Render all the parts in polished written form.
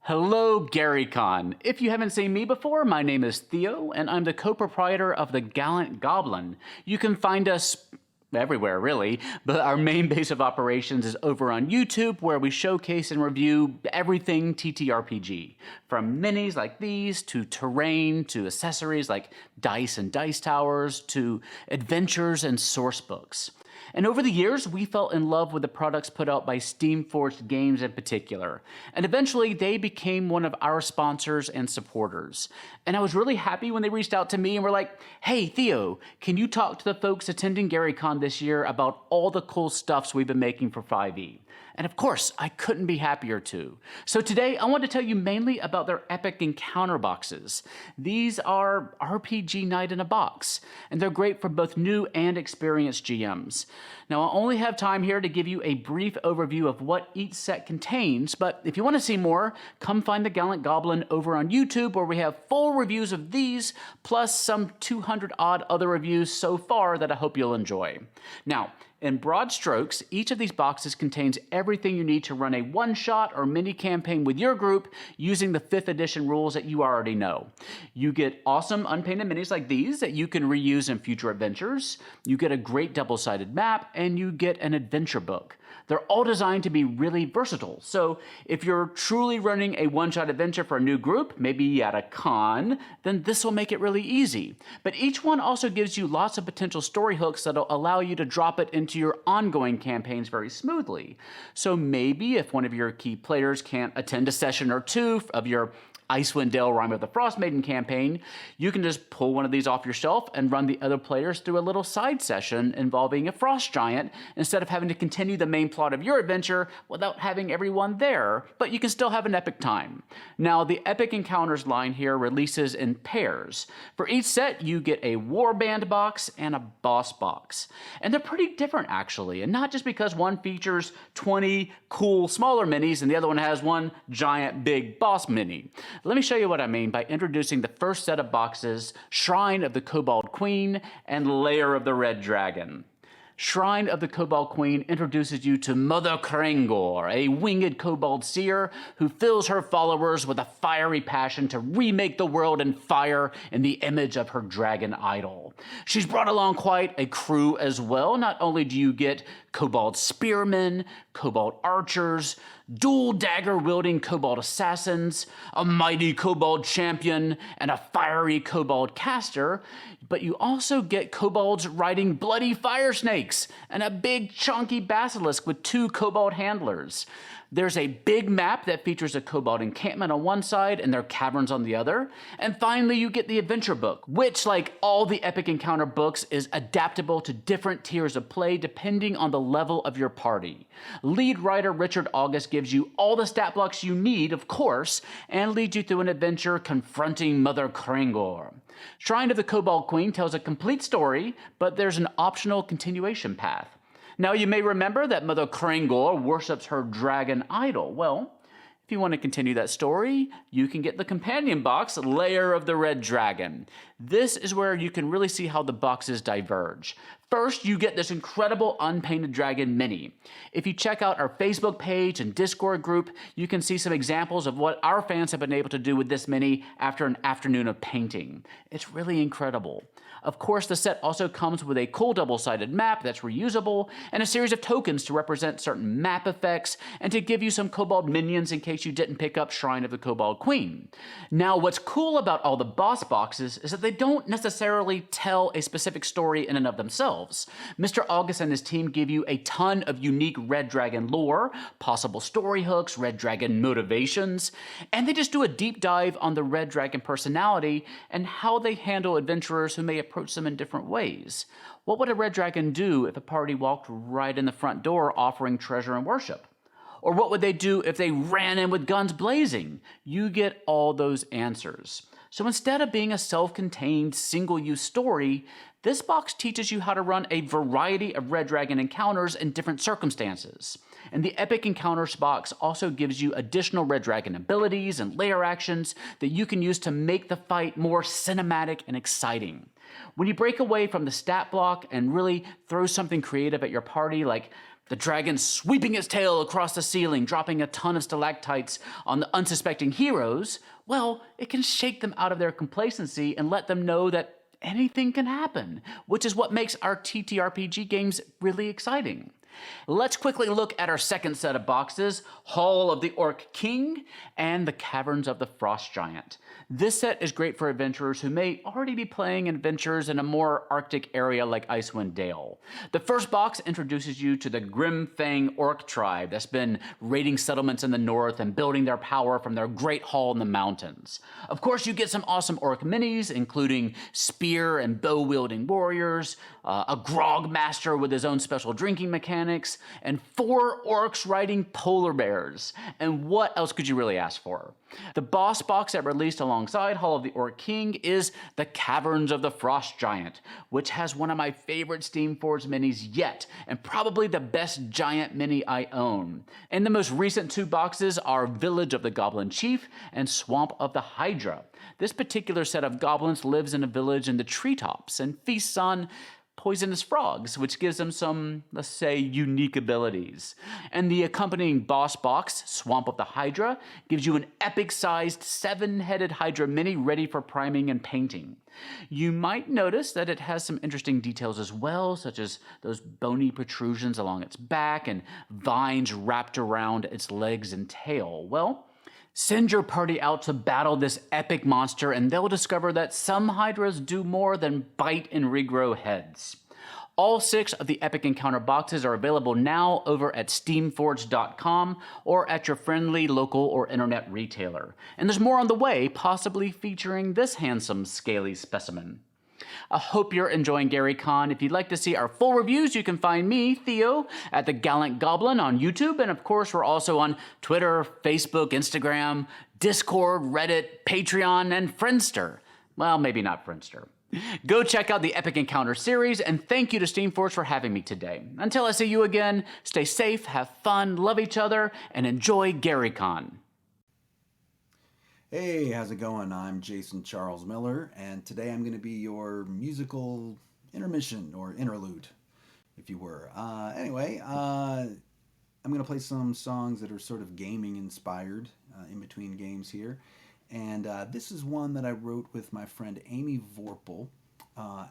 Hello, GaryCon. If you haven't seen me before, my name is Theo, and I'm the co-proprietor of the Gallant Goblin. You can find us everywhere, really, but our main base of operations is over on YouTube, where we showcase and review everything TTRPG. From minis like these, to terrain, to accessories like dice and dice towers, to adventures and source books. And over the years, we fell in love with the products put out by Steamforged Games in particular. And eventually, they became one of our sponsors and supporters. And I was really happy when they reached out to me and were like, hey, Theo, can you talk to the folks attending GaryCon this year about all the cool stuffs we've been making for 5e? And of course, I couldn't be happier too. So today, I want to tell you mainly about their epic encounter boxes. These are RPG Night in a Box, and they're great for both new and experienced GMs. Now, I only have time here to give you a brief overview of what each set contains, but if you want to see more, come find the Gallant Goblin over on YouTube, where we have full reviews of these, plus some 200-odd other reviews so far that I hope you'll enjoy. Now, in broad strokes, each of these boxes contains everything you need to run a one-shot or mini-campaign with your group using the 5th edition rules that you already know. You get awesome unpainted minis like these that you can reuse in future adventures, you get a great double-sided map, and you get an adventure book. They're all designed to be really versatile, so if you're truly running a one-shot adventure for a new group, maybe at a con, then this will make it really easy. But each one also gives you lots of potential story hooks that'll allow you to drop it into your ongoing campaigns very smoothly. So maybe if one of your key players can't attend a session or two of your Icewind Dale Rime of the Frostmaiden campaign, you can just pull one of these off your shelf and run the other players through a little side session involving a frost giant instead of having to continue the main plot of your adventure without having everyone there, but you can still have an epic time. Now, the Epic Encounters line here releases in pairs. For each set, you get a warband box and a boss box. And they're pretty different, actually, and not just because one features 20 cool smaller minis and the other one has one giant big boss mini. Let me show you what I mean by introducing the first set of boxes, Shrine of the Kobold Queen and Lair of the Red Dragon. Shrine of the Kobold Queen introduces you to Mother Krangor, a winged kobold seer who fills her followers with a fiery passion to remake the world in fire in the image of her dragon idol. She's brought along quite a crew as well. Not only do you get kobold spearmen, kobold archers, dual dagger-wielding kobold assassins, a mighty kobold champion, and a fiery kobold caster, but you also get kobolds riding bloody fire snakes and a big chunky basilisk with 2 kobold handlers. There's a big map that features a kobold encampment on one side and their caverns on the other. And finally, you get the adventure book, which, like all the Epic Encounter books, is adaptable to different tiers of play depending on the level of your party. Lead writer Richard August gives you all the stat blocks you need, of course, and leads you through an adventure confronting Mother Krangor. Shrine of the Kobold Queen tells a complete story, but there's an optional continuation path. Now, you may remember that Mother Krangor worships her dragon idol. Well, if you want to continue that story, you can get the companion box, Lair of the Red Dragon. This is where you can really see how the boxes diverge. First, you get this incredible unpainted dragon mini. If you check out our Facebook page and Discord group, you can see some examples of what our fans have been able to do with this mini after an afternoon of painting. It's really incredible. Of course, the set also comes with a cool double-sided map that's reusable and a series of tokens to represent certain map effects and to give you some kobold minions in case you didn't pick up Shrine of the Kobold Queen. Now, what's cool about all the boss boxes is that they don't necessarily tell a specific story in and of themselves. Mr. August and his team give you a ton of unique Red Dragon lore, possible story hooks, Red Dragon motivations, and they just do a deep dive on the Red Dragon personality and how they handle adventurers who may approach them in different ways. What would a Red Dragon do if a party walked right in the front door offering treasure and worship? Or what would they do if they ran in with guns blazing? You get all those answers. So instead of being a self-contained, single-use story, this box teaches you how to run a variety of Red Dragon encounters in different circumstances. And the Epic Encounters box also gives you additional Red Dragon abilities and layer actions that you can use to make the fight more cinematic and exciting. When you break away from the stat block and really throw something creative at your party, like The dragon sweeping its tail across the ceiling, dropping a ton of stalactites on the unsuspecting heroes, well, it can shake them out of their complacency and let them know that anything can happen, which is what makes our TTRPG games really exciting. Let's quickly look at our second set of boxes, Hall of the Orc King and the Caverns of the Frost Giant. This set is great for adventurers who may already be playing adventures in a more Arctic area like Icewind Dale. The first box introduces you to the Grimfang Orc tribe that's been raiding settlements in the north and building their power from their great hall in the mountains. Of course, you get some awesome orc minis, including spear and bow-wielding warriors, a grog master with his own special drinking mechanics, and 4 orcs riding polar bears. And what else could you really ask for? The boss box that released alongside Hall of the Orc King is the Caverns of the Frost Giant, which has one of my favorite Steamforged minis yet, and probably the best giant mini I own. And the most recent 2 boxes are Village of the Goblin Chief and Swamp of the Hydra. This particular set of goblins lives in a village in the treetops and feasts on poisonous frogs, which gives them some, let's say, unique abilities. And the accompanying boss box, Swamp of the Hydra, gives you an epic-sized 7-headed Hydra mini ready for priming and painting. You might notice that it has some interesting details as well, such as those bony protrusions along its back and vines wrapped around its legs and tail. Well, send your party out to battle this epic monster and they'll discover that some Hydras do more than bite and regrow heads. All 6 of the Epic Encounter boxes are available now over at steamforged.com or at your friendly local or internet retailer. And there's more on the way, possibly featuring this handsome scaly specimen. I hope you're enjoying GaryCon. If you'd like to see our full reviews, you can find me, Theo, at the Gallant Goblin on YouTube. And of course, we're also on Twitter, Facebook, Instagram, Discord, Reddit, Patreon, and Friendster. Well, maybe not Friendster. Go check out the Epic Encounter series, and thank you to Steamforged for having me today. Until I see you again, stay safe, have fun, love each other, and enjoy GaryCon. Hey, how's it going? I'm Jason Charles Miller, and today I'm going to be your musical intermission, or interlude, if you were. Anyway, I'm going to play some songs that are sort of gaming inspired in between games here. And this is one that I wrote with my friend Amy Vorpal for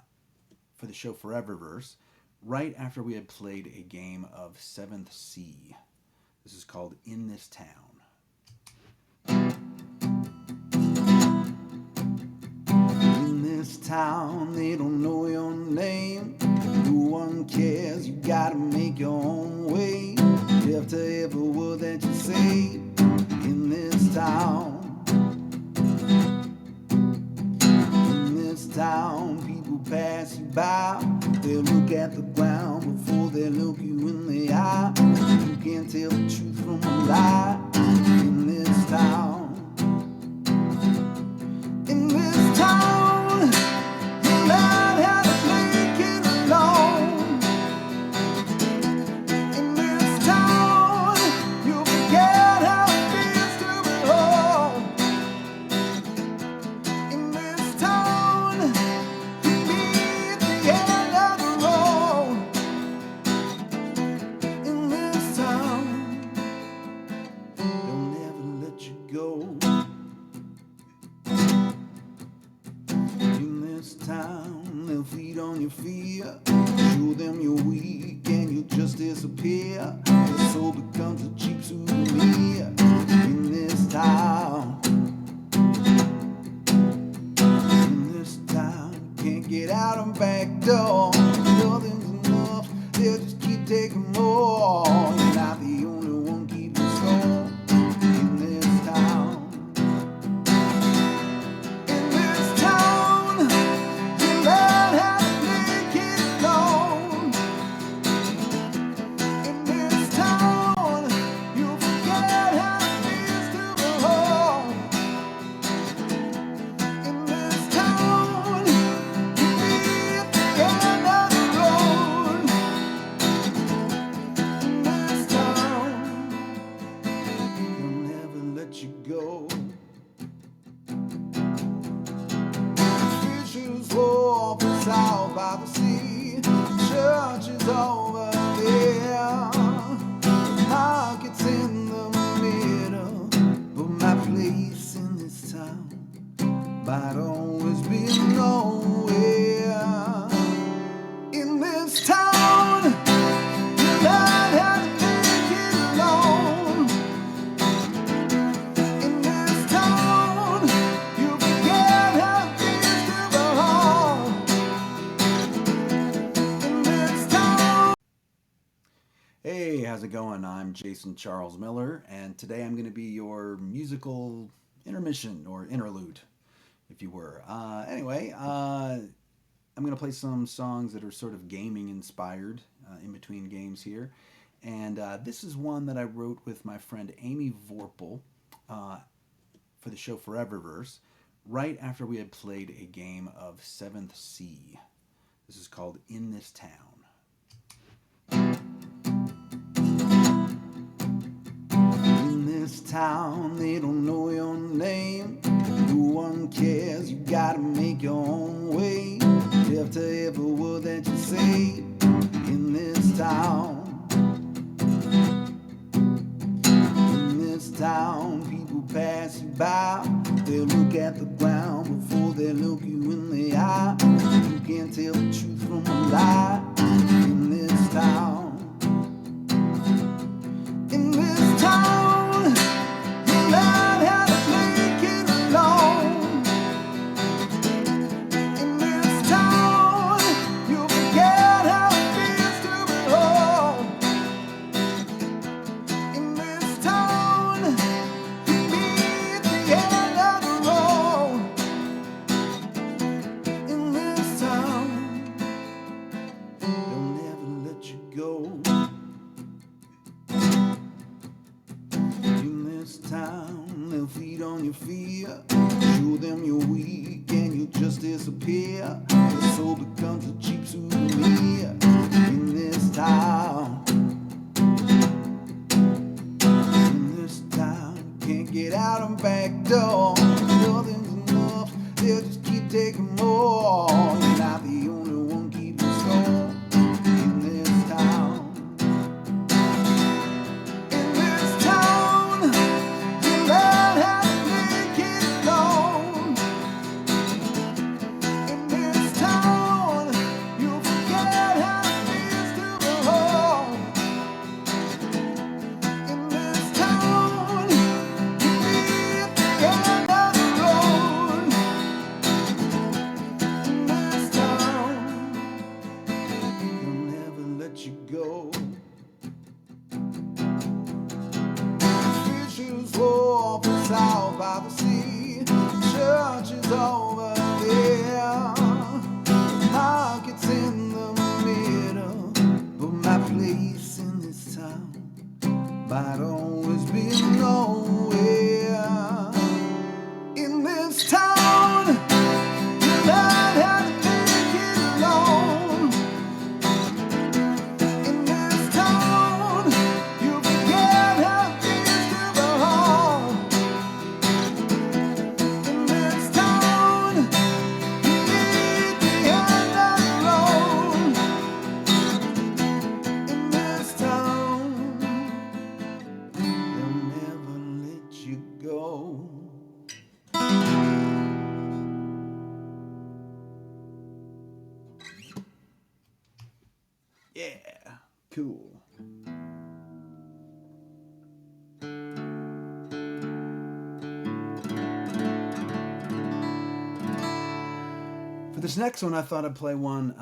the show Foreververse, right after we had played a game of 7th Sea. This is called In This Town. In this town, they don't know your name. No one cares, you gotta make your own way. After every word that you say, in this town. Town, people pass you by. They'll look at the ground before they look you in the eye. You can't tell the truth from a lie in this town. In this town, you learn how to make it alone. In this town, you forget how it feels to be home. In this town, they'll feed on your fear, show them you're weak and you'll just disappear. Your soul becomes a cheap souvenir in this town. In this town, you can't get out of back door. Nothing's enough, they'll just keep taking more. You're not the only one keeping score in this town. In this town, you learn how to make it alone. In this town, you forget how it feels to be home. In this town, you meet the end of the road. In this town, they'll never let you go. Fishes walk south by the sea. Church is over there. might always be nowhere in this town. You learn how to make it alone. In this town, you forget how things to go home. In this town. Hey, how's it going? I'm Jason Charles Miller, and today I'm going to be your musical intermission or interlude, if you were. Anyway, I'm going to play some songs that are sort of gaming inspired in between games here. And this is one that I wrote with my friend Amy Vorpal for the show Foreververse, right after we had played a game of 7th Sea. This is called In This Town. In this town, they don't know your name. No one cares, you gotta make your own way. Live to every word that you say. In this town. In this town, people pass you by. They look at the ground before they look you in the eye. You can't tell the truth from a lie. In this town. In this town, you learn how to make it alone. In this town, you forget how it feels to be home. In this town, you meet the end of the road. In this town, they'll never let you go. In this town, they'll feed on your fear. Show them you're weak and you'll just disappear. Your soul becomes a cheap souvenir. In this town. In this town, you can't get out of back door. Nothing's enough, they'll just keep taking more. You're not the only one keeping score. In this town. In this town, you learn how to make it alone. In this town, you forget how it feels to be home. In this town, you meet the end of the road. In this town, they'll never let you go. Fishers off south by the sea. Church is over there. Market's in the middle. But my place in this town might always be nowhere. In this town, you learn how to make it alone. In this town, you forget how it feels to go home. In this town, you meet the end of the road. In this town, they'll never let you go. Yeah, cool. For this next one, I thought I'd play one.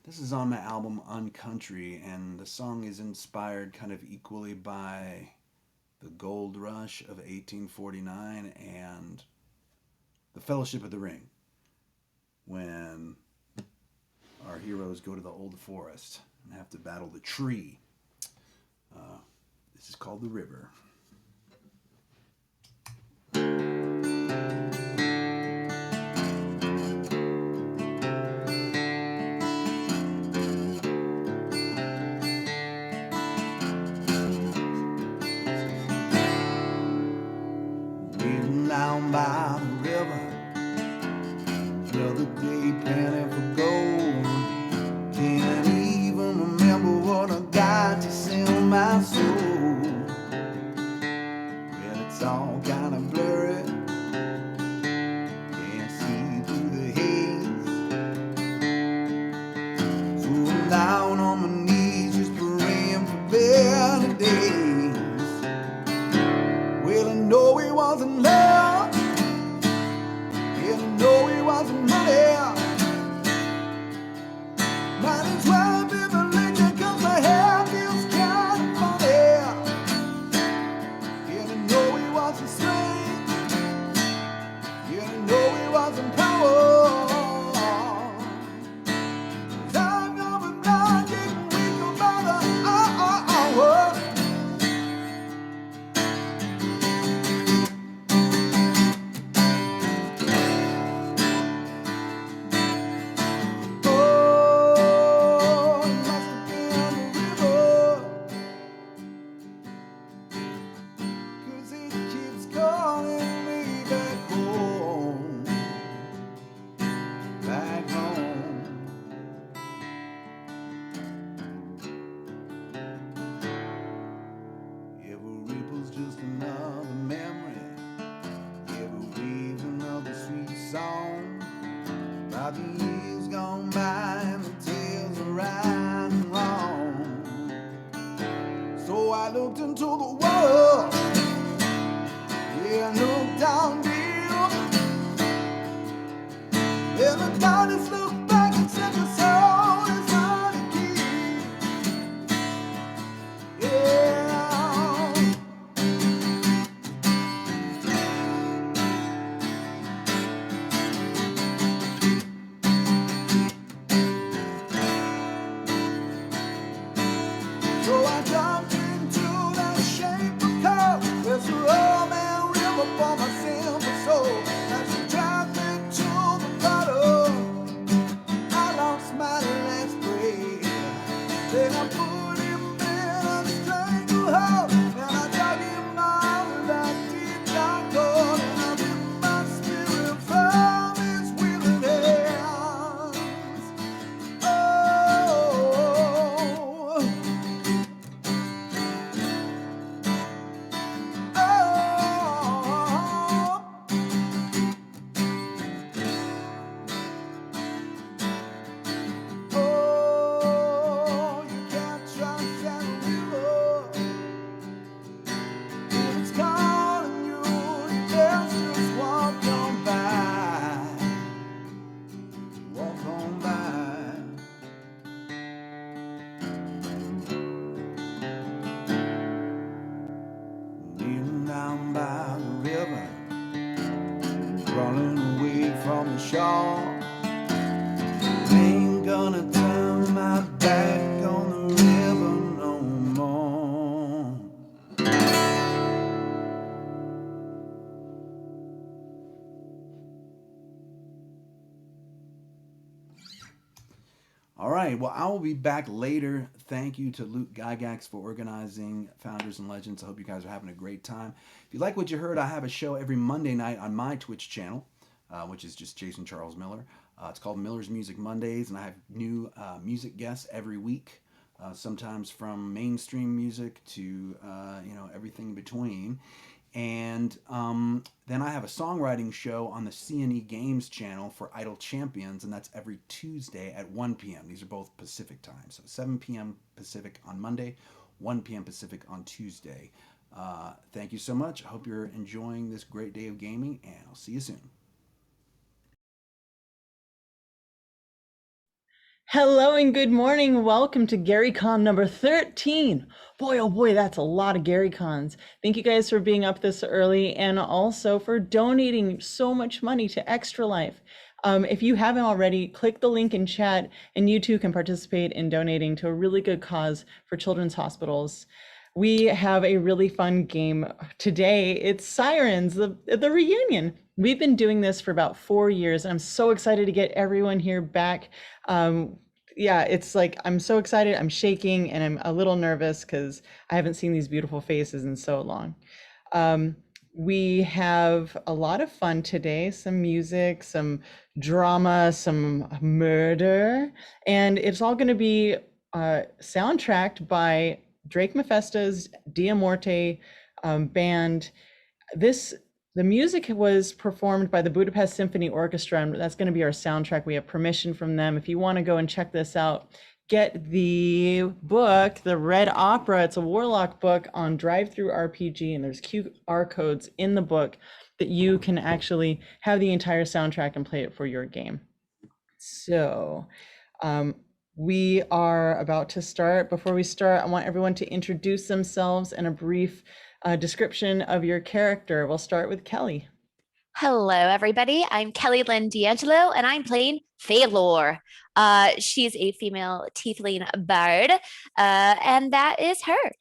This is on my album Uncountry, and the song is inspired kind of equally by the gold rush of 1849 and the Fellowship of the Ring, when our heroes go to the old forest and have to battle the tree. This is called The River. Waiting down by the river, another day panning for gold. Can't even remember what I got to sell my soul. Well, it's all kind of blurry. Can't wasn't money. Might as well be religion, 'cause my hair feels kind of funny. Didn't know he wasn't straight. Didn't know he wasn't power. 'Cause I'm going blind, getting weak no matter what. Just another memory. Every wave's another sweet song about the years gone by and the tales of right and wrong. So I looked into the world, yeah, I looked down deep. Everybody's looked back and said the soul is hard to keep. Yeah. So I jumped into that shape of cup. There's a Roman river for my simple soul. As she dragged me to the bottom, I lost my last breath. Then I put him in a stranglehold, and I dug him out of that deep dark hole, and I ripped my spirit from his willing hands. Oh. Down by the river, running away from the shore. Ain't gonna turn my back on the river no more. All right, well, I will be back later. Thank you to Luke Gygax for organizing Founders and Legends. I hope you guys are having a great time. If you like what you heard, I have a show every Monday night on my Twitch channel, which is just Jason Charles Miller. It's called Miller's Music Mondays, and I have new music guests every week, sometimes from mainstream music to everything in between. And then I have a songwriting show on the CNE Games channel for Idle Champions, and that's every Tuesday at 1 p.m. These are both Pacific time, so 7 p.m. Pacific on Monday, 1 p.m. Pacific on Tuesday. Thank you so much. I hope you're enjoying this great day of gaming, and I'll see you soon. Hello and good morning. Welcome to GaryCon number 13. Boy, oh boy, that's a lot of GaryCons. Thank you guys for being up this early and also for donating so much money to Extra Life. If you haven't already, click the link in chat and you too can participate in donating to a really good cause for children's hospitals. We have a really fun game today. It's Sirens, the reunion. We've been doing this for about 4 years. And I'm so excited to get everyone here back. Yeah, it's like, I'm so excited. I'm shaking and I'm a little nervous because I haven't seen these beautiful faces in so long. We have a lot of fun today, some music, some drama, some murder, and it's all going to be soundtracked by Drake Mephista's Diamorte band. The music was performed by the Budapest Symphony Orchestra, and that's going to be our soundtrack. We have permission from them. If you want to go and check this out, get the book, The Red Opera. It's a Warlock book on Drive-Thru RPG, and there's QR codes in the book. that you can actually have the entire soundtrack and play it for your game. So we are about to start. Before we start, I want everyone to introduce themselves and a brief description of your character. We'll start with Kelly. Hello, everybody. I'm Kelly Lynn D'Angelo, and I'm playing Phalor. She's a female tiefling bard, and that is her.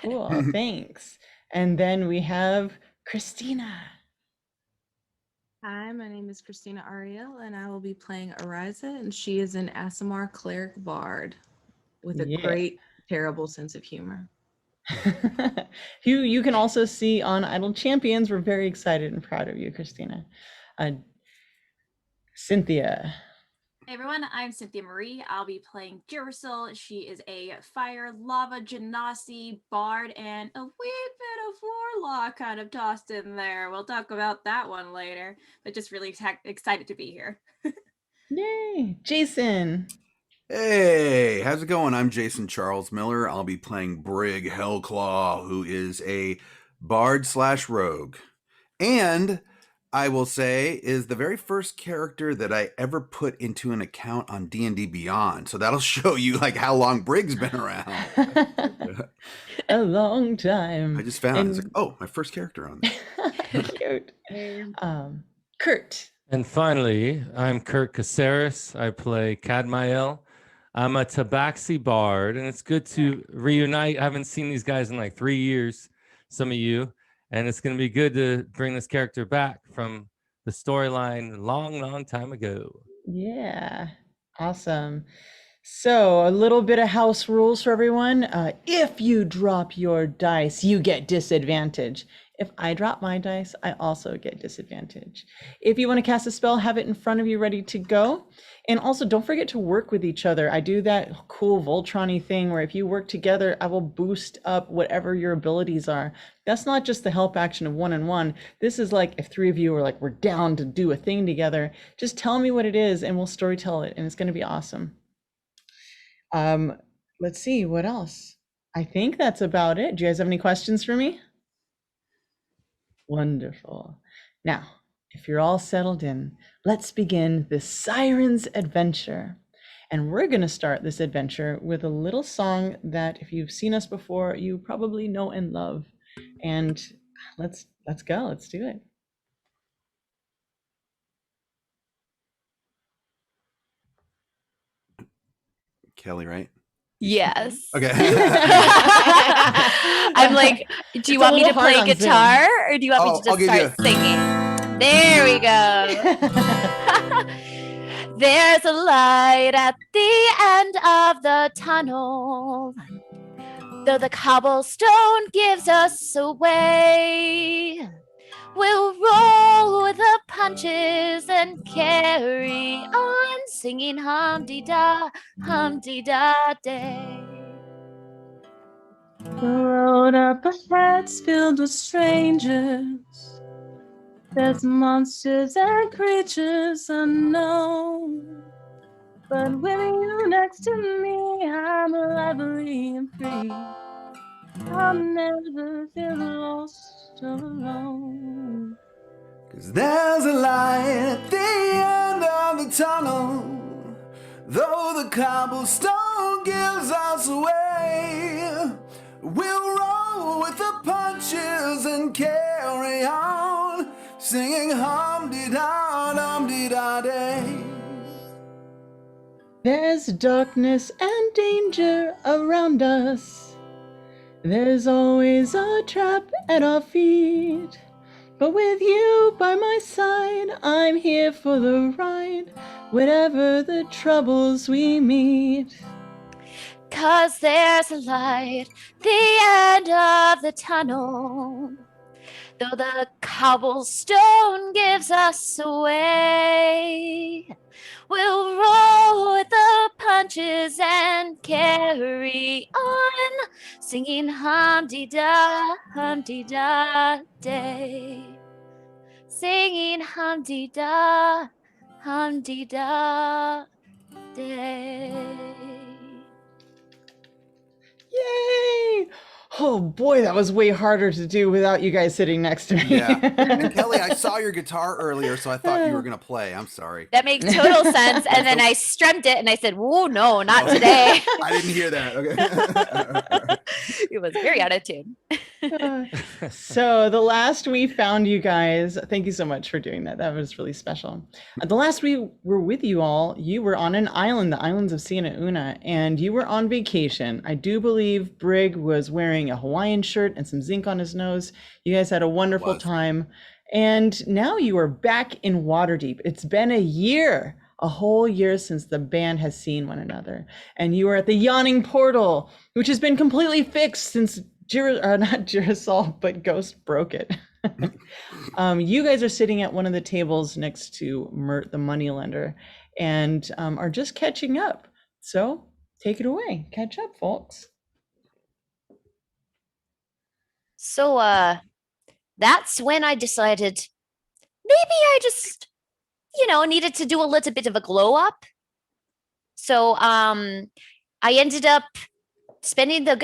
Cool, thanks. And then we have Christina. Hi, my name is Christina Ariel, and I will be playing Ariza, and she is an Aasimar cleric bard with a great, terrible sense of humor. Who you can also see on Idle Champions. We're very excited and proud of you, Christina. Cynthia. Hey everyone, I'm Cynthia Marie. I'll be playing Duracell. She is a fire, lava, genasi, bard, and a wee bit of warlock kind of tossed in there. We'll talk about that one later, but just really excited to be here. Yay! Jason. Hey, how's it going? I'm Jason Charles Miller. I'll be playing Brig Hellclaw, who is a bard / rogue. And I will say is the very first character that I ever put into an account on D&D Beyond. So that'll show you like how long Brig's been around. A long time. I just found it's like, oh, my first character on there. Cute. Kurt. And finally, I'm Kurt Caceres. I play Cadmiel. I'm a Tabaxi bard, and it's good to reunite. I haven't seen these guys in like 3 years, some of you, and it's going to be good to bring this character back from the storyline long time ago. Yeah, awesome. So a little bit of house rules for everyone. If you drop your dice, you get disadvantage. If I drop my dice, I also get disadvantage. If you want to cast a spell, have it in front of you ready to go. And also don't forget to work with each other. I do that cool Voltron-y thing where if you work together, I will boost up whatever your abilities are. That's not just the help action of 1-on-1. This is like if 3 of you are like, we're down to do a thing together, just tell me what it is and we'll storytell it and it's going to be awesome. Let's see, what else? I think that's about it. Do you guys have any questions for me? Wonderful. Now, if you're all settled in, let's begin the Sirens adventure. And we're going to start this adventure with a little song that if you've seen us before, you probably know and love. And let's go. Let's do it. Kelly, right? Yes. Okay. I'm like, do you want me to play guitar or do you want me to just start singing? There we go. There's a light at the end of the tunnel, though the cobblestone gives us away. We'll roll with the punches and carry on, singing hum-dee-da day. The road up ahead's filled with strangers. There's monsters and creatures unknown. But with you next to me, I'm lively and free. I'll never feel lost or alone. 'Cause there's a light at the end of the tunnel, though the cobblestone gives us away. We'll roll with the punches and carry on, singing hum-dee-da day. There's darkness and danger around us. There's always a trap at our feet. But with you by my side, I'm here for the ride, whatever the troubles we meet. 'Cause there's a light, the end of the tunnel, though the cobblestone gives us away. We'll roll with the punches and carry on, singing hum-dee-da day. Singing hum-dee-da day. Yay! Oh boy, that was way harder to do without you guys sitting next to me. Yeah. And Kelly, I saw your guitar earlier, so I thought you were going to play. I'm sorry. That makes total sense. And then I strummed it and I said, "Whoa, no, not today." I didn't hear that. Okay. It was very out of tune. So the last we found you guys, thank you so much for doing that. That was really special. The last we were with you all, you were on an island, the islands of Siena Una, and you were on vacation. I do believe Brig was wearing a Hawaiian shirt and some zinc on his nose. You guys had a wonderful time. And now you are back in Waterdeep. It's been a year, a whole year since the band has seen one another. And you are at the Yawning Portal, which has been completely fixed since not Girasol, but Ghost broke it. You guys are sitting at one of the tables next to Mert, the moneylender, and are just catching up. So take it away. Catch up, folks. So that's when I decided maybe I just, needed to do a little bit of a glow up. So I ended up spending the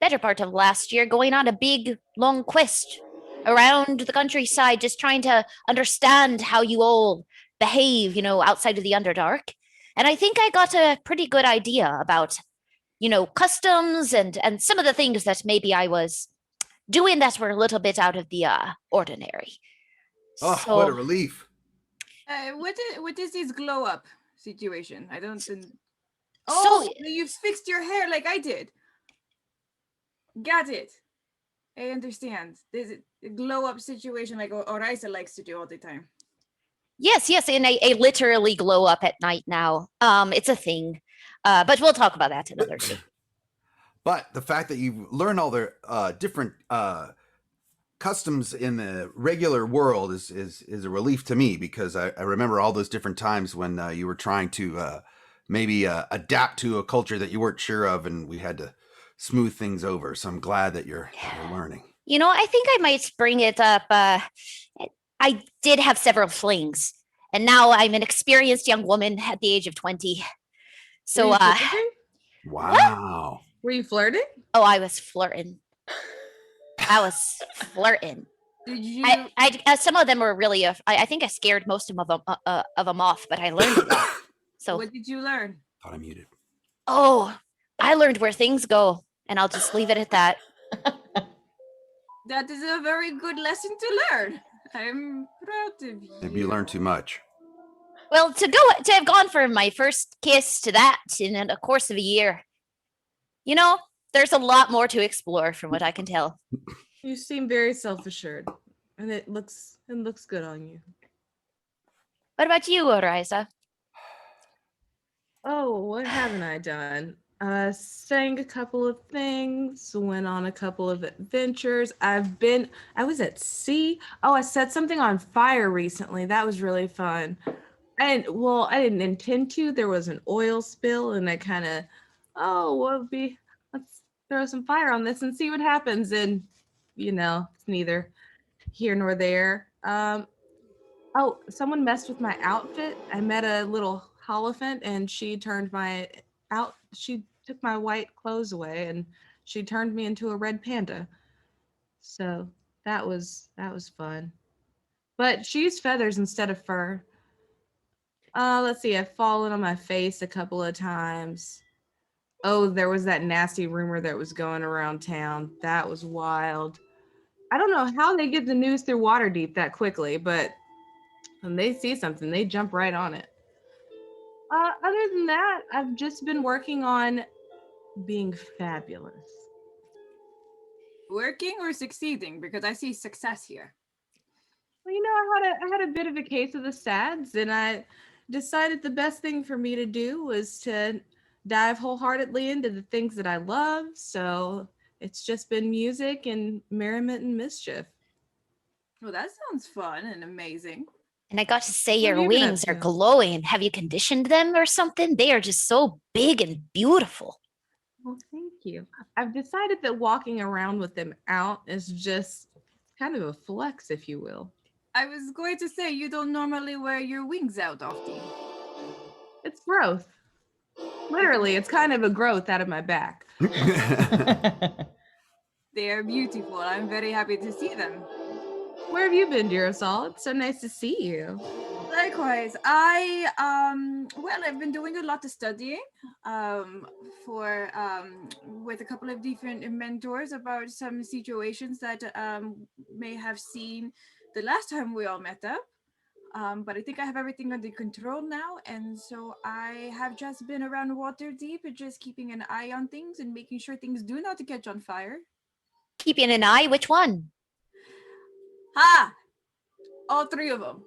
better part of last year going on a big, long quest around the countryside, just trying to understand how you all behave, outside of the Underdark. And I think I got a pretty good idea about, customs and some of the things that maybe I was doing that were a little bit out of the ordinary. Oh, so, what a relief. What is this glow up situation? I don't. So you fixed your hair like I did. Got it. I understand. There's a glow up situation like Orisa likes to do all the time. Yes, and I literally glow up at night now. It's a thing. But we'll talk about that another day. But the fact that you learn all the different customs in the regular world is a relief to me, because I remember all those different times when you were trying to maybe adapt to a culture that you weren't sure of, and we had to smooth things over. So I'm glad that you're learning. I think I might bring it up. I did have several flings, and now I'm an experienced young woman at the age of 20. So, wow. Were you flirting? Oh, I was flirting. Did you? I some of them were really. I think I scared most of them off, but I learned a lot. So what did you learn? Thought I muted. Oh, I learned where things go, and I'll just leave it at that. That is a very good lesson to learn. I'm proud of you. Maybe you learned too much. Well, to have gone from my first kiss to that in a course of a year, there's a lot more to explore from what I can tell. You seem very self-assured, and it looks good on you. What about you, Orisa? Oh, what haven't I done? Sang a couple of things, went on a couple of adventures. I was at sea. Oh, I set something on fire recently. That was really fun. I didn't intend to. There was an oil spill, and I kind of, let's throw some fire on this and see what happens. And, it's neither here nor there. Someone messed with my outfit. I met a little Holophant, and she took my white clothes away, and she turned me into a red panda. So that was fun. But she used feathers instead of fur. Let's see, I've fallen on my face a couple of times. Oh, there was that nasty rumor that was going around town. That was wild. I don't know how they get the news through Waterdeep that quickly, but when they see something, they jump right on it. Other than that, I've just been working on being fabulous. Working or succeeding? Because I see success here. Well, I had a bit of a case of the SADS, and I decided the best thing for me to do was to dive wholeheartedly into the things that I love. So it's just been music and merriment and mischief. Well, that sounds fun and amazing. And I got to say your wings are glowing. Have you conditioned them or something? They are just so big and beautiful. Well, thank you. I've decided that walking around with them out is just kind of a flex, if you will. I was going to say, you don't normally wear your wings out often. It's growth. Literally, it's kind of a growth out of my back. They are beautiful. I'm very happy to see them. Where have you been, Girasol? It's so nice to see you. Likewise, well, I've been doing a lot of studying for with a couple of different mentors about some situations that may have seen the last time we all met up. But I think I have everything under control now, and so I have just been around Waterdeep, just keeping an eye on things and making sure things do not catch on fire. Keeping an eye, which one? Ha! All three of them.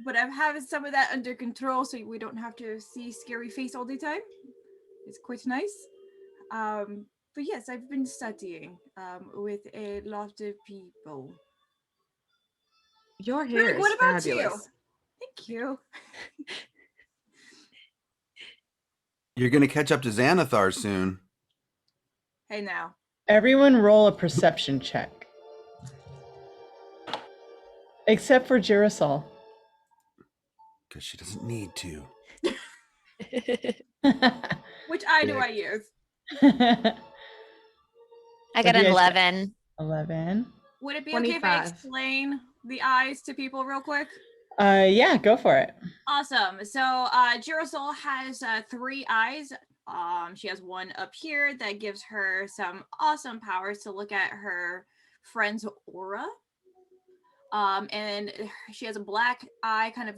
But I'm having some of that under control, so we don't have to see scary face all the time. It's quite nice. But yes, I've been studying with a lot of people. Your hair Greg, is what about fabulous. you? Thank you. You're going to catch up to Xanathar soon. Hey now. Everyone roll a perception check. Except for Girasol. Because she doesn't need to. Which eye do I use? I got an you guys 11. 11. Would it be okay if I 25. explain the eyes to people real quick? Yeah, go for it. Awesome. So Girasol has 3 eyes. She has one up here that gives her some awesome powers to look at her friend's aura. And she has a black eye kind of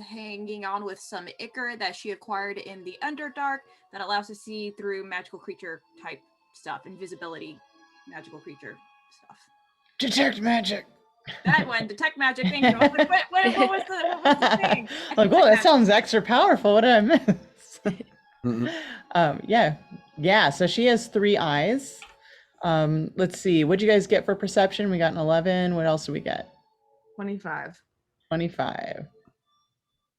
hanging on with some ichor that she acquired in the Underdark that allows to see through magical creature type stuff, invisibility, magical creature stuff. Detect magic. That one, detect magic. Thank you. I was like, what was the thing? Like, whoa, that sounds extra powerful. What did I miss? Mm-hmm. Yeah. So she has 3 eyes. Let's see. What'd you guys get for perception? We got an 11. What else do we get? 25. 25.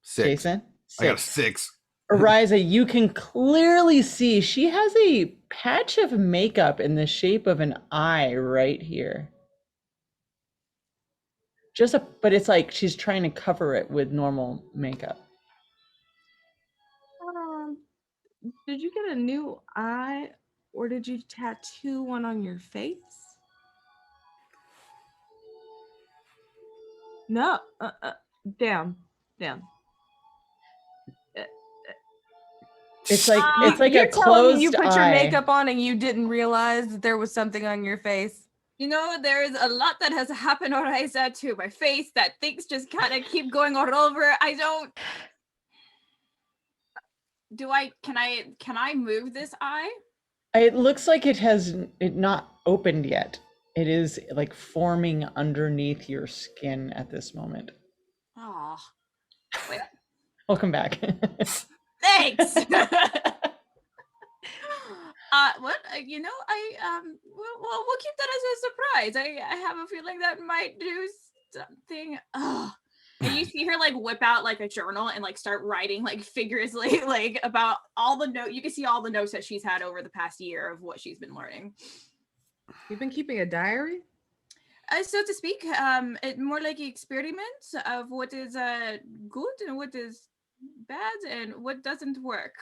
6. Jason? I got a 6. 6. Ariza, you can clearly see she has a patch of makeup in the shape of an eye right here. But it's like she's trying to cover it with normal makeup. Did you get a new eye, or did you tattoo one on your face? No. Down. It's like You're a telling me you closed put your eye. makeup on and you didn't realize that there was something on your face. You know, there's a lot that has happened on Isa to my face that things just kind of keep going all over. I don't. Can I move this eye? It looks like it not opened yet. It is like forming underneath your skin at this moment. Oh, wait. Welcome back. Thanks. What? You know, we'll keep that as a surprise. I have a feeling that might do something. Oh. And you see her like whip out like a journal and like start writing like vigorously like about all the notes. You can see all the notes that she's had over the past year of what she's been learning. You've been keeping a diary? So to speak, more like experiments of what is good and what is bad and what doesn't work.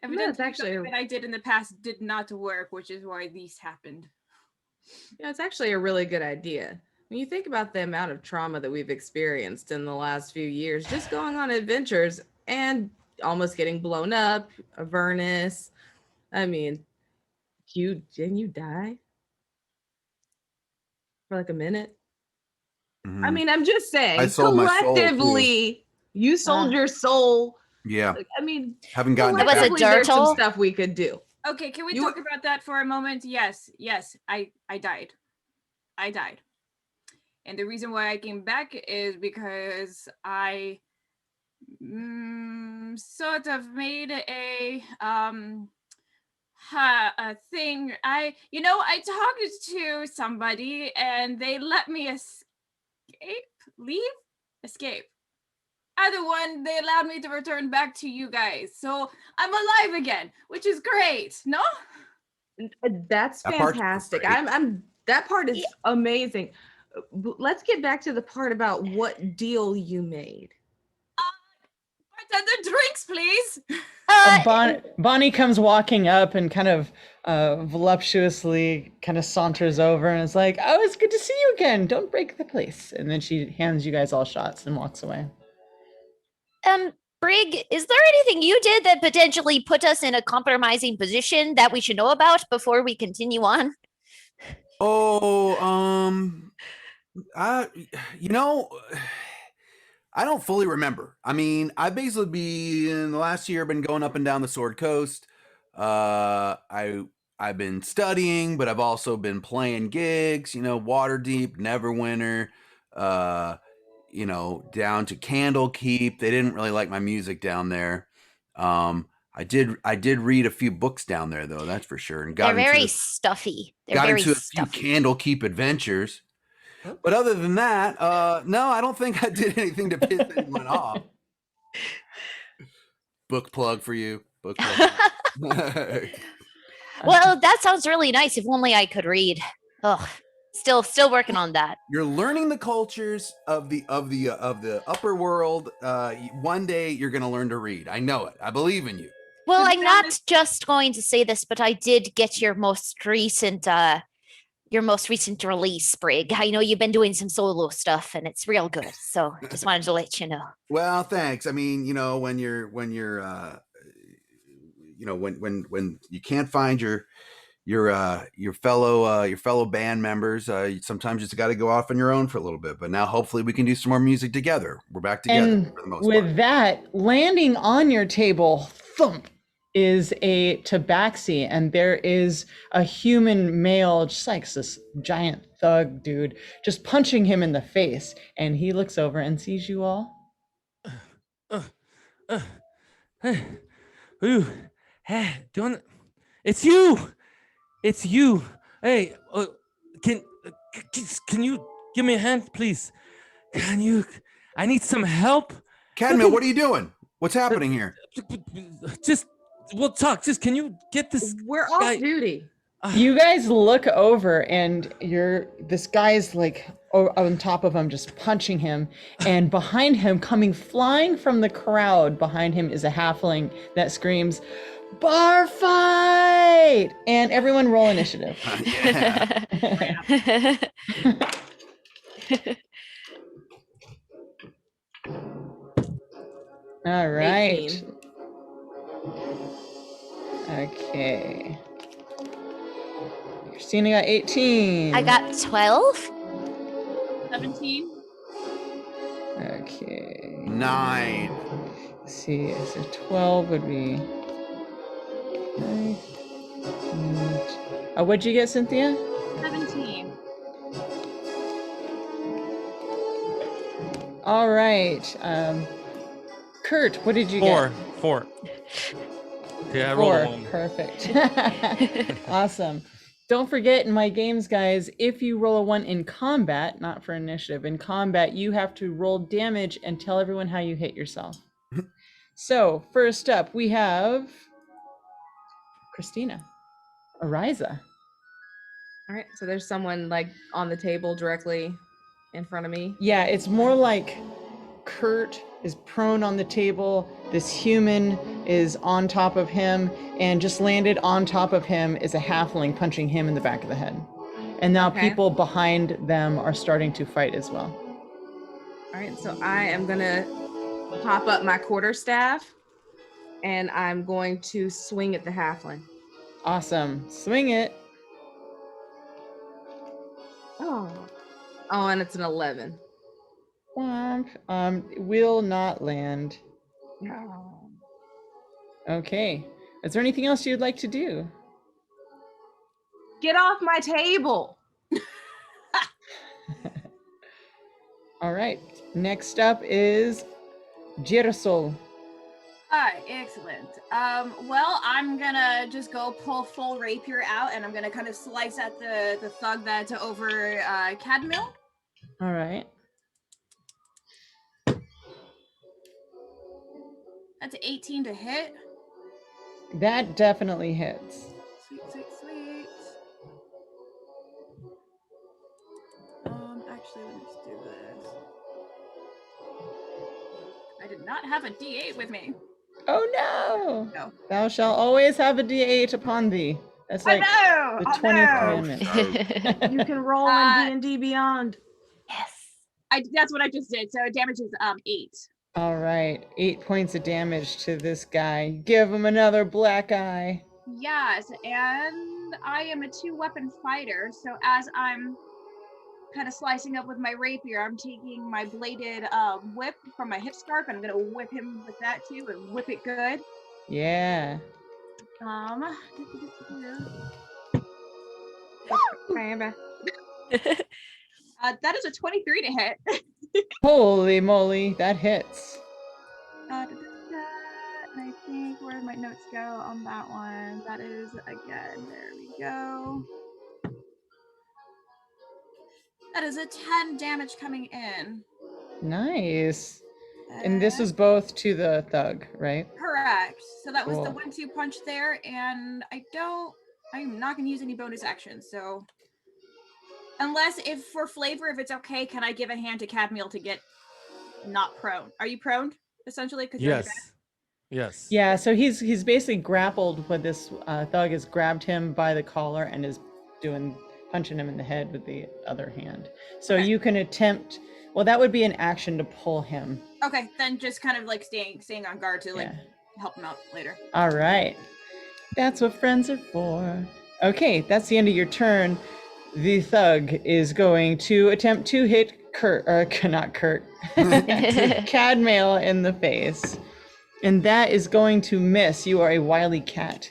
Evidently, actually something that I did in the past did not work, which is why these happened. Yeah, it's actually a really good idea. When you think about the amount of trauma that we've experienced in the last few years, just going on adventures and almost getting blown up, Avernus. I mean, didn't you die for like a minute? Mm-hmm. I mean, I'm just saying, I sold my soul, collectively, you sold your soul. Yeah. Like, I mean, haven't gotten It was a collectively, there's some dirtle? stuff we could do. Okay, can we talk about that for a moment? Yes, I died. I died. And the reason why I came back is because I sort of made a thing. I talked to somebody and they let me escape. Either one, they allowed me to return back to you guys. So I'm alive again, which is great. No? That's fantastic. I'm that part is amazing. Let's get back to the part about what deal you made. Bartender, drinks, please. Bonnie comes walking up and kind of voluptuously kind of saunters over and is like, "Oh, it's good to see you again. Don't break the place." And then she hands you guys all shots and walks away. Brig, is there anything you did that potentially put us in a compromising position that we should know about before we continue on? Oh, I, you know, I don't fully remember. I mean, I've basically been the last year been going up and down the Sword Coast. I've been studying, but I've also been playing gigs. You know, Waterdeep, Neverwinter, you know, down to Candlekeep. They didn't really like my music down there. I did read a few books down there though, that's for sure, and They're very stuffy. They're got very into a few stuffy. Candlekeep adventures. But other than that, no, I don't think I did anything to piss anyone off. Book plug for you. Book plug. Well, that sounds really nice. If only I could read. Ugh. Still working on that. You're learning the cultures of the upper world. One day you're gonna learn to read. I know it. I believe in you. Well, I'm not just going to say this, but I did get your most recent release, Brig. I know you've been doing some solo stuff and it's real good. So just wanted to let you know. Well, thanks. I mean, you know, when you know, when you can't find your fellow band members, sometimes you just got to go off on your own for a little bit. But now hopefully we can do some more music together. We're back together And for the most with part. that, landing on your table, thump, is a tabaxi, and there is a human male, just like this giant thug dude, just punching him in the face. And he looks over and sees you all. Ooh, hey, don't. It's you. It's you. Hey, can you give me a hand, please? Can you? I need some help. Cadmiel, what are you doing? What's happening here? Just we'll talk. Just can you get this? We're off guy- duty. You guys look over and this guy's like on top of him, just punching him. And behind him, coming flying from the crowd, behind him is a halfling that screams, "Bar fight!" And everyone roll initiative. All right. 18. Okay. Christina got 18. I got 12. 17. Okay. 9. Let's see, so 12 would be. What'd you get, Cynthia? 17. All right. Kurt, what did you get? 4. Yeah, I rolled a 4. 1. Perfect. Awesome. Don't forget in my games, guys, if you roll a 1 in combat, not for initiative, in combat, you have to roll damage and tell everyone how you hit yourself. So, first up, we have Christina. Ariza. All right, so there's someone like on the table directly in front of me. Yeah, it's more like Kurt is prone on the table. This human is on top of him, and just landed on top of him is a halfling punching him in the back of the head. And now Okay. people behind them are starting to fight as well. All right, so I am gonna pop up my quarterstaff, and I'm going to swing at the halfling. Awesome. Swing it. Oh, and it's an 11. Womp. Will not land. No. Okay. Is there anything else you'd like to do? Get off my table. All right. Next up is Girasol. Hi, excellent. Well, I'm gonna just go pull full rapier out, and I'm gonna kind of slice at the thug that's over Cadmiel. All right. That's 18 to hit. That definitely hits. Sweet. Actually, let's do this. I did not have a D8 with me. Oh no! No. Thou shalt always have a D8 upon thee. That's I like know. the I 20th know. commandment. You can roll Uh, in D&D Beyond. Yes. That's what I just did. So damage is 8. All right, 8 points of damage to this guy. Give him another black eye. Yes, and I am a 2-weapon fighter. So as I'm kind of slicing up with my rapier, I'm taking my bladed whip from my hip scarf, and I'm gonna whip him with that too, and whip it good. Yeah. Baby. That is a 23 to hit. Holy moly, that hits. And I think where did my notes go on that one? That is again. There we go. That is a 10 damage coming in. Nice. And this was both to the thug, right? Correct. So that was the Cool. 1-2 punch there, and I'm not gonna use any bonus actions. So unless if for flavor, if it's okay, can I give a hand to Cadmiel to get not prone? Are you prone essentially? Because you're in the bed? Yes. Yes. Yeah, so he's basically grappled with this thug has grabbed him by the collar and is punching him in the head with the other hand. So Okay. you can attempt. Well, that would be an action to pull him. Okay, then just kind of like staying on guard to like Yeah. help him out later. All right. That's what friends are for. Okay, that's the end of your turn. The thug is going to attempt to hit not Kurt, Cadmail in the face. And that is going to miss. You are a wily cat.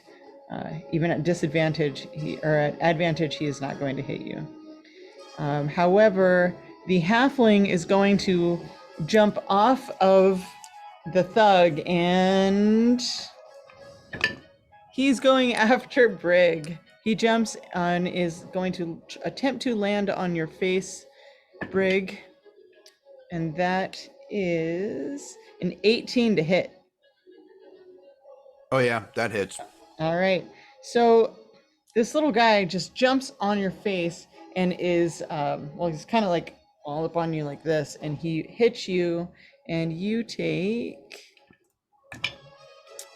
Even at disadvantage, at advantage, he is not going to hit you. However, the halfling is going to jump off of the thug and he's going after Brig. He jumps and is going to attempt to land on your face, Brig. And that is an 18 to hit. Oh yeah, that hits. All right. So this little guy just jumps on your face and is, he's kind of like all up on you like this, and he hits you, and you take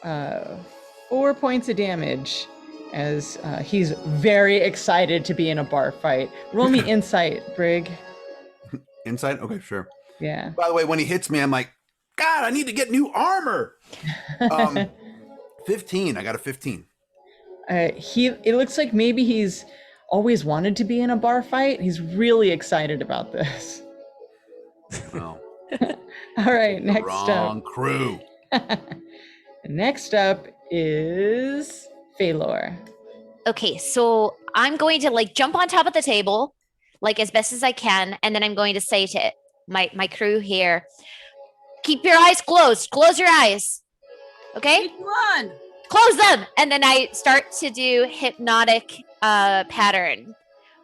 4 points of damage as he's very excited to be in a bar fight. Roll me insight, Brig. Inside? Okay, sure. Yeah. By the way, when he hits me, I'm like, God, I need to get new armor. 15. I got a 15. It looks like maybe he's always wanted to be in a bar fight. He's really excited about this. Oh. All right, The next wrong up. crew. Next up is Phalor. Okay, so I'm going to like jump on top of the table, like as best as I can, and then I'm going to say to my crew here, keep your eyes closed. Close your eyes. Okay? Each one. Close them. And then I start to do hypnotic pattern,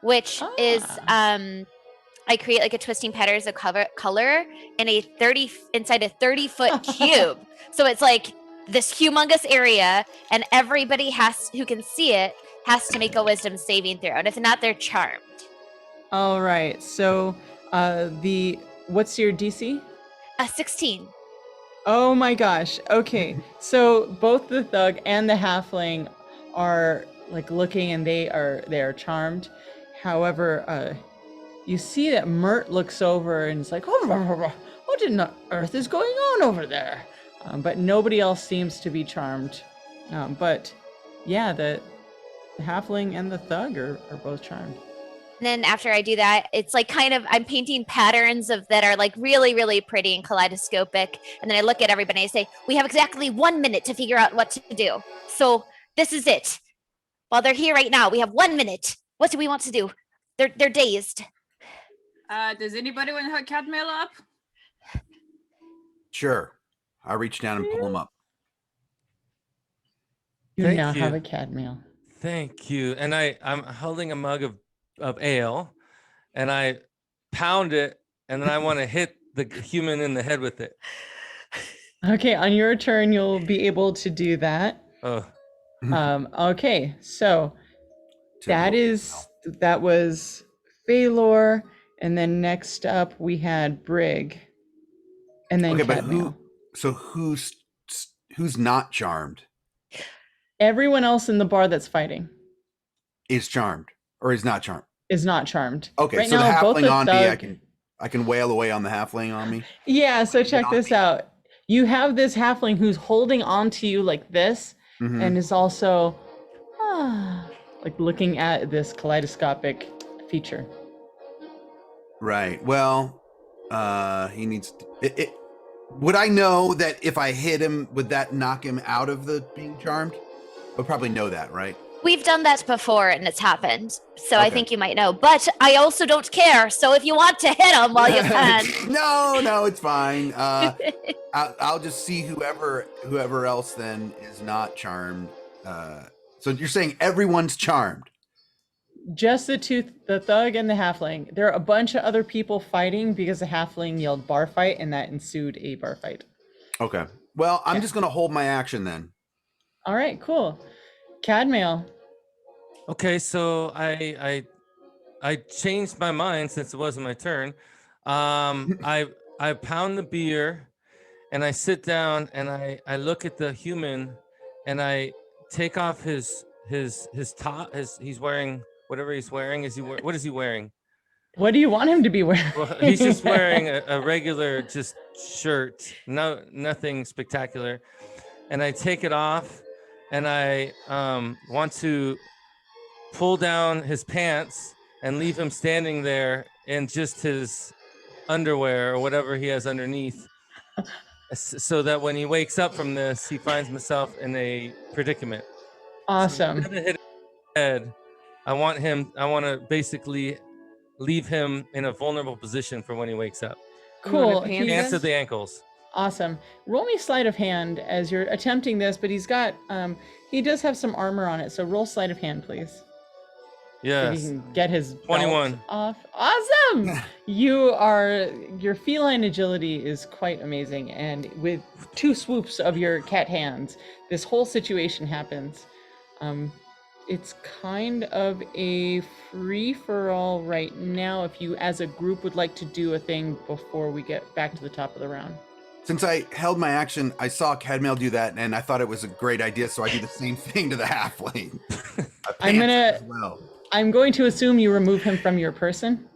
which is I create like a twisting pattern as a color in a 30 inside a 30-foot cube. So it's like this humongous area, and everybody who can see it has to make a wisdom saving throw. And if not, they're charmed. All right. So what's your DC? 16. Oh my gosh. Okay. So both the thug and the halfling are like looking, and they are charmed. However, you see that Mert looks over and is like, oh, what in the earth is going on over there? But nobody else seems to be charmed. But yeah, the halfling and the thug are both charmed. And then after I do that, it's like kind of I'm painting patterns that are like really, really pretty and kaleidoscopic. And then I look at everybody and I say, we have exactly 1 minute to figure out what to do. So this is it. While they're here right now, we have 1 minute. What do we want to do? They're dazed. Does anybody want to hook Cadmiel up? Sure. I reach down and pull him up. You Thank now you. have a Cadmiel. Thank you. And I'm holding a mug of ale, and I pound it, and then I want to hit the human in the head with it. Okay, on your turn, you'll be able to do that. Oh, Okay, so that was Phalor, and then next up we had Brig, and then Okay, but Cadmiel. who who's not charmed Everyone else in the bar that's fighting is charmed or is not charmed. is not charmed. Okay, Right so the now, both halfling the on me, thug. I can wail away on the halfling on me. Yeah, so Get check on this me. out. You have this halfling who's holding on to you like this Mhm. and is also like looking at this kaleidoscopic feature. Right. Well, he needs. Would I know that if I hit him, would that knock him out of the being charmed? I would probably know that, right? We've done that before and it's happened. So I Okay. think you might know. But I also don't care. So if you want to hit him while you can. No, it's fine. I'll just see whoever else then is not charmed. So you're saying everyone's charmed? Just the thug and the halfling. There are a bunch of other people fighting because the halfling yelled bar fight and that ensued a bar fight. Okay. Well, I'm Yeah. just gonna hold my action then. All right, cool. Cadmail. Okay, so I changed my mind since it wasn't my turn. I pound the beer, and I sit down and I look at the human, and I take off his top. He's wearing whatever he's wearing. What is he wearing? What do you want him to be wearing? Well, he's just wearing a regular just shirt. Nothing spectacular. And I take it off, and I want to pull down his pants and leave him standing there in just his underwear or whatever he has underneath, so that when he wakes up from this, he finds himself in a predicament. Awesome. So instead of hitting his head, I want to basically leave him in a vulnerable position for when he wakes up. You want a Cool. panda? Pants at the ankles. Awesome. Roll me sleight of hand as you're attempting this, but he does have some armor on it. So roll sleight of hand, please. So he Yes. can get his belt 21. off. Awesome. Your feline agility is quite amazing. And with 2 swoops of your cat hands, this whole situation happens. It's kind of a free-for-all right now if you as a group would like to do a thing before we get back to the top of the round. Since I held my action, I saw Cadmail do that, and I thought it was a great idea, so I do the same thing to the halfling. I'm going to assume you remove him from your person.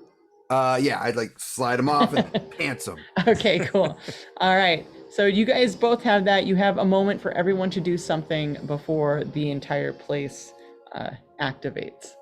Yeah, I'd like slide him off and pants him. Okay, cool. All right. So you guys both have that. You have a moment for everyone to do something before the entire place activates.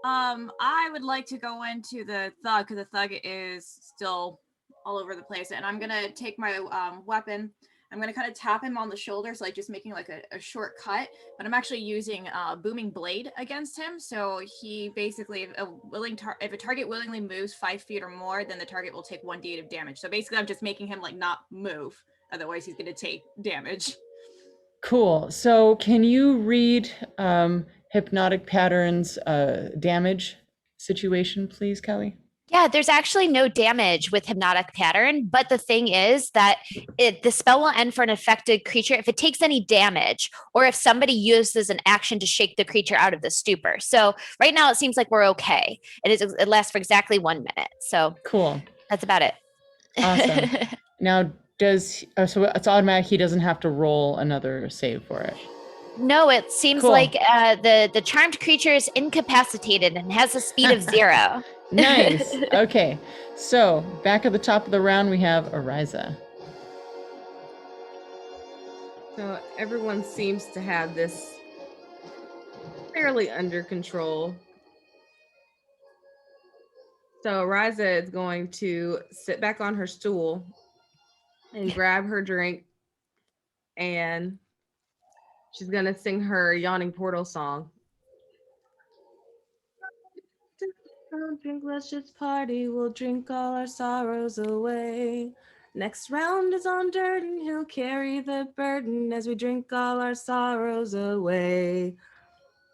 I would like to go into the thug because the thug is still all over the place, and I'm gonna take my weapon. I'm gonna kind of tap him on the shoulder, so like just making like a short cut. But I'm actually using booming blade against him. So he basically, if a target willingly moves 5 feet or more, then the target will take 1d8 of damage. So basically, I'm just making him like not move, otherwise he's gonna take damage. Cool. So can you read hypnotic patterns damage situation, please, Kelly? Yeah, there's actually no damage with hypnotic pattern, but the thing is that the spell will end for an affected creature if it takes any damage or if somebody uses an action to shake the creature out of the stupor. So right now it seems like we're okay. It lasts for exactly 1 minute. So cool. That's about it. Awesome. Now, so it's automatic. He doesn't have to roll another save for it. No, it seems Cool. like the charmed creature is incapacitated and has a speed of 0. Nice. Okay. So back at the top of the round, we have Ariza. So everyone seems to have this fairly under control. So Riza is going to sit back on her stool and grab her drink, and she's going to sing her Yawning Portal song. Don't drink, let's just party. We'll drink all our sorrows away. Next round is on Durden. He'll carry the burden as we drink all our sorrows away.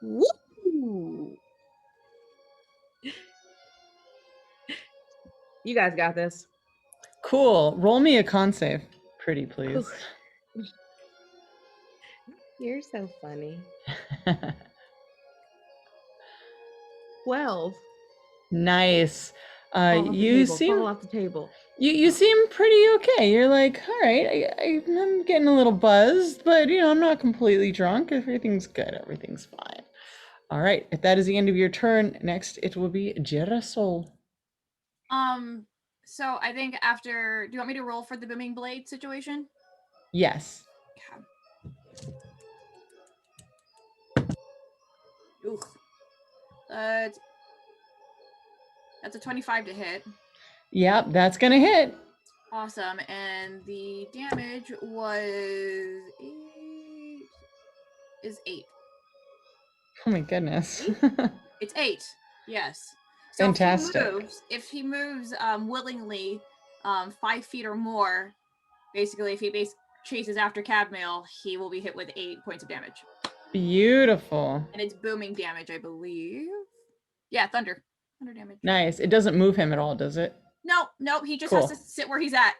Woo! You guys got this. Cool. Roll me a con save, pretty please. You're so funny. 12. Nice. Fall off the You table, seem fall off the table. You seem pretty okay. You're like, all right, I'm getting a little buzzed, but I'm not completely drunk. Everything's good. Everything's fine. All right. If that is the end of your turn, next it will be Girasol. So I think after, do you want me to roll for the booming blade situation? Yes. Okay. Ooh. That's a 25 to hit. Yep, that's gonna hit. Awesome. And the damage was 8. Oh my goodness. It's 8. Yes. So Fantastic. if he moves willingly 5 feet or more, basically if he chases after Cadmail, he will be hit with 8 points of damage. Beautiful. And it's booming damage, I believe. Yeah, thunder damage. Nice. It doesn't move him at all, does it? No, he just Cool. has to sit where he's at.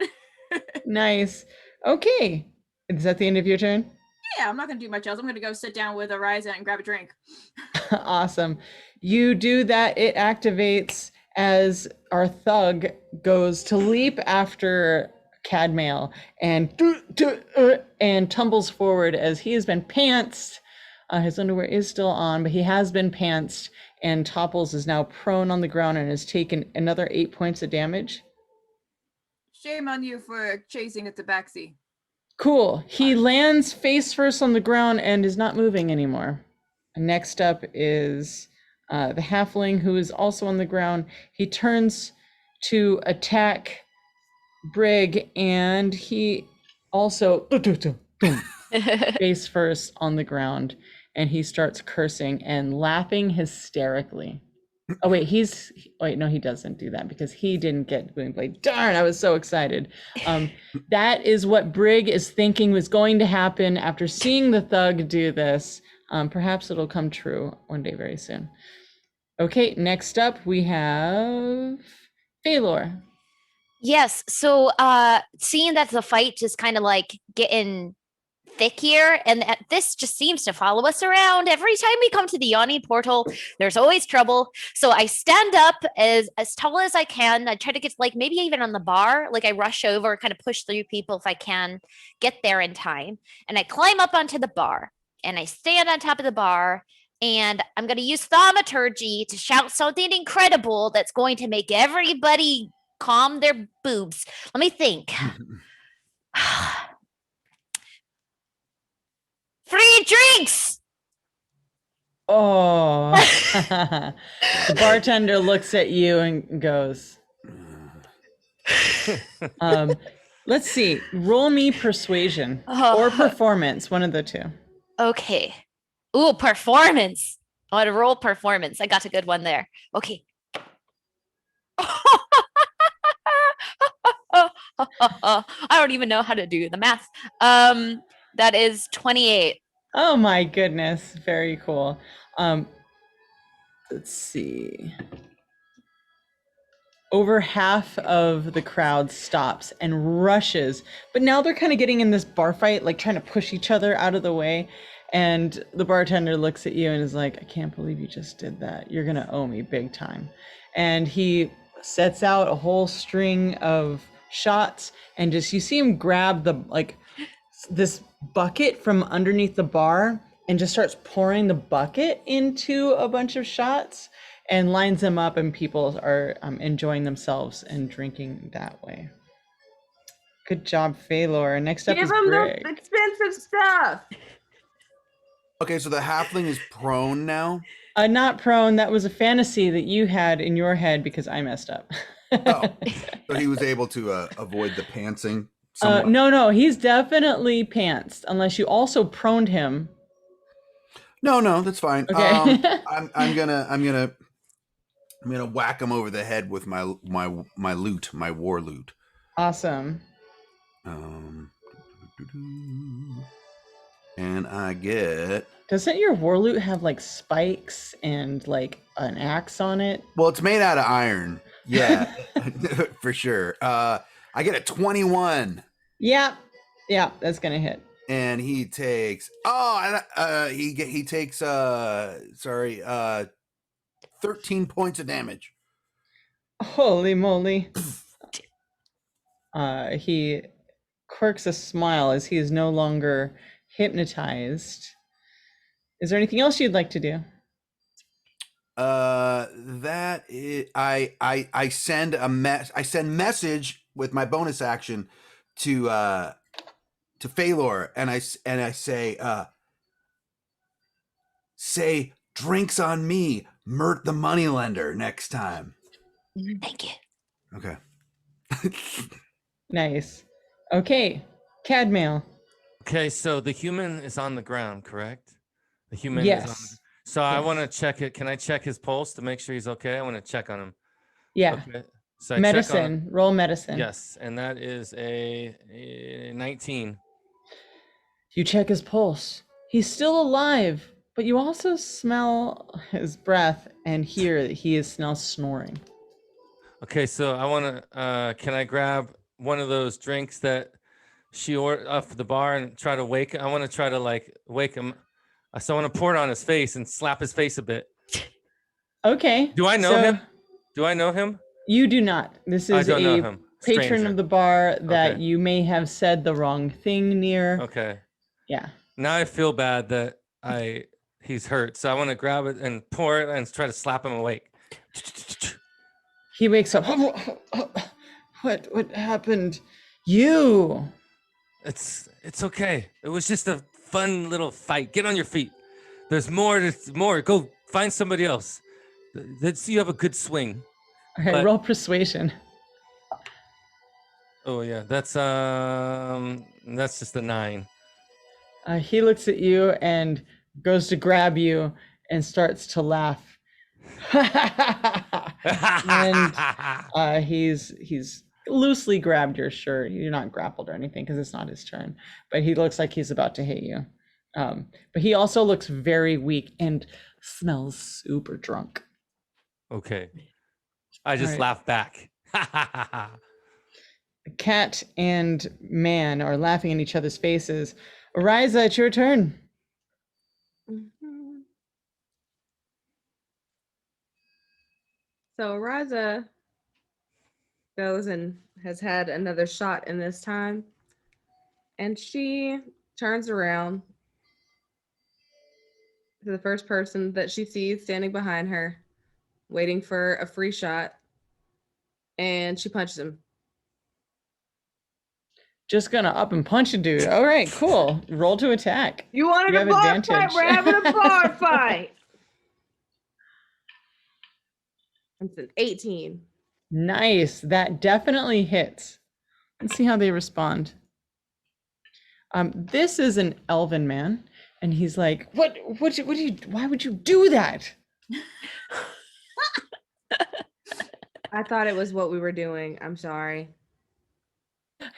Nice. Okay. Is that the end of your turn? Yeah, I'm not gonna do much else. I'm gonna go sit down with Ariza and grab a drink. Awesome. You do that. It activates as our thug goes to leap after Cadmail and tumbles forward as he has been pantsed. His underwear is still on, but he has been pantsed, and Topples is now prone on the ground and has taken another 8 points of damage. Shame on you for chasing a tabaxi. Cool. He lands face first on the ground and is not moving anymore. Next up is the halfling, who is also on the ground. He turns to attack Brig, and he also face first on the ground, and he starts cursing and laughing hysterically. Oh wait, no, he doesn't do that because he didn't get booming blade. Darn, I was so excited. That is what Brig is thinking was going to happen after seeing the thug do this. Perhaps it'll come true one day very soon. Okay, next up we have Phalor. Yes. So seeing that the fight is kind of like getting thick here, and this just seems to follow us around every time we come to the Yawning portal. There's always trouble. So I stand up as tall as I can. I try to get like maybe even on the bar. Like I rush over, kind of push through people if I can get there in time. And I climb up onto the bar and I stand on top of the bar. And I'm going to use thaumaturgy to shout something incredible that's going to make everybody calm their boobs. Let me think. Free drinks! Oh. The bartender looks at you and goes, let's see, roll me persuasion or performance, one of the two. Okay. Ooh, performance. I want to roll performance. I got a good one there. Okay. I don't even know how to do the math. That is 28. Oh my goodness, very cool. Let's see. Over half of the crowd stops and rushes, but now they're kind of getting in this bar fight, like trying to push each other out of the way. And the bartender looks at you and is like, I can't believe you just did that. You're gonna owe me big time. And he sets out a whole string of shots, and just you see him grab this bucket from underneath the bar and just starts pouring the bucket into a bunch of shots and lines them up, and people are enjoying themselves and drinking that way. Good job, Phalor. Next up is Brig. the expensive stuff. Okay, so the halfling is prone now. Not prone. That was a fantasy that you had in your head because I messed up. Oh, so he was able to avoid the pantsing. somewhat. No, he's definitely pantsed unless you also proned him. No, that's fine. Okay. I'm gonna whack him over the head with my loot, my war loot. Awesome. And I get. Doesn't your war loot have like spikes and like an axe on it? Well, it's made out of iron. Yeah, for sure. I get a 21. Yeah, that's gonna hit. And he takes. He takes 13 points of damage. Holy moly. He quirks a smile as he is no longer hypnotized. Is there anything else you'd like to do? That is, I send I send message with my bonus action to Phalor, and I say drinks on me, Mert the moneylender next time. Thank you. Okay. Nice. Okay, Cadmail. Okay, so the human is on the ground, correct? The human is on the Yes. So I Yes. want to check it. Can I check his pulse to make sure he's okay? I want to check on him. Yeah. Okay. So I check on him. Medicine. Roll medicine. Yes, and that is a 19. You check his pulse. He's still alive, but you also smell his breath and hear that he is now snoring. Okay, so I want to can I grab one of those drinks that she ordered off the bar and try to wake I want to try to like wake him. So I want to pour it on his face and slap his face a bit. Okay. Do I know so him? Do I know him? You do not. This I is don't know a him. patron Stranger. of the bar that Okay. you may have said the wrong thing near. Okay. Yeah. Now I feel bad that he's hurt. So I want to grab it and pour it and try to slap him awake. He wakes up. What happened? You. It's okay. It was just a fun little fight. Get on your feet. There's more. Go find somebody else. Let's see you have a good swing. All right, But- roll persuasion. Oh yeah, that's just a 9. He looks at you and goes to grab you and starts to laugh. And he's loosely grabbed your shirt. You're not grappled or anything because it's not his turn, but he looks like he's about to hit you. But he also looks very weak and smells super drunk. Okay. I just right. laugh back. Cat and man are laughing in each other's faces. Ariza, it's your turn. Mhm. So Raza goes and has had another shot in this time. And she turns around to the first person that she sees standing behind her, waiting for a free shot. And she punches him. Just gonna up and punch a dude. All right, cool. Roll to attack. You wanted You a have bar advantage. fight? We're having a bar fight. It's an 18. Nice. That definitely hits. Let's see how they respond. This is an elven man, and he's like, why would you do that? I thought it was what we were doing. I'm sorry.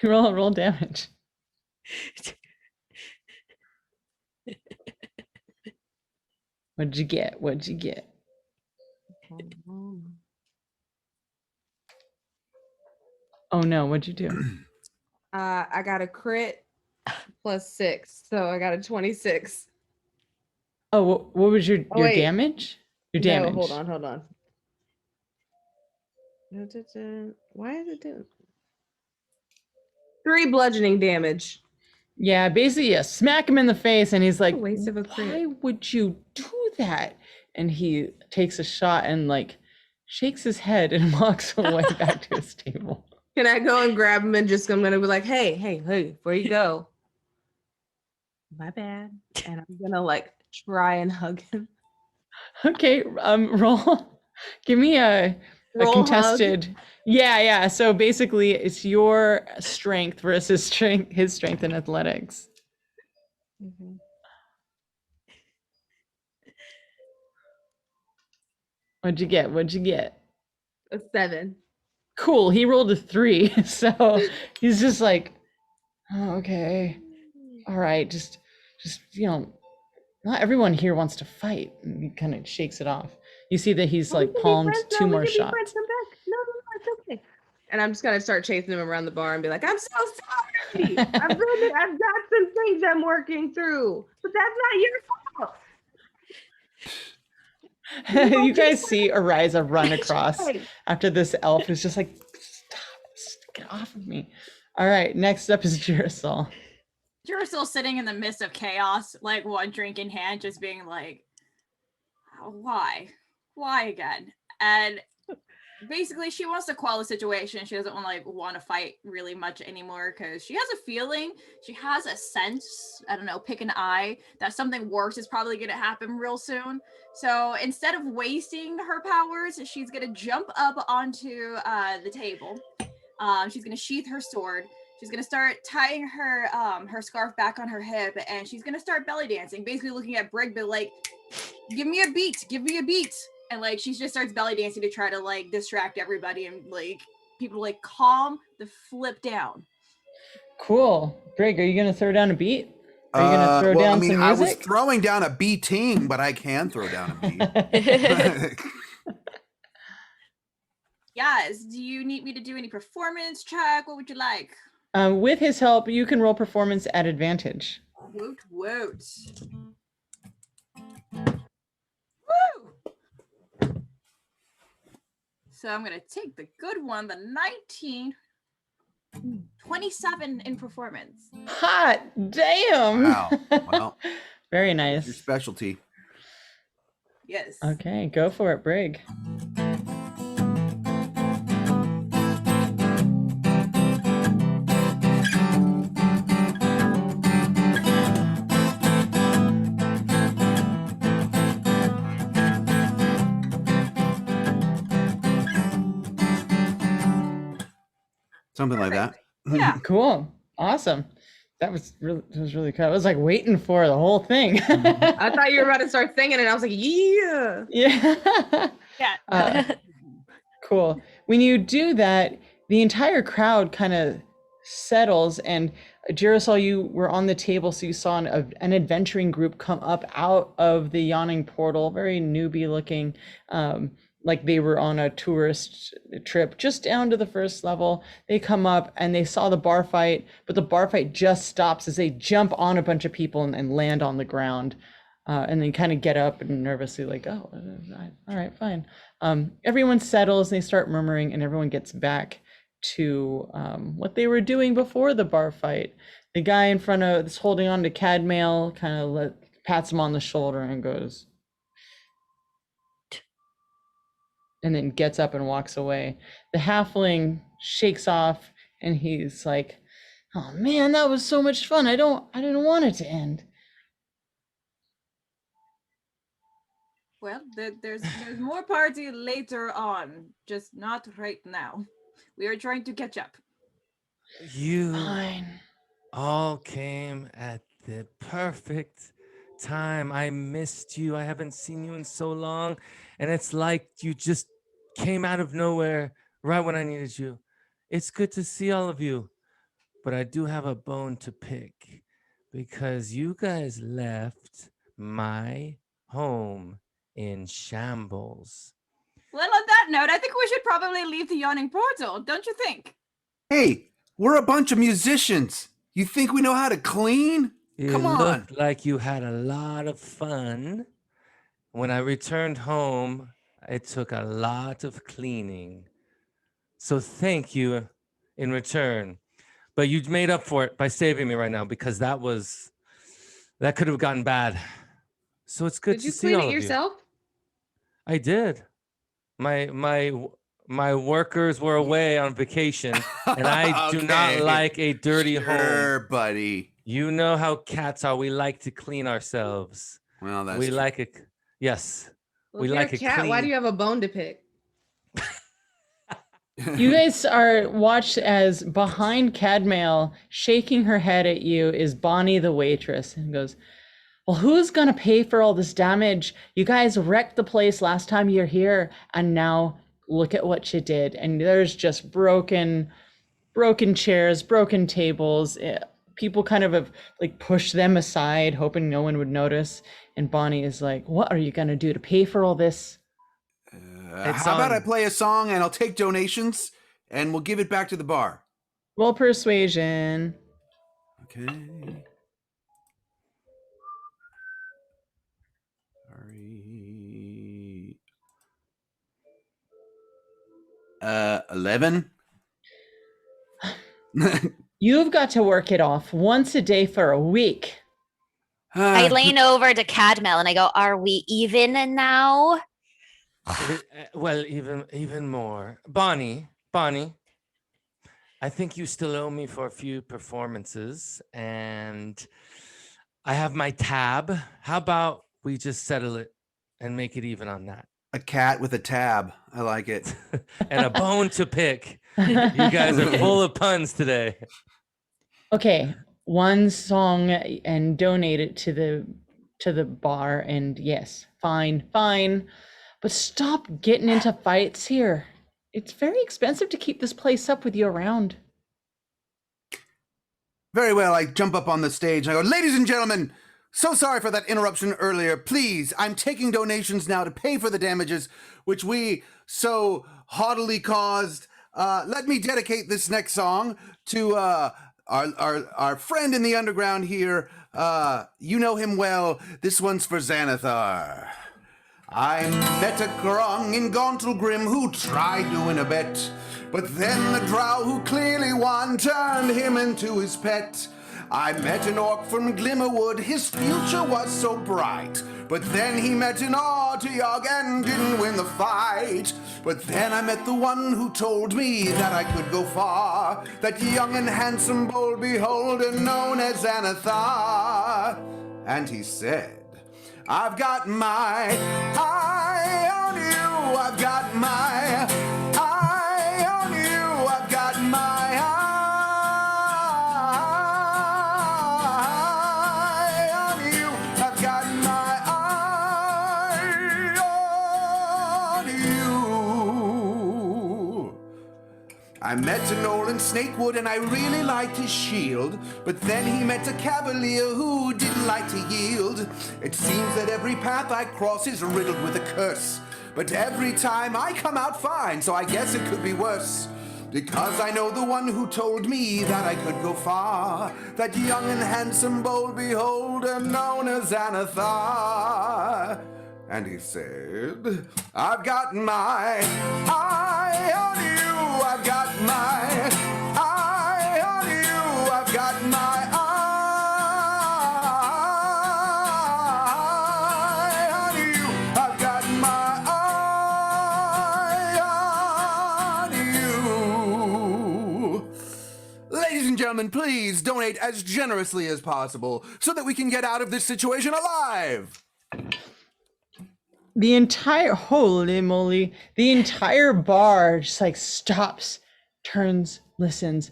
Roll damage. What'd you get? Oh no, what'd you do? I got a crit plus 6, so I got a 26. Oh, what was your wait. damage? Your damage. No, hold on. Why is it doing 3 bludgeoning damage? Yeah, basically, yeah, smack him in the face, and he's like, a waste of a why crit. would you do that? And he takes a shot and like shakes his head and walks away back to his table. Can I go and grab him and I'm gonna be like, hey, before you go, my bad. And I'm gonna like try and hug him. Okay, roll. Give me a Roll contested. Yeah. So basically, it's your strength versus his strength in athletics. Mm-hmm. What'd you get? A 7. Cool. He rolled a 3, so he's just like, oh, okay, all right, just not everyone here wants to fight. And he kind of shakes it off. You see that he's like palmed 2 more shots. Come back. No, it's okay. And I'm just gonna start chasing him around the bar and be like, I'm so sorry. I've got some things I'm working through, but that's not your fault. You guys see Ariza run across after this elf is just like, stop, Get off of me. All right, next up is Girasol. Jurasil's sitting in the midst of chaos, like one drink in hand, just being like, why? Why again? And basically she wants to quell the situation. She doesn't want to fight really much anymore because she has a feeling, she has a sense, I don't know, pick an eye, that something worse is probably going to happen real soon. So instead of wasting her powers, she's going to jump up onto the table. She's going to sheath her sword. She's going to start tying her scarf back on her hip, and she's going to start belly dancing, basically looking at Brig, but like, give me a beat, and like she just starts belly dancing to try to like distract everybody and like people like calm the flip down. Cool. Brig, are you gonna throw down a beat? Are you gonna throw down some music? I was throwing down a beating, but I can throw down a beat. Yes. Do you need me to do any performance check? What would you like? With his help, you can roll performance at advantage. Woot woot. Woo! So I'm gonna take the good one, the 19, 27 in performance. Hot damn! Wow. Well, very your nice. specialty. Yes. Okay, go for it, Brig. Something like that. Yeah. Cool. Awesome. That was really cool. I was like waiting for the whole thing. I thought you were about to start singing, and I was like, yeah. Yeah. Yeah. Cool. When you do that, the entire crowd kind of settles, and Girasol, you were on the table, so you saw an adventuring group come up out of the yawning portal, very newbie looking, like they were on a tourist trip just down to the first level. They come up and they saw the bar fight, but the bar fight just stops as they jump on a bunch of people and land on the ground. And then kind of get up and nervously like, oh, all right, fine. Everyone settles and they start murmuring, and everyone gets back to what they were doing before the bar fight. The guy in front of that's holding on to Cadmail kind of pats him on the shoulder and goes, and then gets up and walks away. The halfling shakes off and he's like, oh man, that was so much fun. I didn't want it to end. Well, there's more party later on, just not right now. We are trying to catch up. You Fine. all came at the perfect time. I missed you. I haven't seen you in so long. And it's like you just came out of nowhere right when I needed you. It's good to see all of you. But I do have a bone to pick because you guys left my home in shambles. Well, on that note, I think we should probably leave the yawning portal, don't you think? Hey, we're a bunch of musicians. You think we know how to clean? It Come on. looked like you had a lot of fun. When I returned home, it took a lot of cleaning. So thank you in return. But you made up for it by saving me right now because that could have gotten bad. So it's good Did to you see clean all it of you. yourself? I did. My workers were away on vacation, and I do not Okay. like a dirty home. Sure, buddy. You know how cats are. We like to clean ourselves. Well, that's we true. like it. Yes. Well, We if you're like a it cat, why clean. do you have a bone to pick? You guys are watched as behind Cadmail, shaking her head at you, is Bonnie the waitress, and goes, well, who's gonna pay for all this damage? You guys wrecked the place last time you're here, and now look at what you did. And there's just broken chairs, broken tables. People kind of have like pushed them aside, hoping no one would notice. And Bonnie is like, what are you gonna do to pay for all this? How about I play a song and I'll take donations and we'll give it back to the bar? Roll persuasion. Okay. Sorry. 11. You've got to work it off once a day for a week. I lean over to Cadmel and I go, "Are we even now?" Well, even more. Bonnie, I think you still owe me for a few performances, and I have my tab. How about we just settle it and make it even on that? A cat with a tab. I like it. And a bone to pick. You guys are full of puns today. Okay, one song and donate it to the bar, and yes, fine, but stop getting into fights here. It's very expensive to keep this place up with you around. Very well, I jump up on the stage and I go, ladies and gentlemen, so sorry for that interruption earlier. Please, I'm taking donations now to pay for the damages which we so haughtily caused. Let me dedicate this next song to our friend in the underground here. You know him well. This one's for Xanathar. I met a Grong in Gauntlgrim who tried to win a bet, but then the drow who clearly won turned him into his pet. I met an orc from Glimmerwood, his future was so bright, but then he met an Artiog and didn't win the fight. But then I met the one who told me that I could go far, that young and handsome bold beholder known as Xanathar. And he said, I've got my eye on you, I've got my eye on you, I've got my eye on you, I've got my eye on you. I met an old in Snakewood and I really liked his shield, but then he met a cavalier who didn't like to yield. It seems that every path I cross is riddled with a curse, but every time I come out fine, so I guess it could be worse. Because I know the one who told me that I could go far, that young and handsome bold beholder known as Xanathar. And he said, I've got my eye on you, I've got my eye on you, I've got my eye on you, I've got my eye on you. Ladies and gentlemen, please donate as generously as possible so that we can get out of this situation alive. The entire, holy moly, the entire bar just like stops, turns, listens.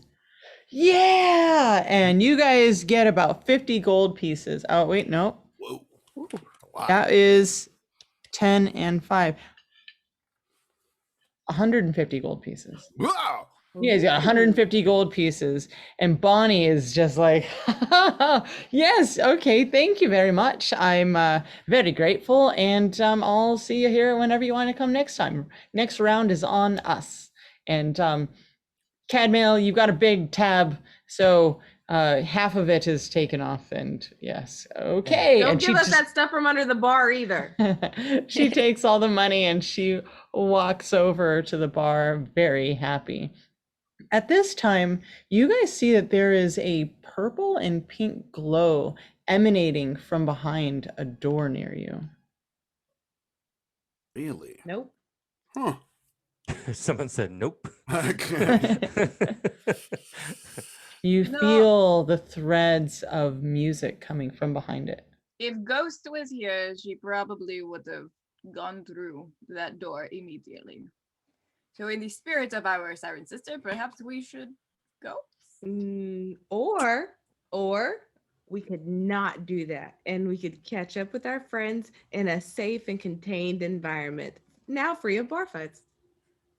Yeah! And you guys get about 50 gold pieces. Oh, wait, no. Whoa. Wow. That is 10 and 5. 150 gold pieces. Wow. You guys got 150 gold pieces, and Bonnie is just like, yes, okay, thank you very much. I'm very grateful, and I'll see you here whenever you want to come next time. Next round is on us. And Cadmail, you've got a big tab, so half of it is taken off, and yes, okay. Don't and give us that stuff from under the bar either. She takes all the money and she walks over to the bar, very happy. At this time, you guys see that there is a purple and pink glow emanating from behind a door near you. Really? Nope. Huh. Someone said nope. You No. feel the threads of music coming from behind it. If Ghost was here, she probably would have gone through that door immediately. So in the spirit of our siren sister, perhaps we should go? Or we could not do that, and we could catch up with our friends in a safe and contained environment, now free of bar fights.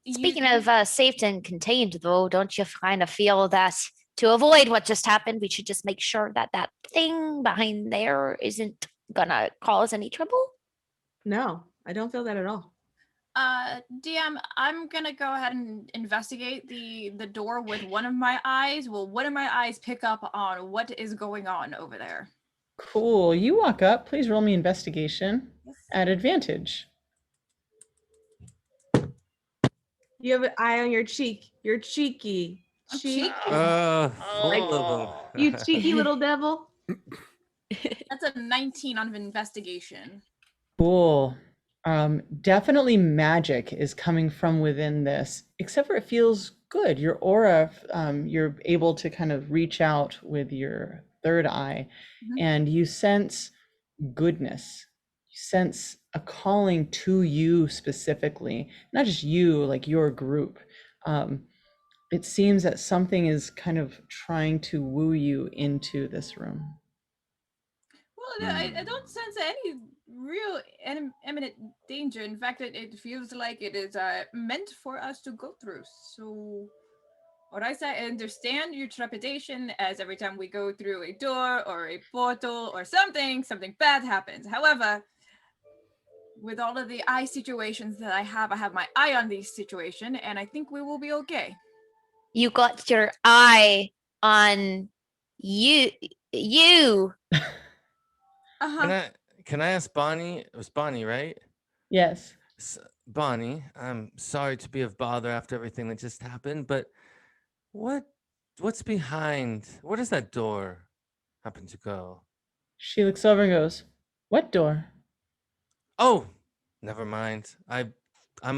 Speaking of safe and contained, though, don't you kind of feel that to avoid what just happened, we should just make sure that that thing behind there isn't gonna cause any trouble? No, I don't feel that at all. DM, I'm gonna go ahead and investigate the door with one of my eyes. Will one of my eyes pick up on what is going on over there? Cool. You walk up. Please roll me investigation Yes. at advantage. You have an eye on your cheek. You're cheeky. I'm cheek. cheeky. Full of them. You cheeky little devil. That's a 19 on investigation. Cool. Definitely magic is coming from within this, except for it feels good. Your aura, you're able to kind of reach out with your third eye, Mhm. and you sense goodness. You sense a calling to you specifically, not just you, like your group. It seems that something is kind of trying to woo you into this room. Well, I don't sense any real imminent danger. In fact, it feels like it is meant for us to go through. So, what I say, I understand your trepidation as every time we go through a door or a portal or something bad happens. However, with all of the eye situations that I have my eye on this situation, and I think we will be okay. You got your eye on you. You. Can I ask Bonnie? It was Bonnie, right? Yes. Bonnie, I'm sorry to be of bother after everything that just happened, but what's behind? Where does that door happen to go? She looks over and goes, "What door?" Oh, never mind. I'm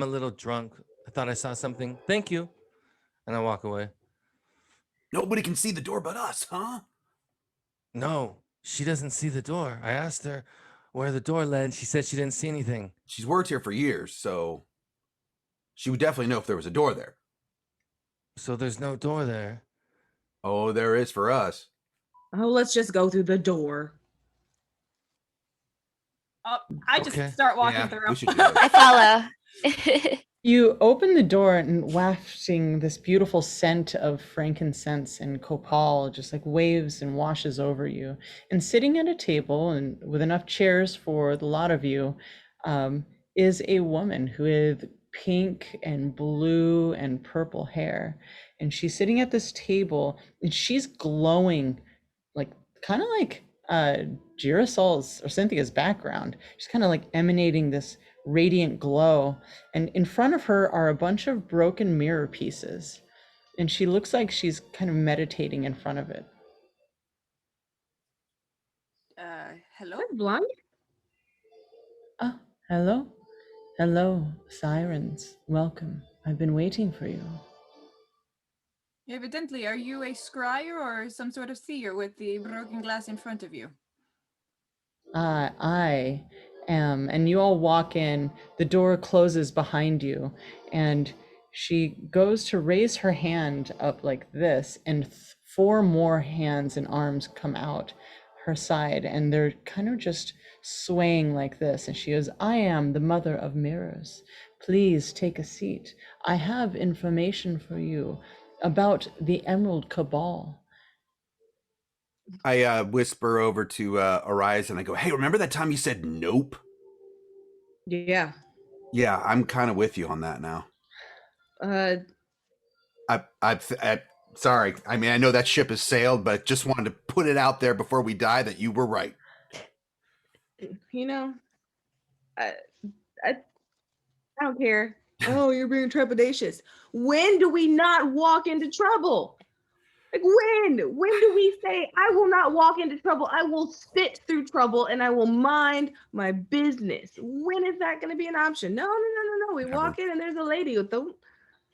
a little drunk. I thought I saw something. Thank you. And I walk away. Nobody can see the door but us, huh? No, she doesn't see the door. I asked her where the door led. She said she didn't see anything. She's worked here for years, so she would definitely know if there was a door there. So there's no door there. Oh, there is for us. Oh, let's just go through the door. I just Okay. start walking Yeah, through. we should do it. I follow. You open the door and wafting this beautiful scent of frankincense and copal just like waves and washes over you. And sitting at a table and with enough chairs for the lot of you is a woman with pink and blue and purple hair. And she's sitting at this table and she's glowing like kind of like Girasol's or Cynthia's background. She's kind of like emanating this radiant glow, and in front of her are a bunch of broken mirror pieces, and she looks like she's kind of meditating in front of it. Hello? That's blind. Ah, hello, Sirens, welcome. I've been waiting for you. Evidently, are you a scryer or some sort of seer with the broken glass in front of you? I am, and you all walk in, the door closes behind you, and she goes to raise her hand up like this, and four more hands and arms come out her side, and they're kind of just swaying like this. And she goes, "I am the mother of mirrors. Please take a seat. I have information for you about the Emerald Cabal." I whisper over to Arias and I go, "Hey, remember that time you said nope?" Yeah. Yeah, I'm kind of with you on that now. I sorry. I mean, I know that ship has sailed, but just wanted to put it out there before we die that you were right. You know, I don't care. Oh, you're being trepidatious. When do we not walk into trouble? Like when? When do we say, I will not walk into trouble? I will sit through trouble and I will mind my business. When is that going to be an option? No. We Never. walk in and there's a lady with the.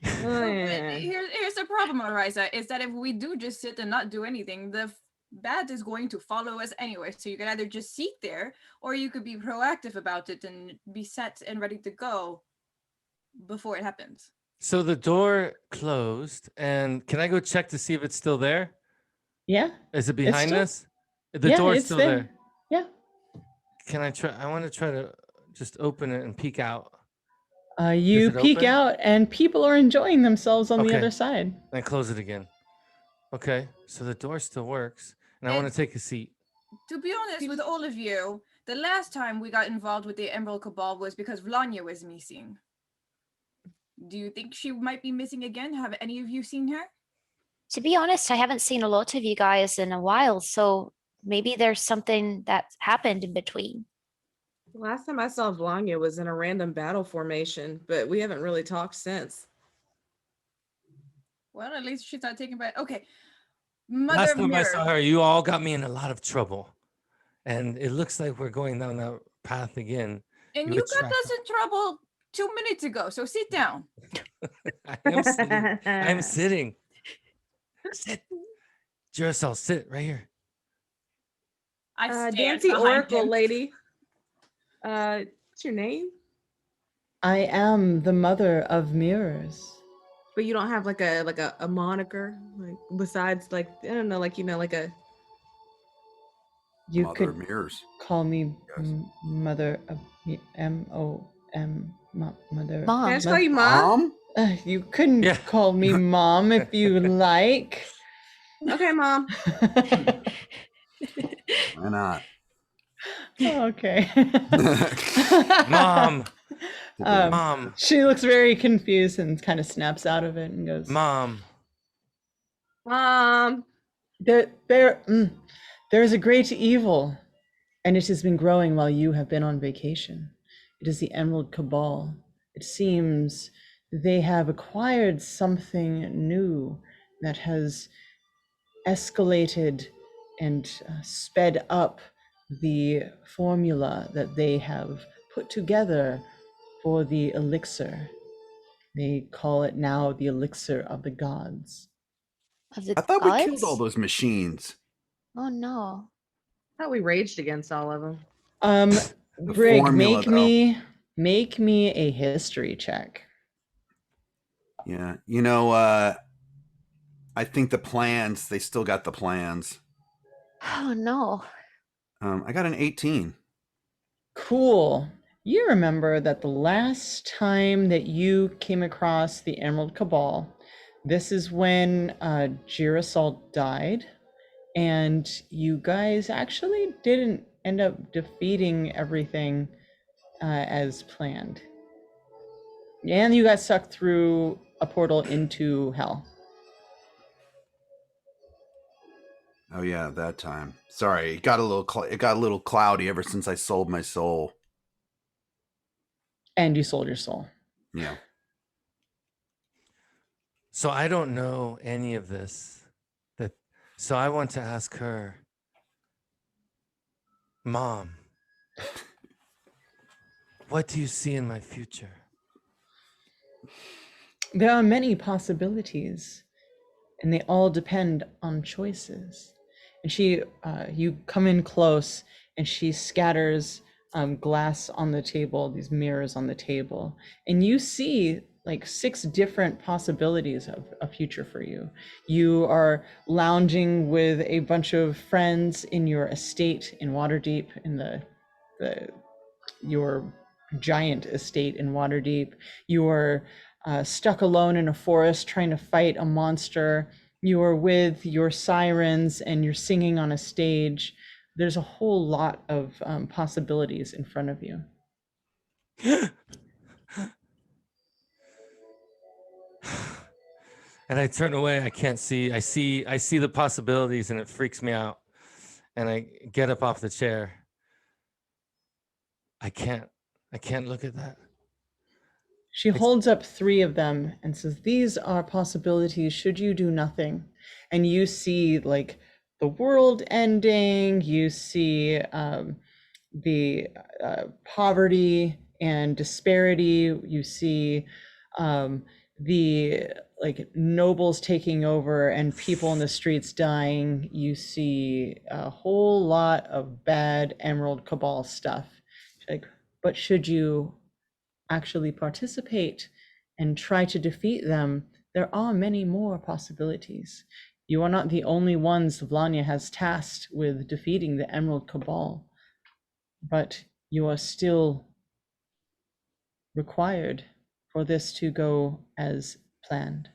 Here's the problem, Arisa, is that if we do just sit and not do anything, the bat is going to follow us anyway. So you can either just sit there, or you could be proactive about it and be set and ready to go before it happens. So the door closed, and can I go check to see if it's still there? Yeah, Is it behind still- us? The yeah, door's it's still there. Yeah. Can I try? I want to try to just open it and peek out. You it peek open? out, and people are enjoying themselves on the Okay. other side. And close it again. Okay, so the door still works, and I want to take a seat. To be honest with all of you, the last time we got involved with the Emerald Cabal was because Vlanya was missing. Do you think she might be missing again? Have any of you seen her? To be honest, I haven't seen a lot of you guys in a while, so maybe there's something that happened in between. Last time I saw Vlanya was in a random battle formation, but we haven't really talked since. Well, at least she's not taken by. Okay. Mother Last of time I Mirrors. saw her, you all got me in a lot of trouble. And it looks like we're going down that path again. And You you got attract- us in trouble 2 minutes ago, so sit down. I am sitting. I'm sitting. Sit. Duracell, sit right here. I stand Dancy behind Oracle him. lady. What's your name? I am the mother of mirrors. But you don't have like a moniker, like besides like I don't know, like like a. You Mother could of Mirrors. call me Yes. mother of M-O-M, mother. Mom. Can I just call you mom? You couldn't Yeah. call me mom if you like. Okay, mom. Why not? Okay. Mom. Um, Mom. She looks very confused and kind of snaps out of it and goes, Mom. Mom. There is a great evil, and it has been growing while you have been on vacation. It is the Emerald Cabal. It seems they have acquired something new that has escalated and sped up the formula that they have put together for the elixir. They call it now the elixir of the gods. Of the I thought we killed gods? all those machines. Oh no. I thought we raged against all of them. The Brig, formula, make me a history check. Yeah. I think the plans, they still got the plans. Oh no. I got an 18. Cool. You remember that the last time that you came across the Emerald Cabal, this is when Girasol died, and you guys actually didn't end up defeating everything as planned. And you got sucked through a portal into hell. Oh yeah, that time. Sorry, it got a little cloudy ever since I sold my soul. And you sold your soul. Yeah. So I don't know any of this. So I want to ask her, Mom, what do you see in my future? There are many possibilities, and they all depend on choices. And you come in close, and she scatters glass on the table, these mirrors on the table, and you see like 6 different possibilities of a future for you. You are lounging with a bunch of friends in your estate in Waterdeep, in your giant estate in Waterdeep. You are stuck alone in a forest trying to fight a monster. You are with your sirens and you're singing on a stage. There's a whole lot of possibilities in front of you. And I turn away. I can't see. I see the possibilities, and it freaks me out. And I get up off the chair. I can't look at that. She holds up 3 of them and says, "These are possibilities should you do nothing." And you see like the world ending, you see the poverty and disparity, you see the like nobles taking over and people in the streets dying, you see a whole lot of bad Emerald Cabal stuff. Like, but should you actually participate and try to defeat them, there are many more possibilities. You are not the only ones Vlania has tasked with defeating the Emerald Cabal, but you are still required for this to go as planned.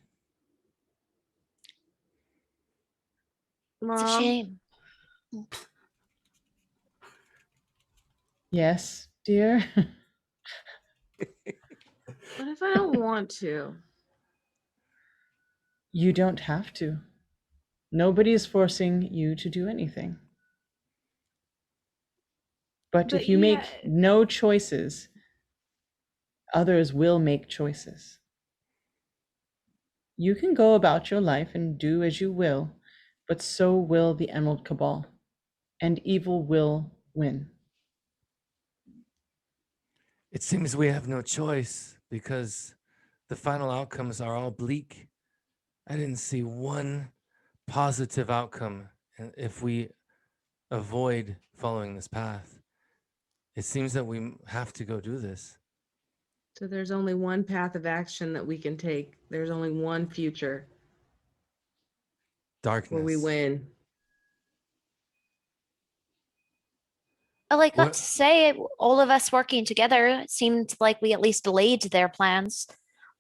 It's a Mom. shame. Yes, dear? What if I don't want to? You don't have to. Nobody is forcing you to do anything. But if you make no choices, others will make choices. You can go about your life and do as you will, but so will the Emerald Cabal, and evil will win. It seems we have no choice because the final outcomes are all bleak. I didn't see one positive outcome if we avoid following this path. It seems that we have to go do this. So there's only one path of action that we can take. There's only one future Darkness. where we win. Well, I got What- to say, all of us working together, it seemed like we at least delayed their plans.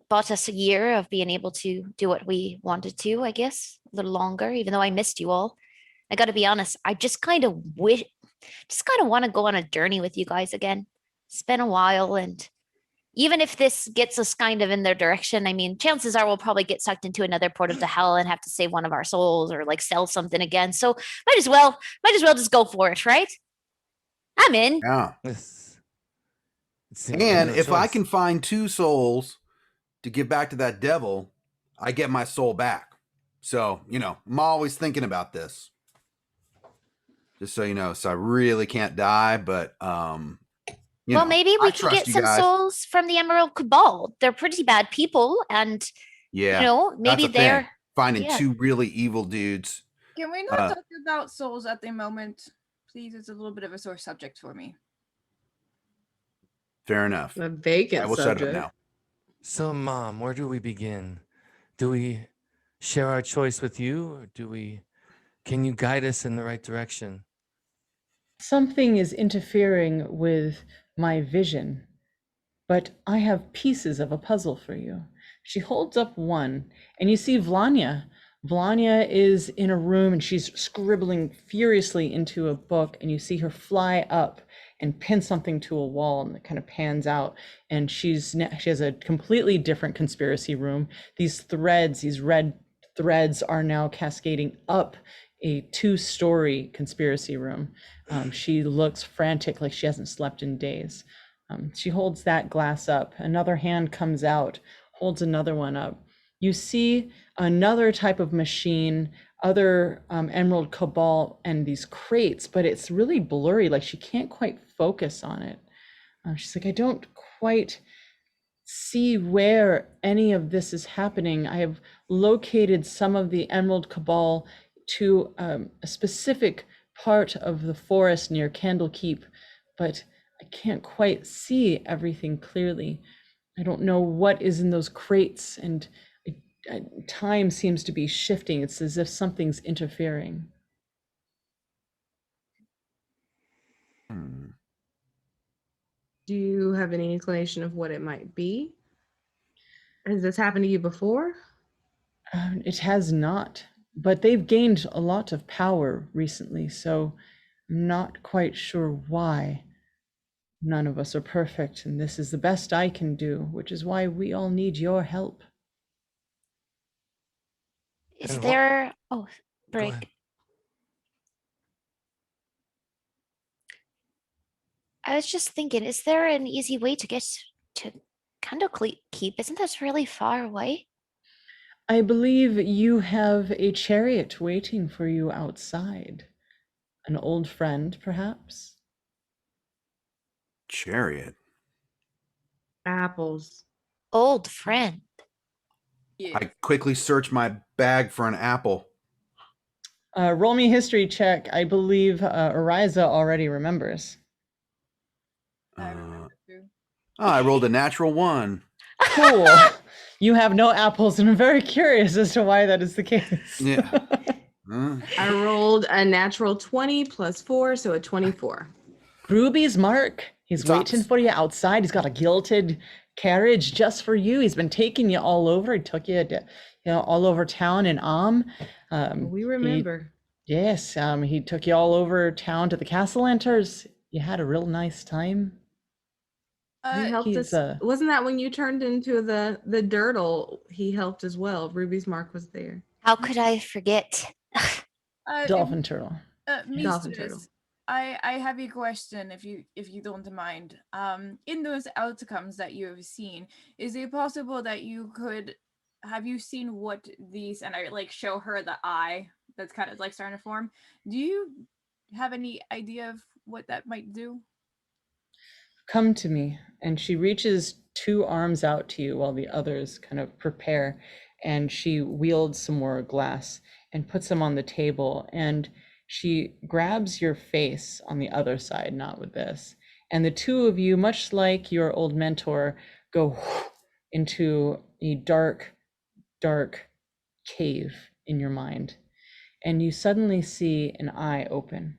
Bought us a year of being able to do what we wanted to, I guess, a little longer, even though I missed you all. I got to be honest, I just kind of want to go on a journey with you guys again. It's been a while, and even if this gets us kind of in their direction, I mean, chances are we'll probably get sucked into another portal to hell and have to save one of our souls or like sell something again. So might as well just go for it, right? I'm in. Yeah. Yes. It seems we have And no if I choice. can find 2 souls to give back to that devil, I get my soul back. So, I'm always thinking about this. Just so you know, so I really can't die, but Well, maybe I we can trust get you some guys. souls from the Emerald Cabal. They're pretty bad people, and Yeah. maybe that's the thing. they're Finding yeah. 2 really evil dudes. Can we not talk about souls at the moment? Please, it's a little bit of a sore subject for me. Fair enough. A vacant I will shut up subject. now. So, Mom, where do we begin? Do we share our choice with you, or can you guide us in the right direction? Something is interfering with my vision, but I have pieces of a puzzle for you. She holds up one, and you see Vlanya. Vlanya is in a room and she's scribbling furiously into a book, and you see her fly up and pin something to a wall, and it kind of pans out, and she has a completely different conspiracy room. These red threads are now cascading up a 2-story conspiracy room. She looks frantic, like she hasn't slept in days. She holds that glass up. Another hand comes out, holds another one up. You see another type of machine, other Emerald Cabal, and these crates, but it's really blurry, like she can't quite focus on it. She's like, I don't quite see where any of this is happening. I have located some of the Emerald Cabal to a specific part of the forest near Candlekeep, but I can't quite see everything clearly. I don't know what is in those crates, and time seems to be shifting. It's as if something's interfering. Do you have any inclination of what it might be? Has this happened to you before? It has not, but they've gained a lot of power recently, so I'm not quite sure why. None of us are perfect, and this is the best I can do, which is why we all need your help. Is And there Go break. ahead. I was just thinking, is there an easy way to get to Candlekeep? Isn't this really far away? I believe you have a chariot waiting for you outside. An old friend, perhaps? Chariot. Apples. Old friend. Yeah. I quickly search my bag for an apple. Roll me a history check. I believe Ariza already remembers. I remember too. I rolled a natural 1. Cool. You have no apples, and I'm very curious as to why that is the case. Yeah. Huh? I rolled a natural 20 plus 4, so a 24. Ruby's Mark. He's It's waiting us. for you outside. He's got a gilded carriage just for you. He's been taking you all over. He took you, all over town in We remember. Yes, he took you all over town to the Castle Enters. You had a real nice time. He helped he's, us. Wasn't that when you turned into the dirtle? He helped as well. Ruby's Mark was there. How could I forget? Dolphin Turtle. Dolphin turtle. Mistress, I have a question, if you don't mind. In those outcomes that you have seen, is it possible that you could have you seen what these, and I like show her the eye that's kind of like starting to form. Do you have any idea of what that might do? Come to me. And she reaches 2 arms out to you while the others kind of prepare. And she wields some more glass and puts them on the table. And she grabs your face on the other side, not with this. And the two of you, much like your old mentor, go into a dark, dark cave in your mind. And you suddenly see an eye open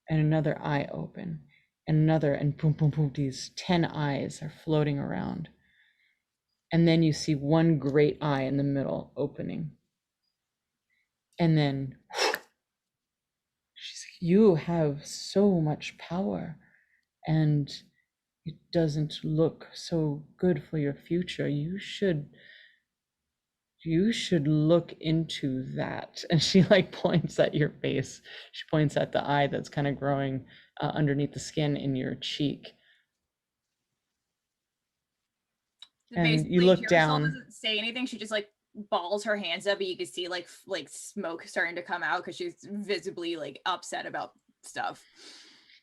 and another eye open and another, and boom, boom, boom, these 10 eyes are floating around. And then you see one great eye in the middle opening. And then she's like, you have so much power, and it doesn't look so good for your future. You should look into that. And she like points at your face. She points at the eye that's kind of growing underneath the skin in your cheek. And Basically, you look Girasol down. doesn't say anything. She just like balls her hands up, but you can see like smoke starting to come out because she's visibly like upset about stuff.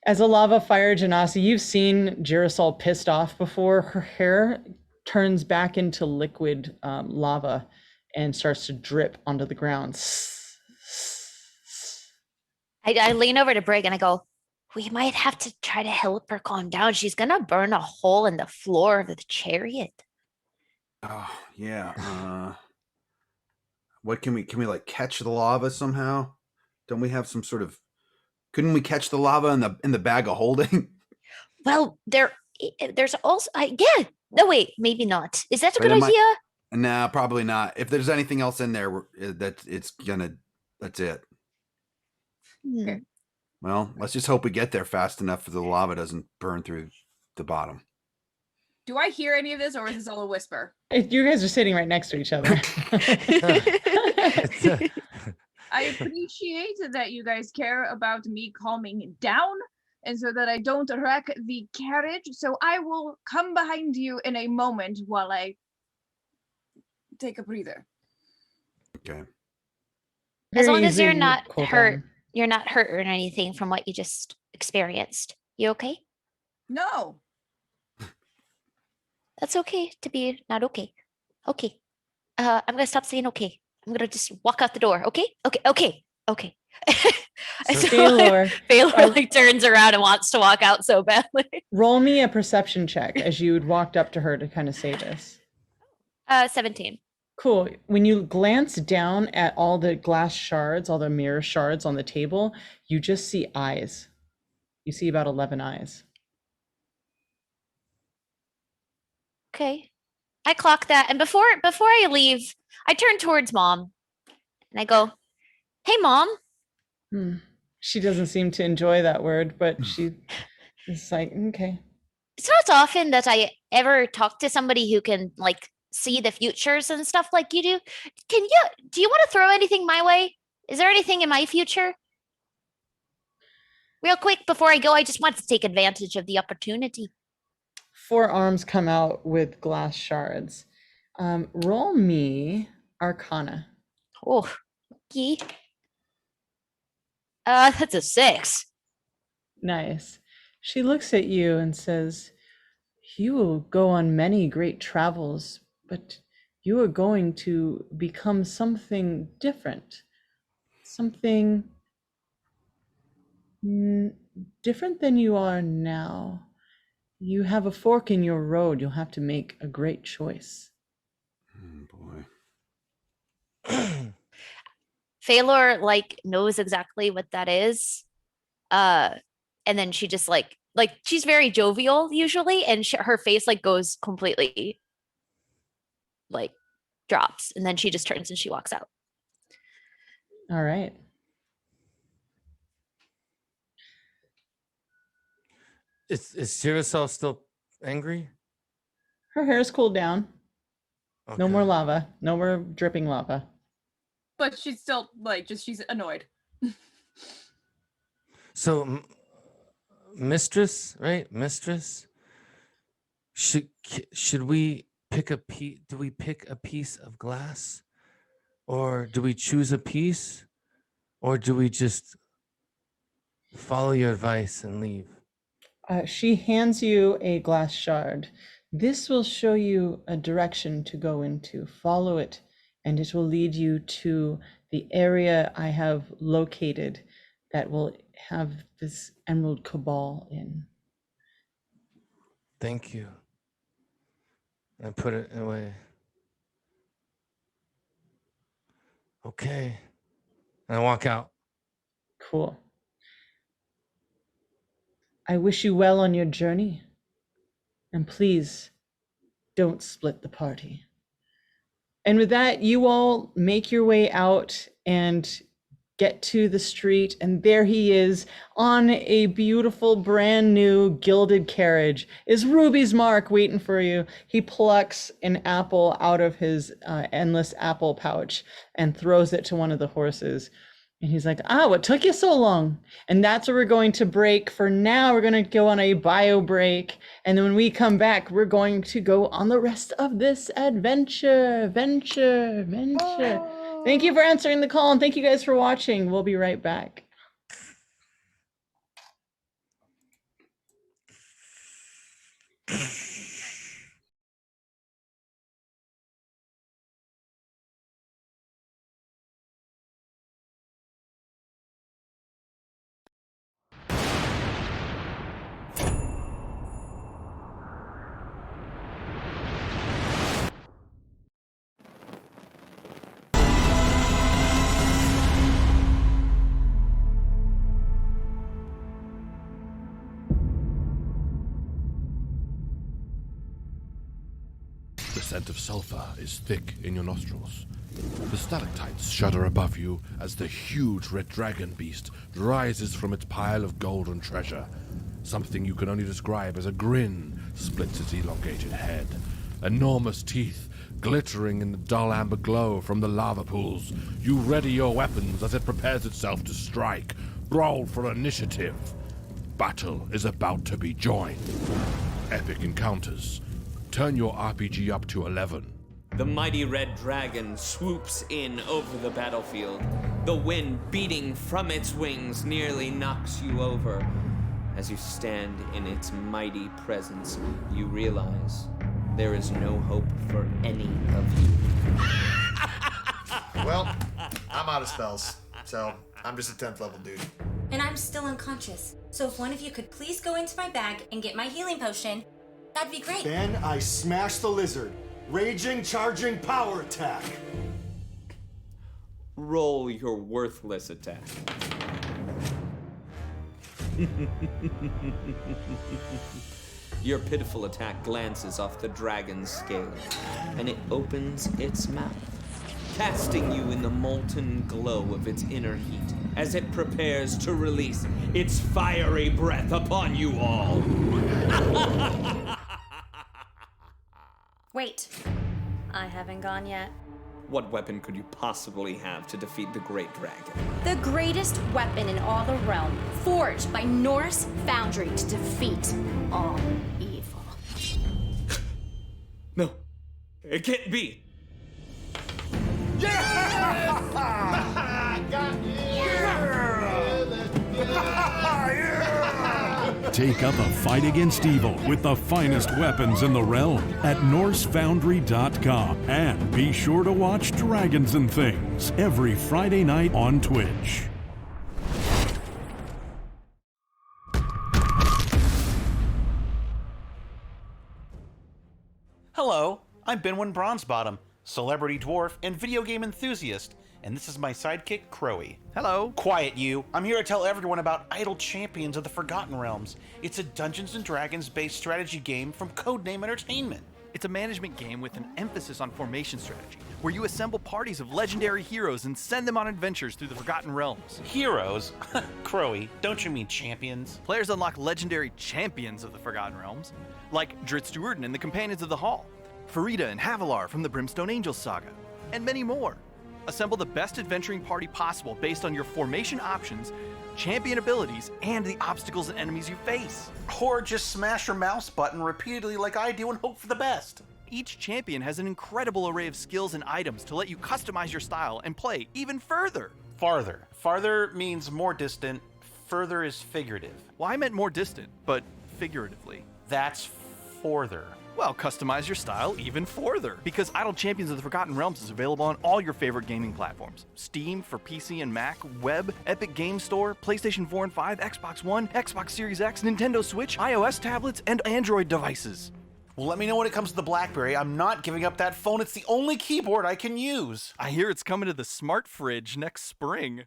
As a lava fire genasi, you've seen Girasol pissed off before. Her hair turns back into liquid lava and starts to drip onto the ground. I lean over to Brig and I go, we might have to try to help her calm down. She's gonna burn a hole in the floor of the chariot. Oh yeah. What can we like catch the lava somehow? Don't we have some sort of? Couldn't we catch the lava in the bag of holding? Well, there's also yeah. No, wait, maybe not. Is that a But good it might- idea? Nah, probably not. If there's anything else in there, that's it. Hmm. Well, let's just hope we get there fast enough so the lava doesn't burn through the bottom. Do I hear any of this, or is this all a whisper? You guys are sitting right next to each other. I appreciate that you guys care about me calming down, and so that I don't wreck the carriage. So I will come behind you in a moment while I take a breather. Okay. As Very long as easy you're to not cool hurt, down. you're not hurt or anything from what you just experienced. You okay? No. That's okay to be not okay. Okay. I'm gonna stop saying okay. I'm gonna just walk out the door. Okay? Okay. And so Baylor, Baylor like turns around and wants to walk out so badly. roll me a perception check as you had walked up to her to kind of say this. 17. Cool. When you glance down at all the glass shards, all the mirror shards on the table, you just see eyes. You see about 11 eyes. Okay. I clock that, and before I leave, I turn towards Mom and I go, "Hey, Mom." She doesn't seem to enjoy that word, but she is like, okay. It's not often that I ever talk to somebody who can like see the futures and stuff like you do. Do you want to throw anything my way? Is there anything in my future? Real quick before I go, I just want to take advantage of the opportunity. 4 arms come out with glass shards. Roll me Arcana. Oh, okay. That's a 6. Nice. She looks at you and says, you will go on many great travels, but you are going to become something different. Something different than you are now. You have a fork in your road. You'll have to make a great choice. Boy. Phalor like knows exactly what that is. And then she just like she's very jovial usually, and her face like goes completely like drops, and then she just turns and she walks out. All right. Is Girasol still angry? Her hair's cooled down. No more Okay. lava. No more dripping lava. But she's still like she's annoyed. So, mistress, right? Mistress. Should we pick a piece? Do we pick a piece of glass, or do we choose a piece, or do we just follow your advice and leave? She hands you a glass shard. This will show you a direction to go into. Follow it, and it will lead you to the area I have located that will have this Emerald Cabal in. Thank you. I put it away. Okay. And I walk out. Cool. I wish you well on your journey. And please don't split the party. And with that, you all make your way out and get to the street, and there he is on a beautiful brand new gilded carriage. Is Ruby's Mark waiting for you? He plucks an apple out of his endless apple pouch and throws it to one of the horses. And he's like, what took you so long? And that's where we're going to break. For now, we're going to go on a bio break. And then when we come back, we're going to go on the rest of this adventure. Thank you for answering the call, and thank you guys for watching. We'll be right back. The scent of sulfur is thick in your nostrils. The stalactites shudder above you as the huge red dragon beast rises from its pile of golden treasure. Something you can only describe as a grin splits its elongated head. Enormous teeth glittering in the dull amber glow from the lava pools. You ready your weapons as it prepares itself to strike. Roll for initiative. Battle is about to be joined. Epic encounters. Turn your RPG up to 11. The mighty red dragon swoops in over the battlefield. The wind beating from its wings nearly knocks you over. As you stand in its mighty presence, you realize there is no hope for any of you. Well, I'm out of spells, so I'm just a 10th level dude. And I'm still unconscious. So if one of you could please go into my bag and get my healing potion, that'd be great. Then I smash the lizard. Raging, charging, power attack. Roll your worthless attack. Your pitiful attack glances off the dragon's scale, and it opens its mouth, casting you in the molten glow of its inner heat as it prepares to release its fiery breath upon you all. Wait, I haven't gone yet. What weapon could you possibly have to defeat the great dragon? The greatest weapon in all the realm, forged by Norse foundry to defeat all evil. No, it can't be. Take up a fight against evil with the finest weapons in the realm at NorseFoundry.com. And be sure to watch Dragons and Things every Friday night on Twitch. Hello, I'm Benwin Bronzebottom, celebrity dwarf and video game enthusiast, and this is my sidekick, Crowy. Hello. Quiet, you. I'm here to tell everyone about Idle Champions of the Forgotten Realms. It's a Dungeons & Dragons-based strategy game from Codename Entertainment. It's a management game with an emphasis on formation strategy, where you assemble parties of legendary heroes and send them on adventures through the Forgotten Realms. Heroes? Crowy, don't you mean champions? Players unlock legendary champions of the Forgotten Realms, like Dritz Duerden and the Companions of the Hall, Farida and Havilar from the Brimstone Angels saga, and many more. Assemble the best adventuring party possible based on your formation options, champion abilities, and the obstacles and enemies you face. Or just smash your mouse button repeatedly like I do and hope for the best. Each champion has an incredible array of skills and items to let you customize your style and play even further. Farther. Farther means more distant. Further is figurative. Well, I meant more distant, but figuratively. That's forther. Well, customize your style even further, because Idle Champions of the Forgotten Realms is available on all your favorite gaming platforms. Steam for PC and Mac, web, Epic Game Store, PlayStation 4 and 5, Xbox One, Xbox Series X, Nintendo Switch, iOS tablets, and Android devices. Well, let me know when it comes to the BlackBerry. I'm not giving up that phone. It's the only keyboard I can use. I hear it's coming to the smart fridge next spring.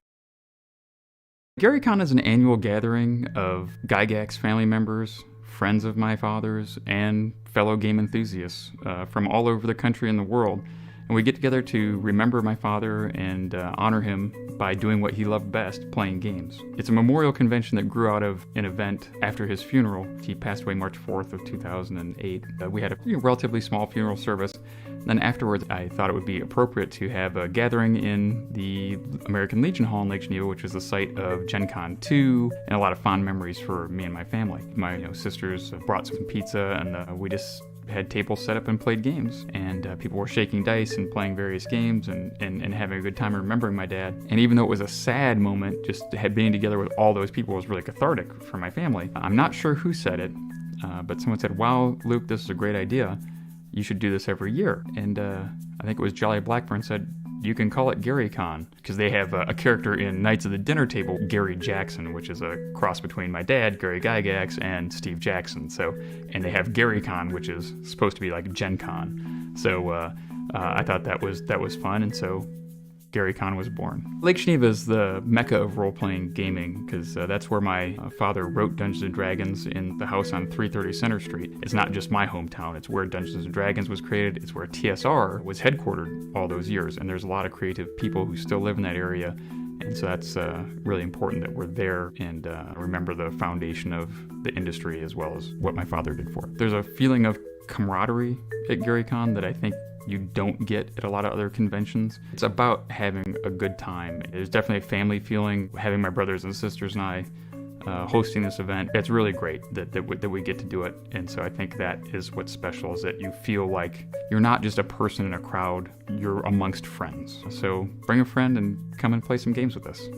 GaryCon is an annual gathering of Gygax family members, friends of my father's, and fellow game enthusiasts from all over the country and the world. And we get together to remember my father and honor him by doing what he loved best, playing games. It's a memorial convention that grew out of an event after his funeral. He passed away March 4th of 2008. We had a relatively small funeral service. Then afterwards, I thought it would be appropriate to have a gathering in the American Legion Hall in Lake Geneva, which is the site of Gen Con 2, and a lot of fond memories for me and my family. My sisters brought some pizza, and we just had tables set up and played games, and people were shaking dice and playing various games and having a good time remembering my dad. And even though it was a sad moment, just being together with all those people was really cathartic for my family. I'm not sure who said it, but someone said, "Wow, Luke, this is a great idea. You should do this every year." And I think it was Jolly Blackburn said, "You can call it GaryCon," because they have a character in Knights of the Dinner Table, Gary Jackson, which is a cross between my dad, Gary Gygax, and Steve Jackson. And they have GaryCon, which is supposed to be like Gen Con. So I thought that was fun, and so GaryCon was born. Lake Geneva is the mecca of role-playing gaming, because that's where my father wrote Dungeons & Dragons in the house on 330 Center Street. It's not just my hometown, it's where Dungeons & Dragons was created, it's where TSR was headquartered all those years, and there's a lot of creative people who still live in that area, and so that's really important that we're there and remember the foundation of the industry as well as what my father did for it. There's a feeling of camaraderie at GaryCon that I think you don't get at a lot of other conventions. It's about having a good time. There's definitely a family feeling, having my brothers and sisters and I hosting this event. It's really great that we get to do it. And so I think that is what's special, is that you feel like you're not just a person in a crowd, you're amongst friends. So bring a friend and come and play some games with us.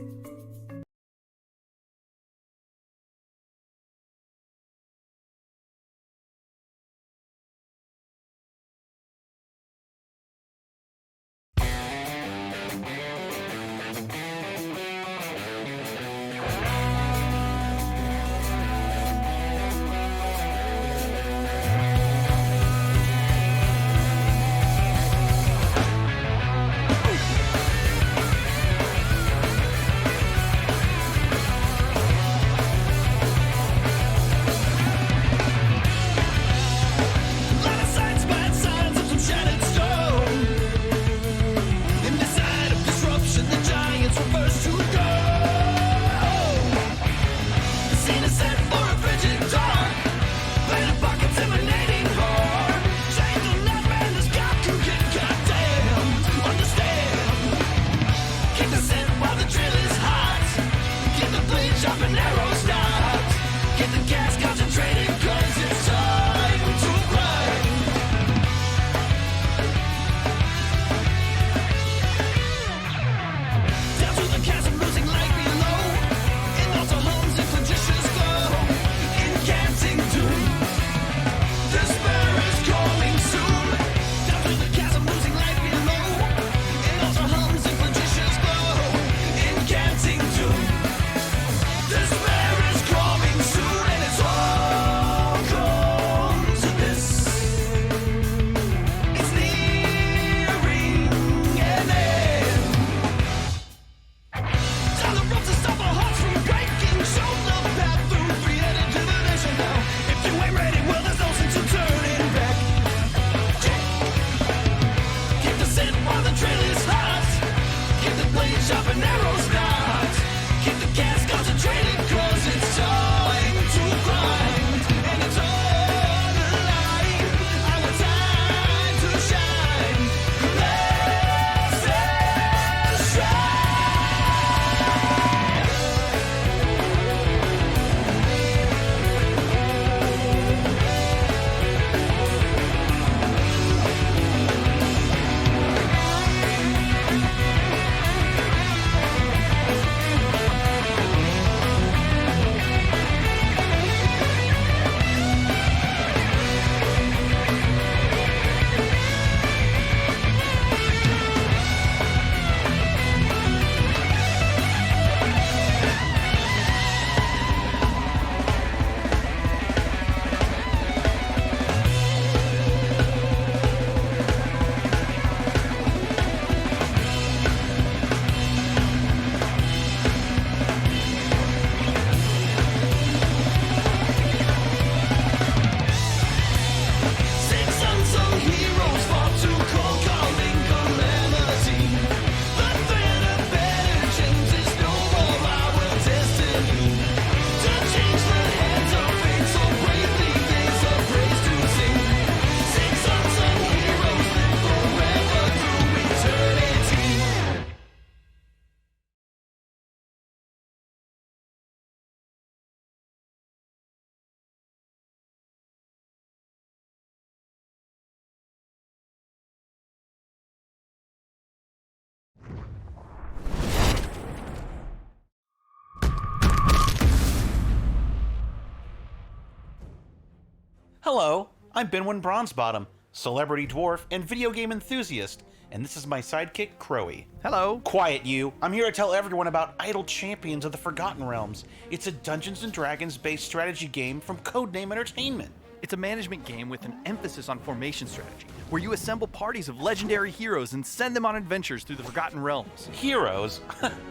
Hello, I'm Benwin Bronzebottom, celebrity dwarf and video game enthusiast, and this is my sidekick, Crowy. Hello. Quiet, you. I'm here to tell everyone about Idle Champions of the Forgotten Realms. It's a Dungeons & Dragons-based strategy game from Codename Entertainment. It's a management game with an emphasis on formation strategy, where you assemble parties of legendary heroes and send them on adventures through the Forgotten Realms. Heroes?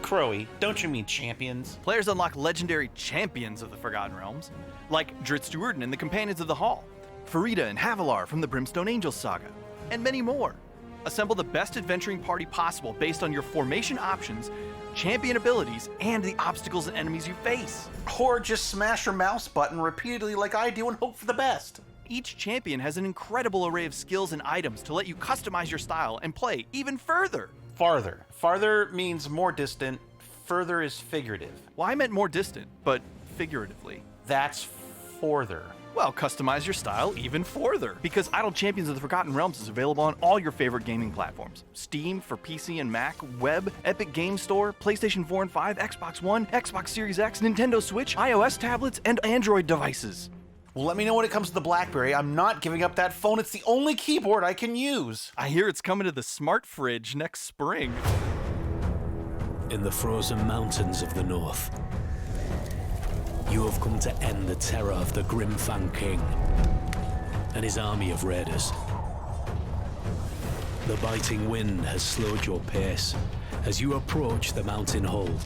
Crowy, don't you mean champions? Players unlock legendary champions of the Forgotten Realms, like Dritz Duerden and the Companions of the Hall, Farida and Havilar from the Brimstone Angels saga, and many more. Assemble the best adventuring party possible based on your formation options, champion abilities, and the obstacles and enemies you face. Or just smash your mouse button repeatedly like I do and hope for the best. Each champion has an incredible array of skills and items to let you customize your style and play even further. Farther. Farther means more distant, further is figurative. Well, I meant more distant, but figuratively. That's further. Well, customize your style even further, because Idle Champions of the Forgotten Realms is available on all your favorite gaming platforms. Steam for PC and Mac, Web, Epic Game Store, PlayStation 4 and 5, Xbox One, Xbox Series X, Nintendo Switch, iOS tablets, and Android devices. Well, let me know when it comes to the BlackBerry. I'm not giving up that phone. It's the only keyboard I can use. I hear it's coming to the smart fridge next spring. In the frozen mountains of the north, you have come to end the terror of the Grimfang King and his army of raiders. The biting wind has slowed your pace as you approach the mountain hold.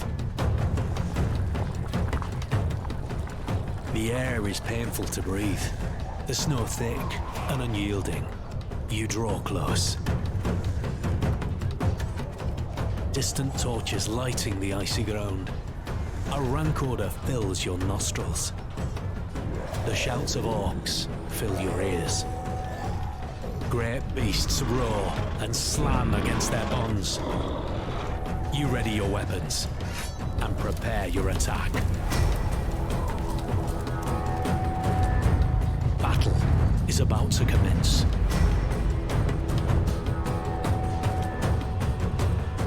The air is painful to breathe, the snow thick and unyielding. You draw close. Distant torches lighting the icy ground. A rank odor fills your nostrils. The shouts of orcs fill your ears. Great beasts roar and slam against their bonds. You ready your weapons and prepare your attack. Battle is about to commence.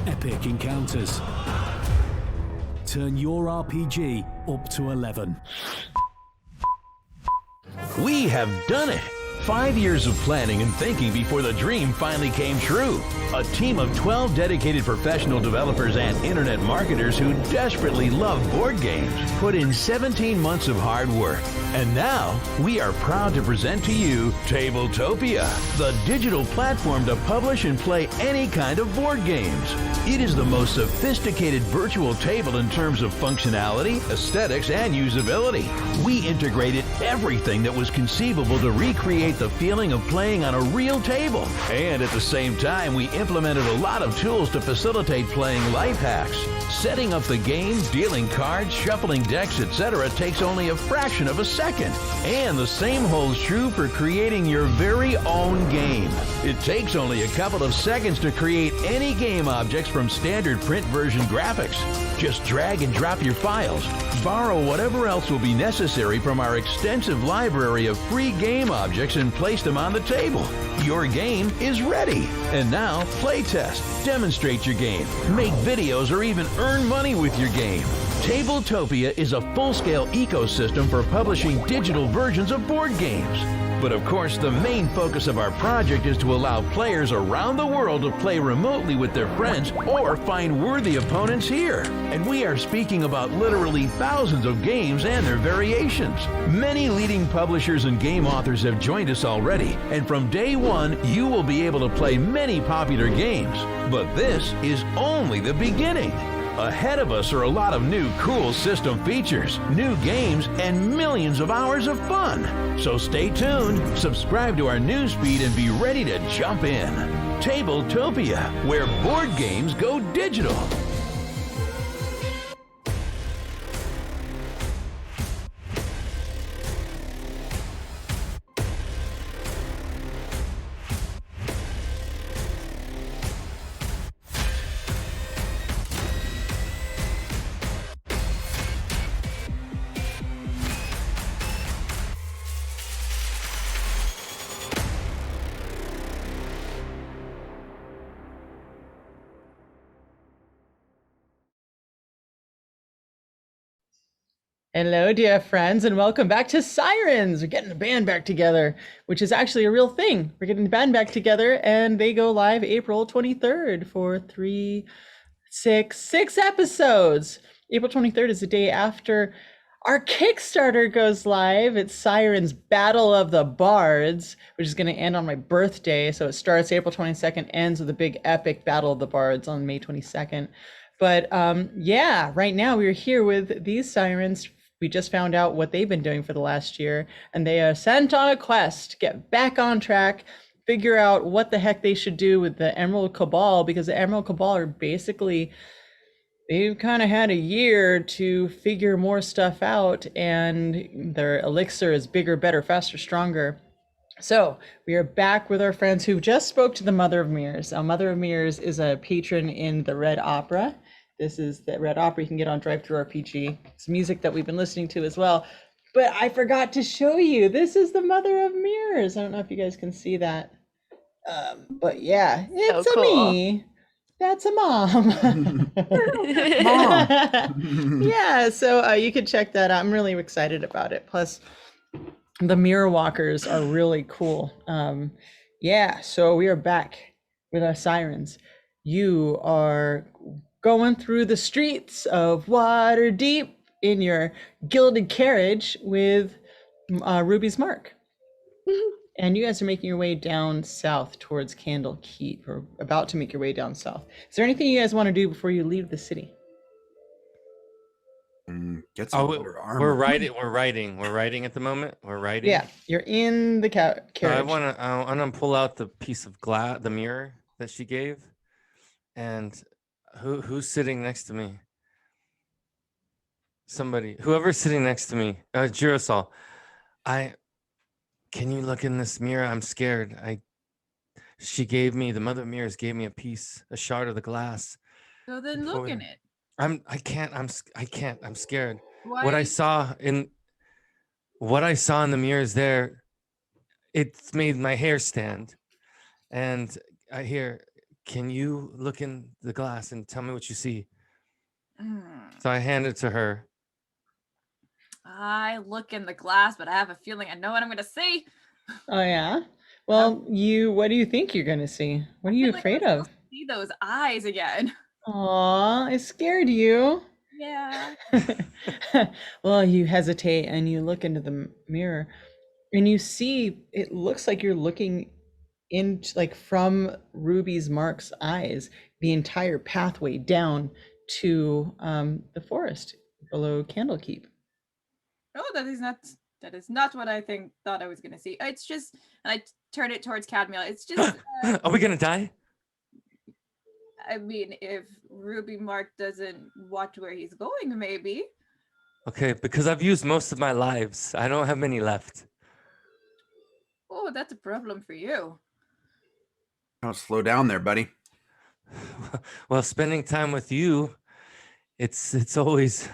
Epic encounters. Turn your RPG up to 11. We have done it! 5 years of planning and thinking before the dream finally came true. A team of 12 dedicated professional developers and internet marketers who desperately love board games put in 17 months of hard work. And now, we are proud to present to you Tabletopia, the digital platform to publish and play any kind of board games. It is the most sophisticated virtual table in terms of functionality, aesthetics, and usability. We integrated everything that was conceivable to recreate the feeling of playing on a real table. And at the same time, we implemented a lot of tools to facilitate playing life hacks. Setting up the game, dealing cards, shuffling decks, etc. takes only a fraction of a second. And the same holds true for creating your very own game. It takes only a couple of seconds to create any game objects from standard print version graphics. Just drag and drop your files, borrow whatever else will be necessary from our extensive library of free game objects and place them on the table. Your game is ready. And now, playtest, demonstrate your game, make videos, or even earn money with your game. Tabletopia is a full-scale ecosystem for publishing digital versions of board games. But of course, the main focus of our project is to allow players around the world to play remotely with their friends or find worthy opponents here. And we are speaking about literally thousands of games and their variations. Many leading publishers and game authors have joined us already, and from day one, you will be able to play many popular games. But this is only the beginning. Ahead of us are a lot of new cool system features, new games, and millions of hours of fun. So stay tuned, subscribe to our newsfeed, and be ready to jump in. Tabletopia, where board games go digital. Hello, dear friends, and welcome back to Sirens. We're getting the band back together, which is actually a real thing. We're getting the band back together, and they go live April 23rd for six episodes. April 23rd is the day after our Kickstarter goes live. It's Sirens Battle of the Bards, which is going to end on my birthday. So it starts April 22nd, ends with a big epic Battle of the Bards on May 22nd. But yeah, right now we're here with these Sirens. We just found out what they've been doing for the last year, and they are sent on a quest to get back on track, figure out what the heck they should do with the Emerald Cabal, because the Emerald Cabal are basically, they've kind of had a year to figure more stuff out, and their elixir is bigger, better, faster, stronger. So we are back with our friends who just spoke to the Mother of Mirrors. Mother of Mirrors is a patron in the Red Opera. This is the Red Opera you can get on Drive-Thru RPG. It's music that we've been listening to as well. But I forgot to show you. This is the Mother of Mirrors. I don't know if you guys can see that. But yeah, it's So cool. me. That's a mom. Mom. Yeah, so you can check that out. I'm really excited about it. Plus, the mirror walkers are really cool. Yeah, so we are back with our Sirens. You are going through the streets of Waterdeep in your gilded carriage with Ruby's Mark. And you guys are making your way down south towards Candle Keep, or about to make your way down south. Is there anything you guys want to do before you leave the city? Get some better armor. We're riding at the moment. We're riding. Yeah, you're in the carriage. So I want to pull out the piece of glass, the mirror that she gave, and who's sitting next to me? Somebody, whoever's sitting next to me, Girasol. Can you look in this mirror? I'm scared. The Mother of Mirrors gave me a shard of the glass. So then look in it. I can't. I'm scared. Why? What I saw in the mirrors there, it's made my hair stand. And I hear, can you look in the glass and tell me what you see? So I hand it to her. I look in the glass, but I have a feeling I know what I'm going to see. Oh yeah. Well, what do you think you're gonna see? What are you afraid of? See those eyes again. Aw, it scared you. Yeah. Well, you hesitate and you look into the mirror, and you see it looks like you're looking into, like, from Ruby's Mark's eyes, the entire pathway down to the forest below Candlekeep. Oh, that is not what I thought I was gonna see. It's just, and I turn it towards Cadmiel. It's just. Are we gonna die? I mean, if Ruby Mark doesn't watch where he's going, maybe. Okay, because I've used most of my lives. I don't have many left. Oh, that's a problem for you. Don't slow down there, buddy. Well, spending time with you, it's always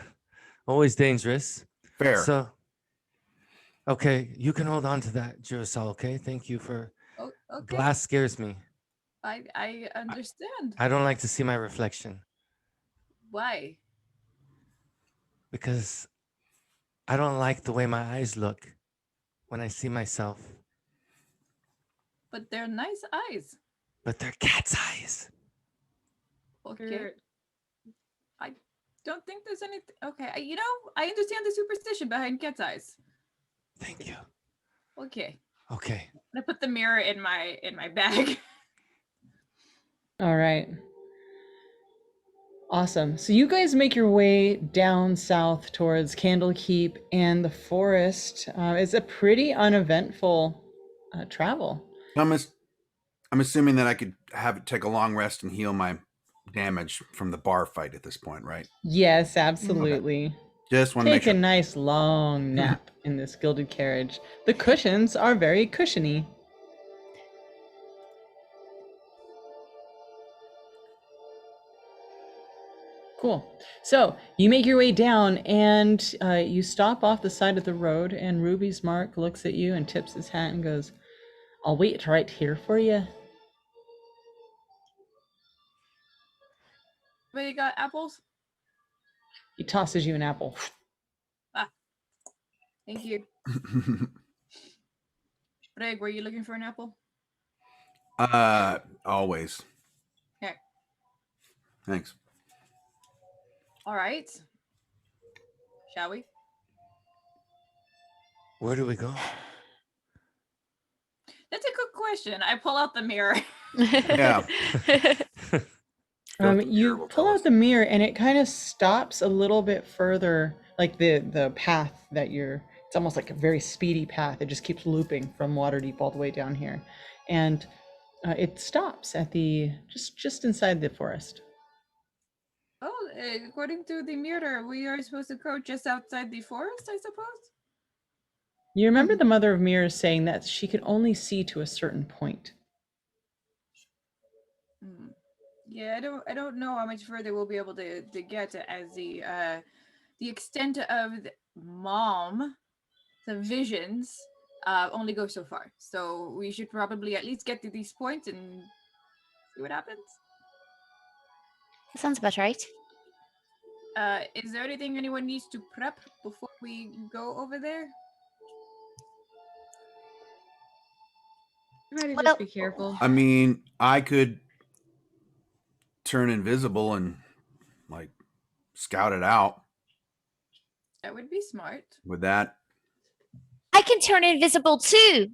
dangerous. Fair. So, okay, you can hold on to that, Girasol, okay? Thank you for... Oh, okay. Glass scares me. I understand. I don't like to see my reflection. Why? Because I don't like the way my eyes look when I see myself. But they're nice eyes. But they're cat's eyes. Okay. I don't think there's anything. Okay, I understand the superstition behind cat's eyes. Thank you. Okay. Okay. I put the mirror in my bag. All right. Awesome. So you guys make your way down south towards Candlekeep, and the forest is a pretty uneventful travel. I'm assuming that I could take a long rest and heal my damage from the bar fight at this point, right? Yes, absolutely. Okay. Just want to make Take sure. a nice long nap in this gilded carriage. The cushions are very cushiony. Cool. So you make your way down, and you stop off the side of the road, and Ruby's Mark looks at you and tips his hat and goes, "I'll wait right here for you." But you got apples? He tosses you an apple. Ah, Thank you. Greg, were you looking for an apple? Always. Okay. Thanks. All right. Shall we? Where do we go? That's a good question. I pull out the mirror. Yeah. You pull out the mirror and it kind of stops a little bit further, like the path that it's almost like a very speedy path. It just keeps looping from Waterdeep all the way down here. And it stops at just inside the forest. Oh, according to the mirror, we are supposed to go just outside the forest, I suppose? You remember the Mother of Mirrors saying that she could only see to a certain point. Yeah, I don't know how much further we'll be able to get as the extent of the visions only go so far. So we should probably at least get to these points and see what happens. That sounds about right. Is there anything anyone needs to prep before we go over there? Everybody just be careful. I mean, I could turn invisible and like scout it out. That would be smart. With that, I can turn invisible too.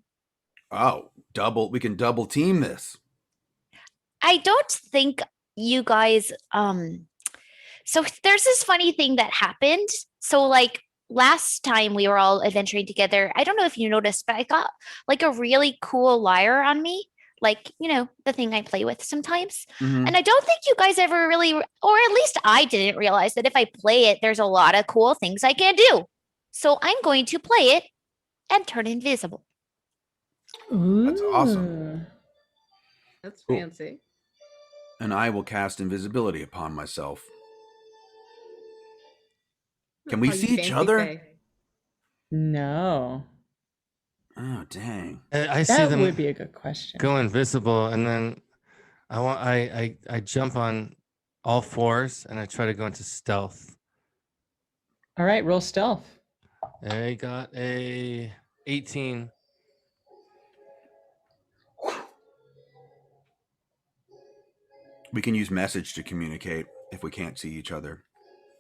we can double team this. I don't think you guys so there's this funny thing that happened. So like last time we were all adventuring together, I don't know if you noticed, but I got like a really cool lyre on me. Like, you know, the thing I play with sometimes. Mhm. And I don't think you guys ever really, or at least I didn't realize that if I play it, there's a lot of cool things I can do. So I'm going to play it and turn invisible. That's awesome. That's Cool. fancy. And I will cast invisibility upon myself. Can we Oh, you see each fancy other? fae. No. Oh, dang. I see That them would be a good question. go invisible, and then I jump on all fours and I try to go into stealth. All right, roll stealth. I got a 18. We can use message to communicate if we can't see each other.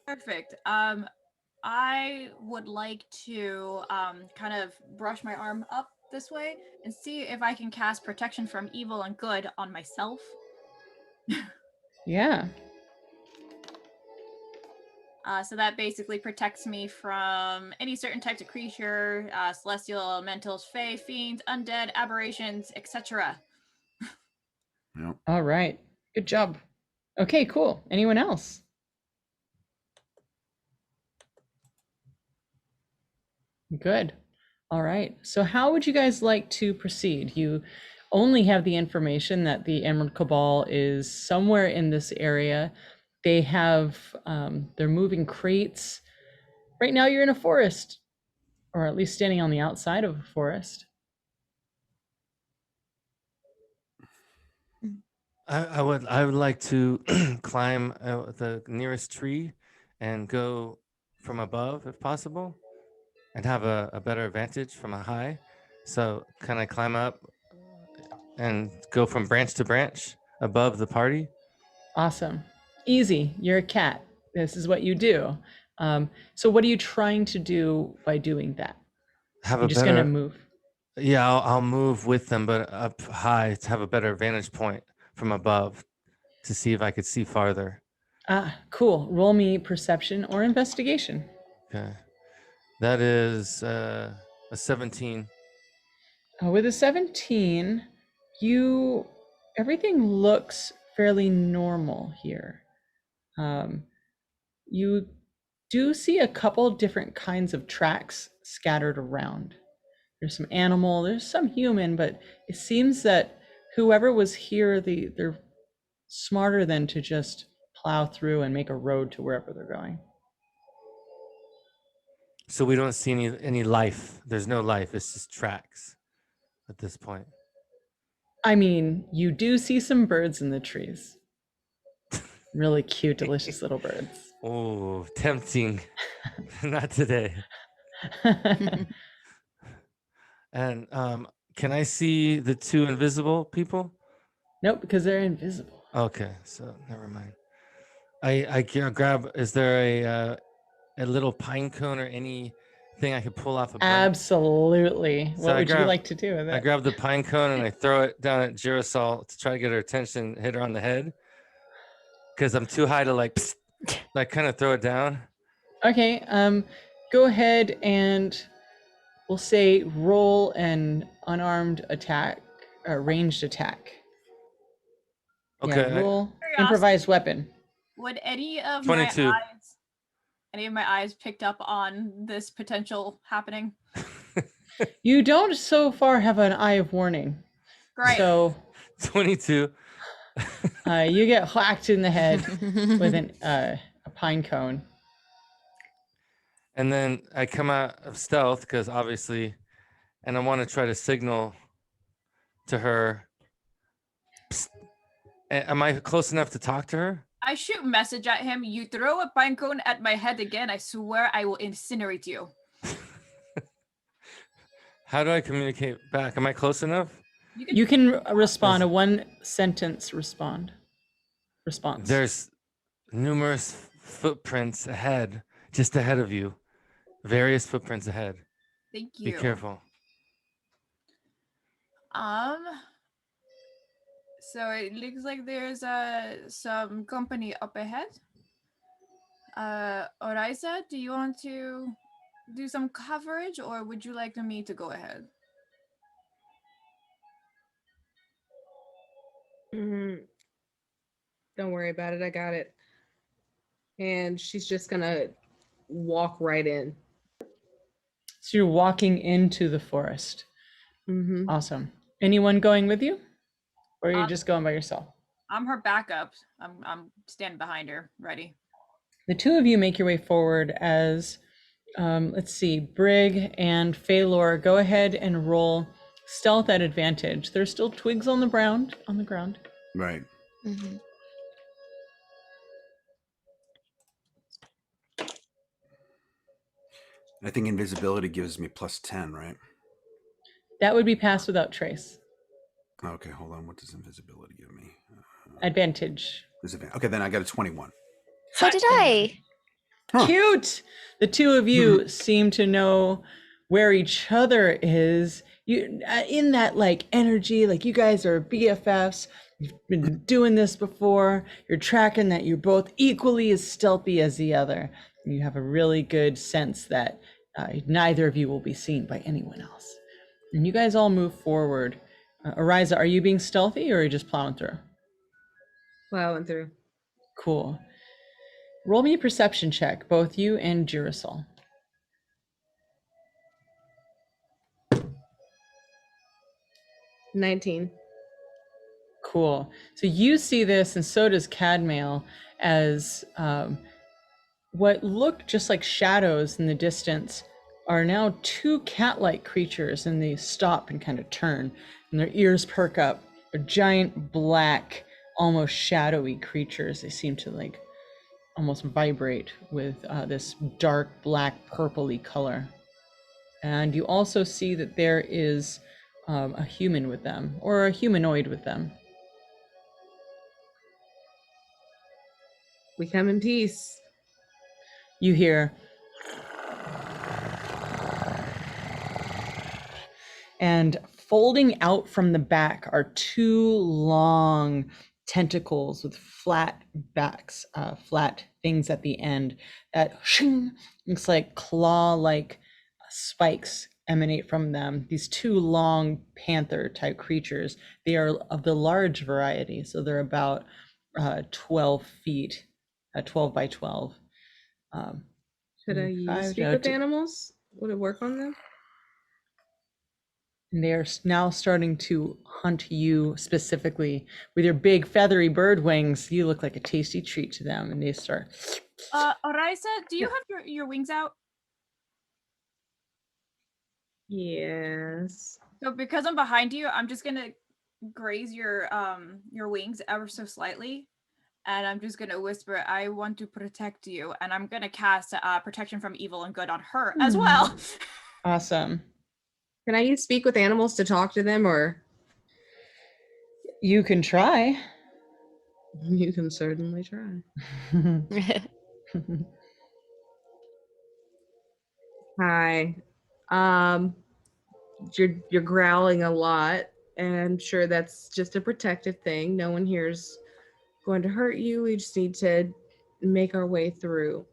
Perfect. I would like to kind of brush my arm up this way and see if I can cast protection from evil and good on myself. Yeah. So that basically protects me from any certain types of creature, celestial, elementals, fae, fiends, undead, aberrations, etc. Yep. All right. Good job. Okay, cool. Anyone else? Good. All right. So how would you guys like to proceed? You only have the information that the Emerald Cabal is somewhere in this area. They have, they're moving crates. Right now you're in a forest, or at least standing on the outside of a forest. I would like to climb the nearest tree and go from above if possible, and have a better advantage from a high. So can I climb up and go from branch to branch above the party? Awesome. Easy. You're a cat. This is what you do. So what are you trying to do by doing that? Have You're a just better. gonna move. Yeah, I'll move with them, but up high to have a better vantage point from above to see if I could see farther. Ah, cool. Roll me perception or investigation. Okay, that is a 17. With a 17, everything looks fairly normal here. You do see a couple different kinds of tracks scattered around. There's some animal, there's some human, but it seems that whoever was here, they're smarter than to just plow through and make a road to wherever they're going. So we don't see any life. There's no life. It's just tracks at this point. I mean, you do see some birds in the trees. Really cute, delicious little birds. Oh, tempting. Not today. And can I see the two invisible people? Nope, because they're invisible. Okay, so never mind. I grab. Is there a little pine cone or anything I could pull off a branch? Absolutely. So What I would you grab- like to do with I it? grab the pine cone and I throw it down at Girasol to try to get her attention, hit her on the head. Because I'm too high to like kind of throw it down. Okay, go ahead and we'll say roll an unarmed attack, ranged attack. Okay. Yeah, roll Curiosity. improvised weapon. Would any of 22. any of my eyes picked up on this potential happening? You don't so far have an eye of warning. Great. So 22. you get whacked in the head with a pine cone. And then I come out of stealth because obviously, and I want to try to signal to her. Psst. Am I close enough to talk to her? I shoot message at him. You throw a pine cone at my head again, I swear I will incinerate you. How do I communicate back? Am I close enough? You can respond a one sentence response. There's numerous footprints ahead, just ahead of you. Various footprints ahead. Thank you. Be careful. So it looks like there's some company up ahead. Orisa, do you want to do some coverage, or would you like me to go ahead? Don't worry about it. I got it. And she's just gonna walk right in. So you're walking into the forest. Mm-hmm. Awesome. Anyone going with you, or are you just going by yourself? I'm her backup. I'm standing behind her, ready. The two of you make your way forward as, let's see, Brig and Phalor, go ahead and roll stealth at advantage. There's still twigs on the ground. Right. Mm-hmm. I think invisibility gives me +10, right? That would be passed without trace. Okay, hold on. What does invisibility give me? Advantage. Okay, then I got a 21. So did I. Cute. The two of you seem to know where each other is. You in that like energy, like you guys are BFFs. You've been doing this before. You're tracking that you're both equally as stealthy as the other. You have a really good sense that neither of you will be seen by anyone else. And you guys all move forward. Orisa, are you being stealthy or are you just plowing through? Plowing through. Cool. Roll me a perception check, both you and Girasol. 19. Cool. So you see this, and so does Cadmail, as what look just like shadows in the distance are now two cat-like creatures, and they stop and kind of turn, and their ears perk up. They're giant, black, almost shadowy creatures. They seem to like almost vibrate with this dark black purpley color. And you also see that there is a human with them, or a humanoid with them. We come in peace. You hear, and folding out from the back are two long tentacles with flat backs, flat things at the end that shing, looks like claw-like spikes emanate from them. These two long panther-type creatures. They are of the large variety, so they're about 12 feet, 12 by 12. Should I speak with animals? Would it work on them? And they're now starting to hunt you specifically with your big feathery bird wings. You look like a tasty treat to them, and they start. Orisa, do you have your wings out? Yes. So because I'm behind you, I'm just gonna graze your wings ever so slightly, And I'm just gonna whisper, I want to protect you. And I'm gonna cast protection from evil and good on her as well. Awesome. Can I use speak with animals to talk to them, or You can try. you can certainly try. Hi. You're growling a lot, and I'm sure that's just a protective thing. No one here's going to hurt you. We just need to make our way through.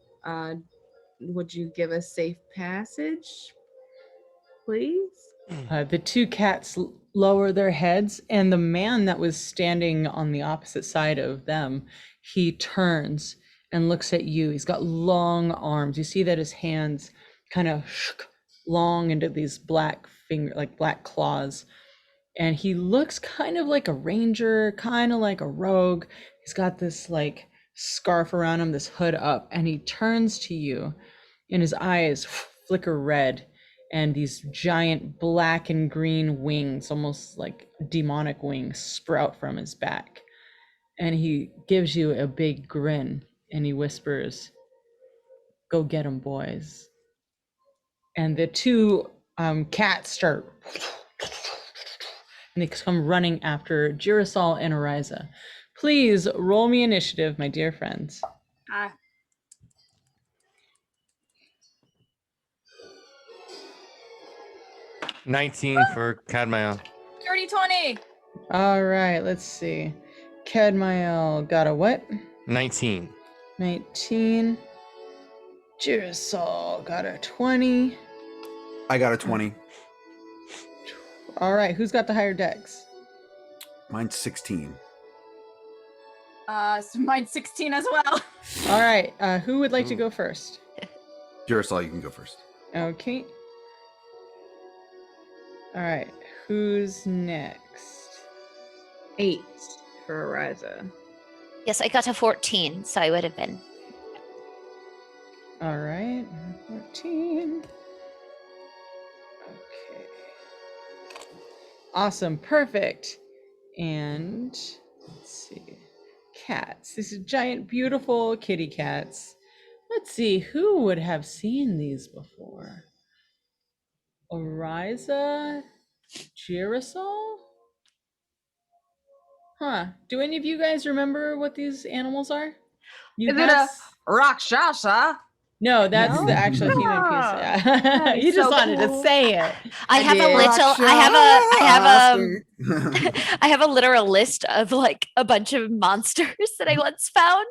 Would you give us safe passage, please? The two cats lower their heads, and the man that was standing on the opposite side of them, he turns and looks at you. He's got long arms. You see that his hands kind of long into these black black claws. And he looks kind of like a ranger, kind of like a rogue. He's got this like scarf around him, this hood up, and he turns to you, and his eyes flicker red, and these giant black and green wings, almost like demonic wings, sprout from his back. And he gives you a big grin, and he whispers, "Go get 'em, boys." And the two cats start, and they come running after Girasol and Ariza. Please roll me initiative, my dear friends. 19 for Cadmael. 30-20. All right, let's see. Cadmael got a what? 19. 19. Girasol got a 20. I got a 20. All right, who's got the higher dex? Mine's 16. So mine's 16 as well. All right, who would like to go first? Girasol, you can go first. Okay. All right, who's next? 8 for Ariza. Yes, I got a 14, so I would have been. All right, 14. Okay. Awesome, perfect. And let's see. Cats. These are giant, beautiful kitty cats. Let's see, who would have seen these before? Ariza? Girasol? Huh. Do any of you guys remember what these animals are? You Is it a Rakshasa? No, that's the actual human piece. Yeah. You just wanted to say it. I have a did. little. I have a literal list of like a bunch of monsters that I once found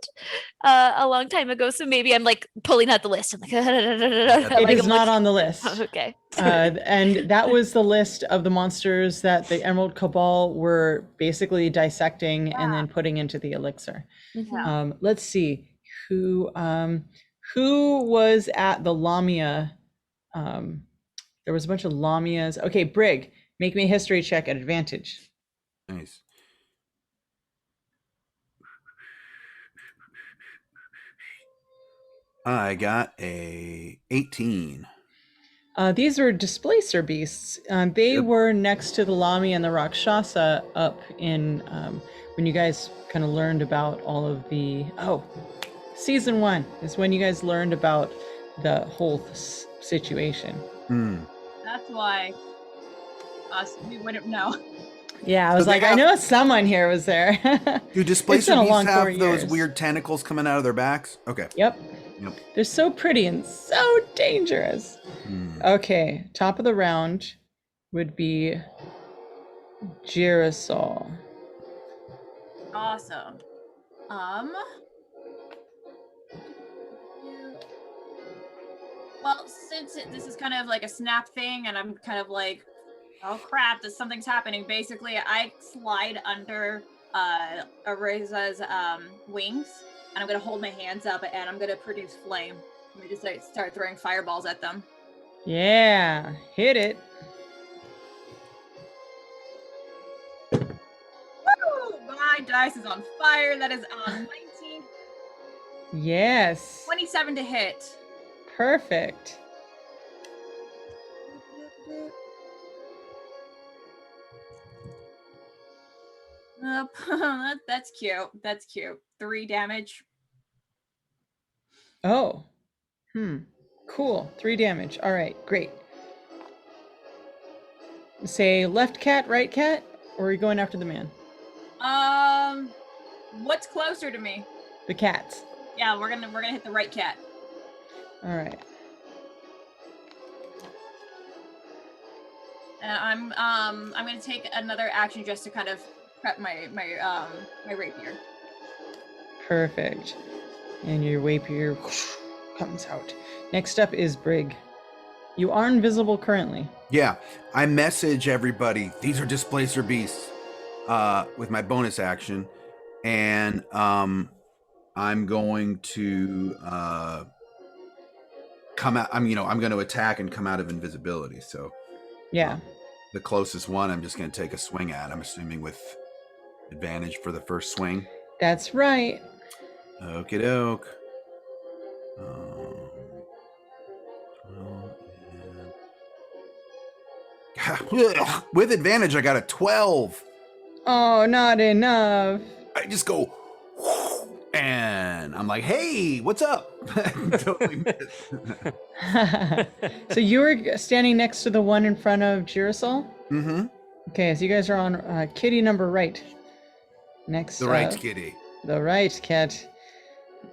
a long time ago. So maybe I'm like pulling out the list. I'm like, It is not on the list. Okay. And that was the list of the monsters that the Emerald Cabal were basically dissecting and then putting into the elixir. Let's see who was at the Lamia. There was a bunch of Lamias. Okay, Brig, make me a history check at advantage. Nice. I got a 18. These are displacer beasts. They were next to the Lamia and the Rakshasa up in when you guys kind of learned about all of the season 1 is when you guys learned about the whole situation. That's why we wouldn't know. Yeah, I was like, I know someone here was there. Do displacer beasts have those weird tentacles coming out of their backs? Okay. Yep. They're so pretty and so dangerous. Okay, top of the round would be Girasol. Awesome. Well, since this is kind of like a snap thing, and I'm kind of like, oh crap, something's happening. Basically, I slide under Ariza's wings, and I'm gonna hold my hands up, and I'm gonna produce flame. I'm gonna just start throwing fireballs at them. Yeah, hit it. Woo! My dice is on fire. That is on 19. Yes. 27 to hit. Perfect. That's cute. That's cute. 3 damage. Oh. Cool. 3 damage. All right, great. Say left cat, right cat, or are you going after the man? What's closer to me? The cats. Yeah, we're gonna hit the right cat. All right. And I'm gonna take another action just to kind of prep my rapier. Perfect. And your rapier comes out. Next up is Brig. You are invisible currently. Yeah, I message everybody. These are displacer beasts with my bonus action, and I'm going to come out. I'm going to attack and come out of invisibility. So yeah, the closest one, I'm just going to take a swing at. I'm assuming with advantage for the first swing. That's right. Okie doke. With advantage, I got a 12. Oh, not enough. I just go, and I'm like, hey, what's up? Totally missed. So you were standing next to the one in front of Girasol? Mm-hmm. Okay, so you guys are on kitty number right. Next. The right kitty. The right cat.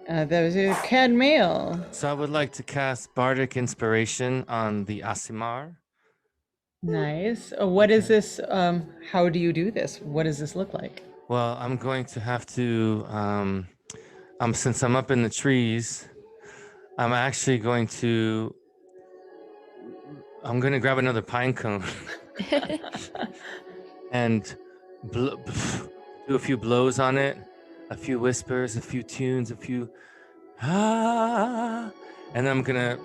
That was a cat male. So I would like to cast Bardic Inspiration on the Aasimar. Nice. What is this? How do you do this? What does this look like? Well, I'm going to have to, since I'm up in the trees, I'm actually going to grab another pine cone and do a few blows on it, a few whispers, a few tunes, a few and I'm gonna,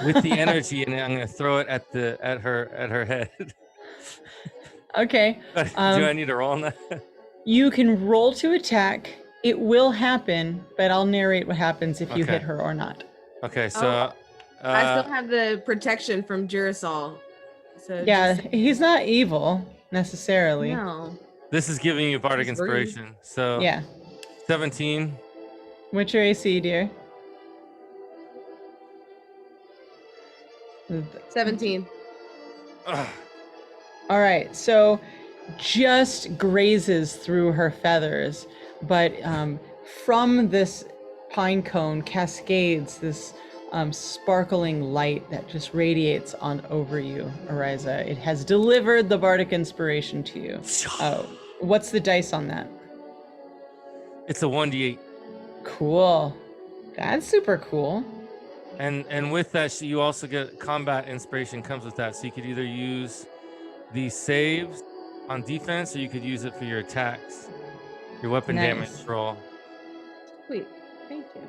with the energy in it, I'm gonna throw it at her head. Okay. Do I need to roll on that? You can roll to attack. It will happen, but I'll narrate what happens if you Okay. hit her or not. Okay, so I still have the protection from Girasol. So Yeah, just- he's not evil necessarily. No. this is giving you Bardic He's rude. Inspiration. So Yeah. 17. What's your AC, dear? 17. Ugh. All right, so just grazes through her feathers, but from this pine cone cascades this sparkling light that just radiates on over you, Ariza. It has delivered the Bardic Inspiration to you. What's the dice on that? It's a 1d8. Cool. That's super cool. And with that, you also get combat inspiration comes with that. So you could either use the saves on defense, or you could use it for your attacks, your weapon damage roll. Sweet. Thank you.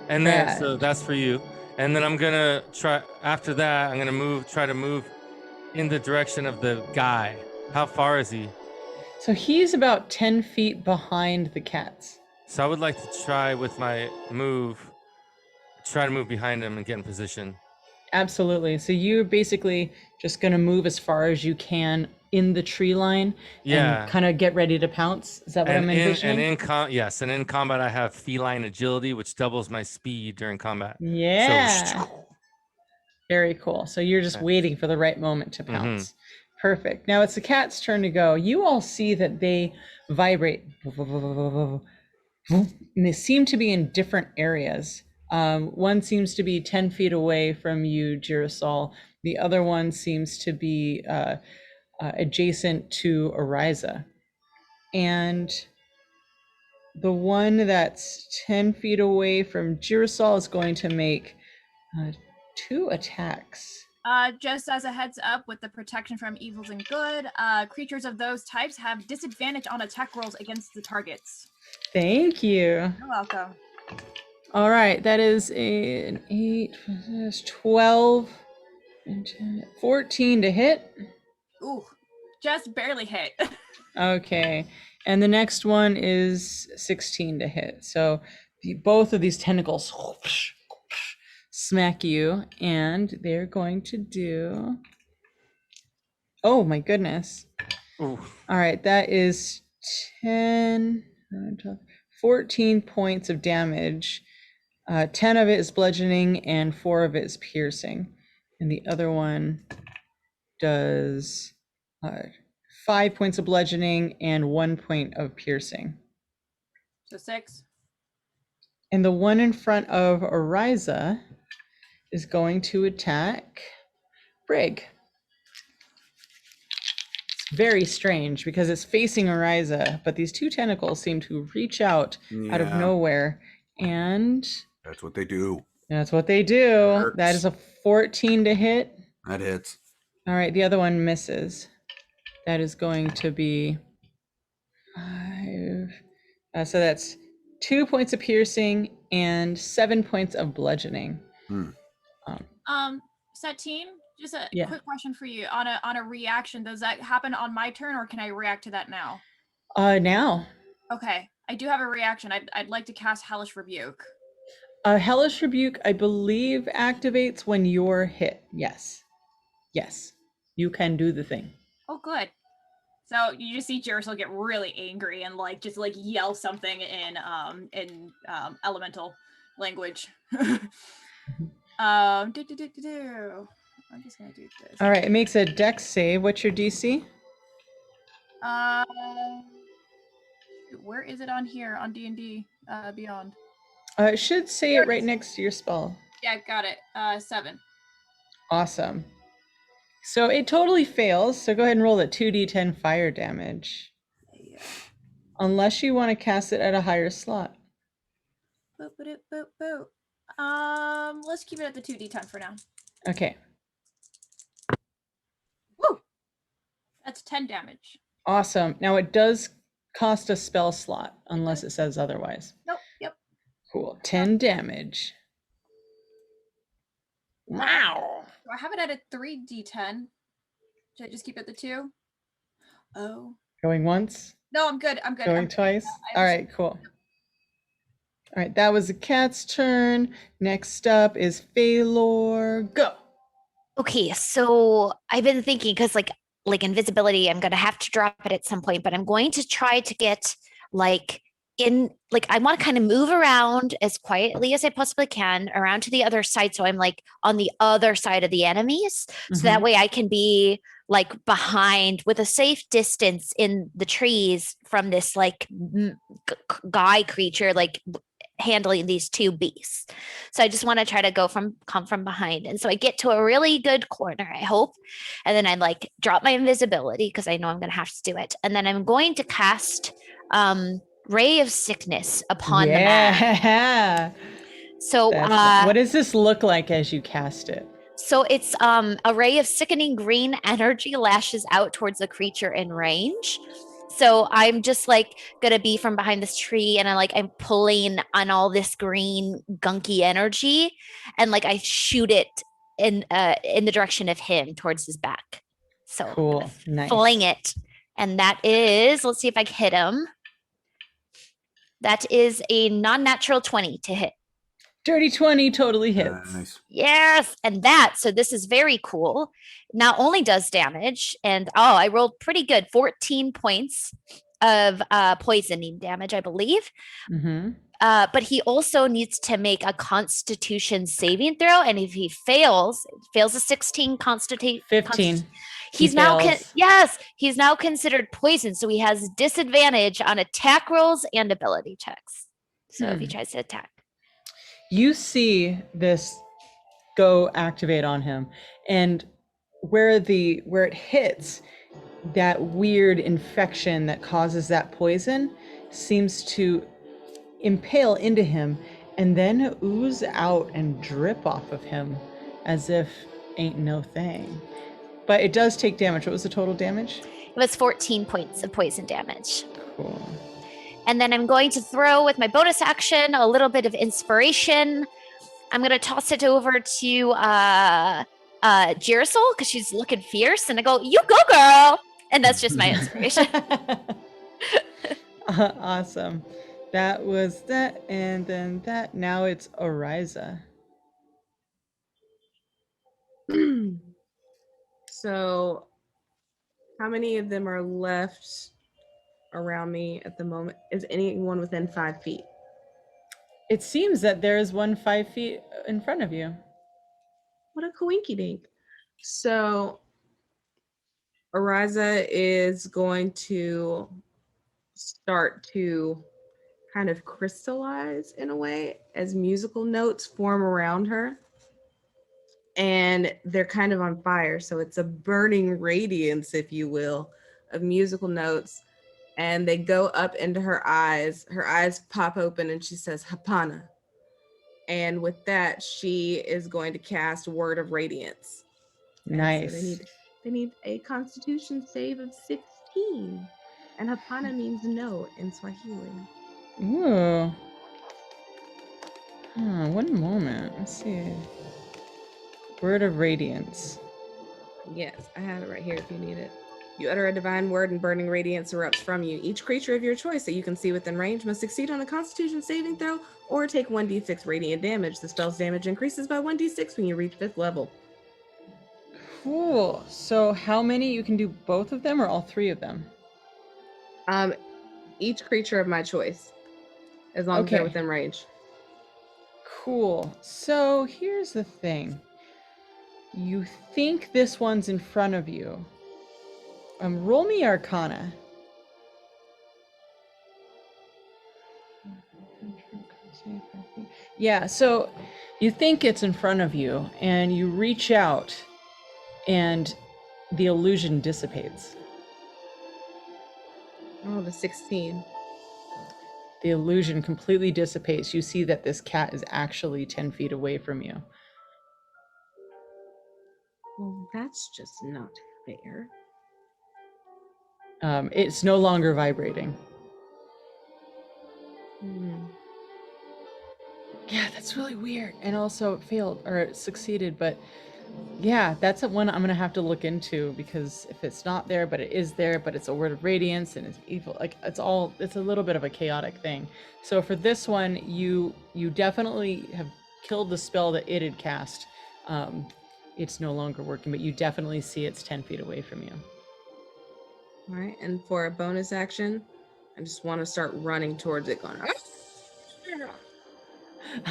And then, so that's for you. And then I'm gonna try, after that, I'm gonna try to move in the direction of the guy. How far is he? So he's about 10 feet behind the cats. So I would like to try with my move, try to move behind him and get in position. Absolutely. So you're basically just going to move as far as you can in the tree line Yeah. and kind of get ready to pounce. Is that what I'm envisioning? Yes, and in combat I have feline agility, which doubles my speed during combat. Yeah. So, very cool. So you're just waiting for the right moment to pounce. Perfect. Now it's the cat's turn to go. You all see that they vibrate. And they seem to be in different areas. One seems to be 10 feet away from you, Girasol. The other one seems to be adjacent to Ariza. And the one that's 10 feet away from Girasol is going to make 2 attacks. Just as a heads up, with the protection from evils and good, creatures of those types have disadvantage on attack rolls against the targets. Thank you. You're welcome. All right, that is an 8, 12, and 10, 14 to hit. Ooh, just barely hit. Okay, and the next one is 16 to hit. So both of these tentacles smack you, and they're going to do... Oh my goodness. Ooh. All right, that is 10, 14 points of damage. 10 of it is bludgeoning and 4 of it is piercing. And the other one does 5 points of bludgeoning and 1 point of piercing. So 6. And the one in front of Ariza is going to attack Brig. It's very strange because it's facing Ariza, but these 2 tentacles seem to reach out of Yeah. nowhere. And That's what they do. that's what they do. That is a 14 to hit. That hits. All right, the other one misses. That is going to be 5. So that's 2 points of piercing and 7 points of bludgeoning. Satine, just a Yeah. quick question for you. On a reaction, does that happen on my turn, or can I react to that now? Now. Okay, I do have a reaction. I'd like to cast Hellish Rebuke. Hellish Rebuke, I believe, activates when you're hit. Yes. Yes. You can do the thing. Oh, good. So you just see Jerusalem get really angry and just yell something in elemental language. I'm just gonna do this. All right, it makes a dex save. What's your DC? Where is it on here on D&D Beyond? It should say it right next to your spell. Yeah, got it. 7. Awesome. So it totally fails. So go ahead and roll the 2d10 fire damage. Yeah. Unless you want to cast it at a higher slot. Boop, boop, boop, boop. Let's keep it at the 2d10 for now. Okay. Woo! That's 10 damage. Awesome. Now it does cost a spell slot unless it says otherwise. Nope. Yep. Cool. 10 damage. Wow. Do I have it at a 3d10? Should I just keep it at the 2? Oh. Going once? No, I'm good. I'm good. Going twice? All right, cool. All right, that was the cat's turn. Next up is Phalor. Go. Okay, so I've been thinking because like invisibility, I'm gonna have to drop it at some point, but I'm going to try to get I want to kind of move around as quietly as I possibly can around to the other side. So I'm like on the other side of the enemies. So that way I can be like behind with a safe distance in the trees from this guy creature, handling these 2 beasts. So I just want to try to come from behind. And so I get to a really good corner, I hope. And then I drop my invisibility because I know I'm going to have to do it. And then I'm going to cast Ray of Sickness upon the man. So what does this look like as you cast it? So it's a ray of sickening green energy lashes out towards the creature in range. So I'm just gonna be from behind this tree and I'm pulling on all this green gunky energy and I shoot it in the direction of him towards his back. So cool. Nice. Fling it. And that is, let's see if I can hit him. That is a non-natural 20 to hit. Dirty 20 totally hits. Nice. Yes. And so this is very cool. Not only does damage, and I rolled pretty good, 14 points of poisoning damage, I believe. Mm-hmm. But he also needs to make a Constitution saving throw, and if he fails a 16 Constitution, 15. He's now considered poisoned, so he has disadvantage on attack rolls and ability checks. So if he tries to attack, you see this go activate on him, and where it hits, that weird infection that causes that poison seems to impale into him and then ooze out and drip off of him as if ain't no thing. But it does take damage. What was the total damage? It was 14 points of poison damage. Cool. And then I'm going to throw with my bonus action a little bit of inspiration. I'm going to toss it over to Girasol because she's looking fierce. And I go, "You go, girl." And that's just my inspiration. Awesome. That was that. And then that. Now it's Ariza. So, how many of them are left around me at the moment? Is anyone within 5 feet? It seems that there is one 5 feet in front of you. What a coinky dink. So Ariza is going to start to kind of crystallize in a way as musical notes form around her. And they're kind of on fire. So it's a burning radiance, if you will, of musical notes. And they go up into her eyes. Her eyes pop open and she says, Hapana. And with that, she is going to cast Word of Radiance. Nice. And so they need a Constitution save of 16. And Hapana means no in Swahili. Ooh. One moment. Let's see. Word of Radiance. Yes, I have it right here if you need it. You utter a divine word and burning radiance erupts from you. Each creature of your choice that you can see within range must succeed on a Constitution saving throw or take 1d6 radiant damage. The spell's damage increases by 1d6 when you reach 5th level. Cool. So how many? You can do both of them or all 3 of them? Each creature of my choice, as long as they're within range. Cool. So here's the thing. You think this one's in front of you. Roll me Arcana. Yeah, so you think it's in front of you and you reach out and the illusion dissipates. Oh, the 16. The illusion completely dissipates. You see that this cat is actually 10 feet away from you. Well, that's just not fair. It's no longer vibrating. Yeah, that's really weird. And also it failed, or it succeeded, but yeah, that's one I'm gonna have to look into, because if it's not there, but it is there, but it's a word of radiance and it's evil, like it's a little bit of a chaotic thing. So for this one, you definitely have killed the spell that it had cast. It's no longer working, but you definitely see it's 10 feet away from you. All right, and for a bonus action, I just want to start running towards it, going.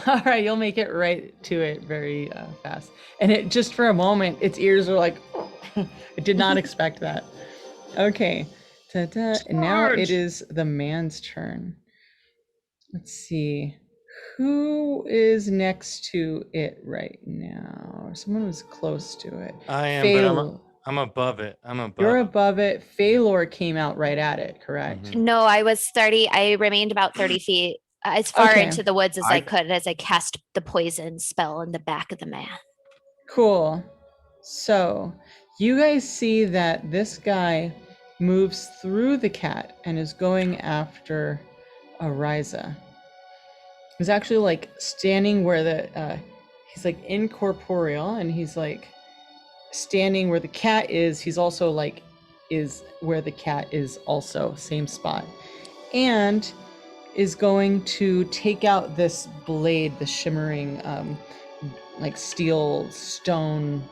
All right, you'll make it right to it very fast. And it just for a moment, its ears are like, I did not expect that. Okay, ta-da. And now it is the man's turn. Let's see. Who is next to it right now? Someone was close to it. I am, but I'm above it. You're above it. Phalor came out right at it, correct? No, I was 30. I remained about 30 feet as far Okay. into the woods as I could as I cast the poison spell in the back of the man. Cool. So you guys see that this guy moves through the cat and is going after Ariza. He's actually like standing where he's like incorporeal, and he's like standing where the cat is. He's also like is where the cat is also, same spot. And is going to take out this blade, the shimmering like steel stone,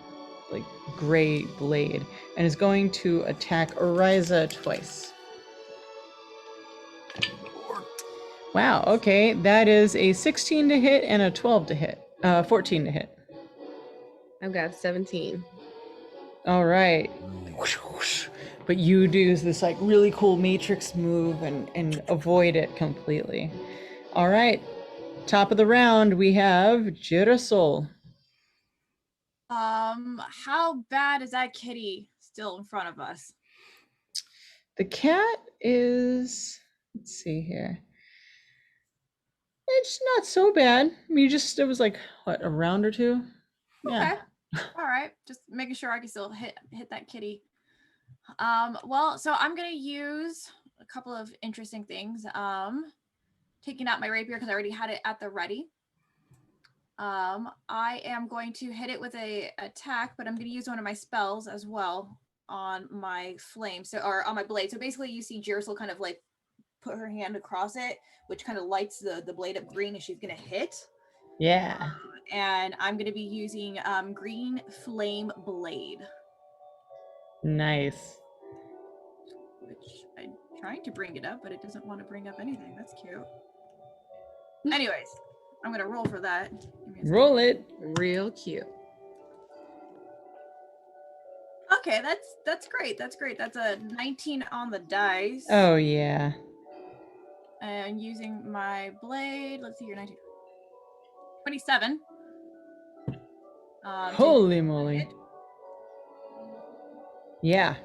like gray blade, and is going to attack Ariza twice. Wow, okay, that is a 16 to hit and a 12 to hit, 14 to hit. I've got 17. All right. But you do this like really cool matrix move and avoid it completely. All right, top of the round, we have Girasol. How bad is that kitty still in front of us? The cat is, let's see here. It's not so bad. I mean, it was like, what, a round or two? Yeah. Okay. All right. Just making sure I can still hit that kitty. Well, so I'm gonna use a couple of interesting things. Taking out my rapier because I already had it at the ready. I am going to hit it with a attack, but I'm going to use one of my spells as well on my flame, or on my blade. So basically, you see Girasol kind of like put her hand across it, which kind of lights the blade up green, and she's going to hit. Yeah. And I'm going to be using Green Flame Blade. Nice. Which I trying to bring it up, but it doesn't want to bring up anything. That's cute. Anyways, I'm gonna roll for that. Roll it. Real cute. Okay, that's great. That's great. That's a 19 on the dice. Oh yeah. And using my blade, let's see here, 19. 27. Holy moly. Yeah.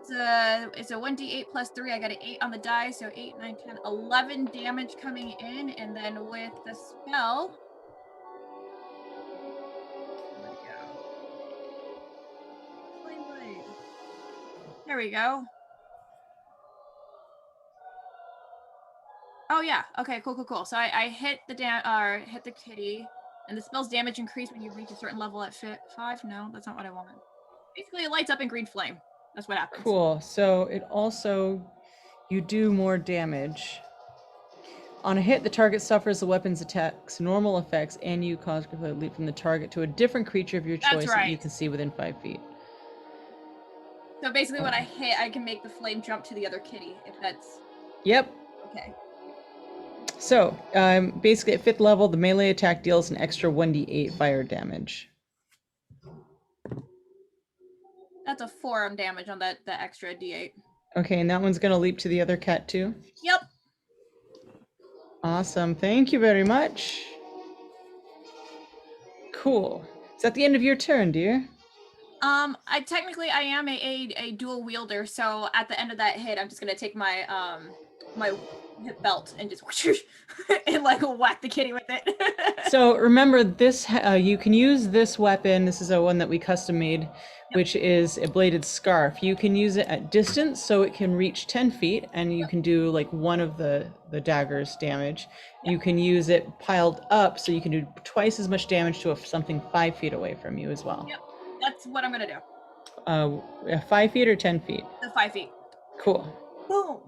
It's a 1d8 plus 3. I got an 8 on the die, so 8, 9, 10, 11 damage coming in, and then with the spell. Where'd it go? Flame blade. There we go. Oh yeah. Okay. Cool. So I hit the hit the kitty, and the spell's damage increase when you reach a certain level at 5. No, that's not what I wanted. Basically, it lights up in green flame. That's what happens. Cool. So it also, you do more damage. On a hit, the target suffers the weapon's attacks, normal effects, and you cause a leap from the target to a different creature of your choice that you can see within 5 feet. So basically, when I hit, I can make the flame jump to the other kitty, if that's... Yep. Okay. So, basically at 5th level, the melee attack deals an extra 1d8 fire damage. That's a 4 on damage on the extra d8. Okay, and that one's going to leap to the other cat too? Yep. Awesome. Thank you very much. Cool. Is that the end of your turn, dear? I am a dual wielder, so at the end of that hit, I'm just gonna take my my hip belt and just and like whack the kitty with it. So remember this, you can use this weapon. This is a one that we custom made, which is a bladed scarf. You can use it at distance, so it can reach 10 feet, and you can do like one of the dagger's damage. You can use it piled up, so you can do twice as much damage to something 5 feet away from you as well. Yep, that's what I'm gonna do. 5 feet or 10 feet? The 5 feet. Cool. Boom.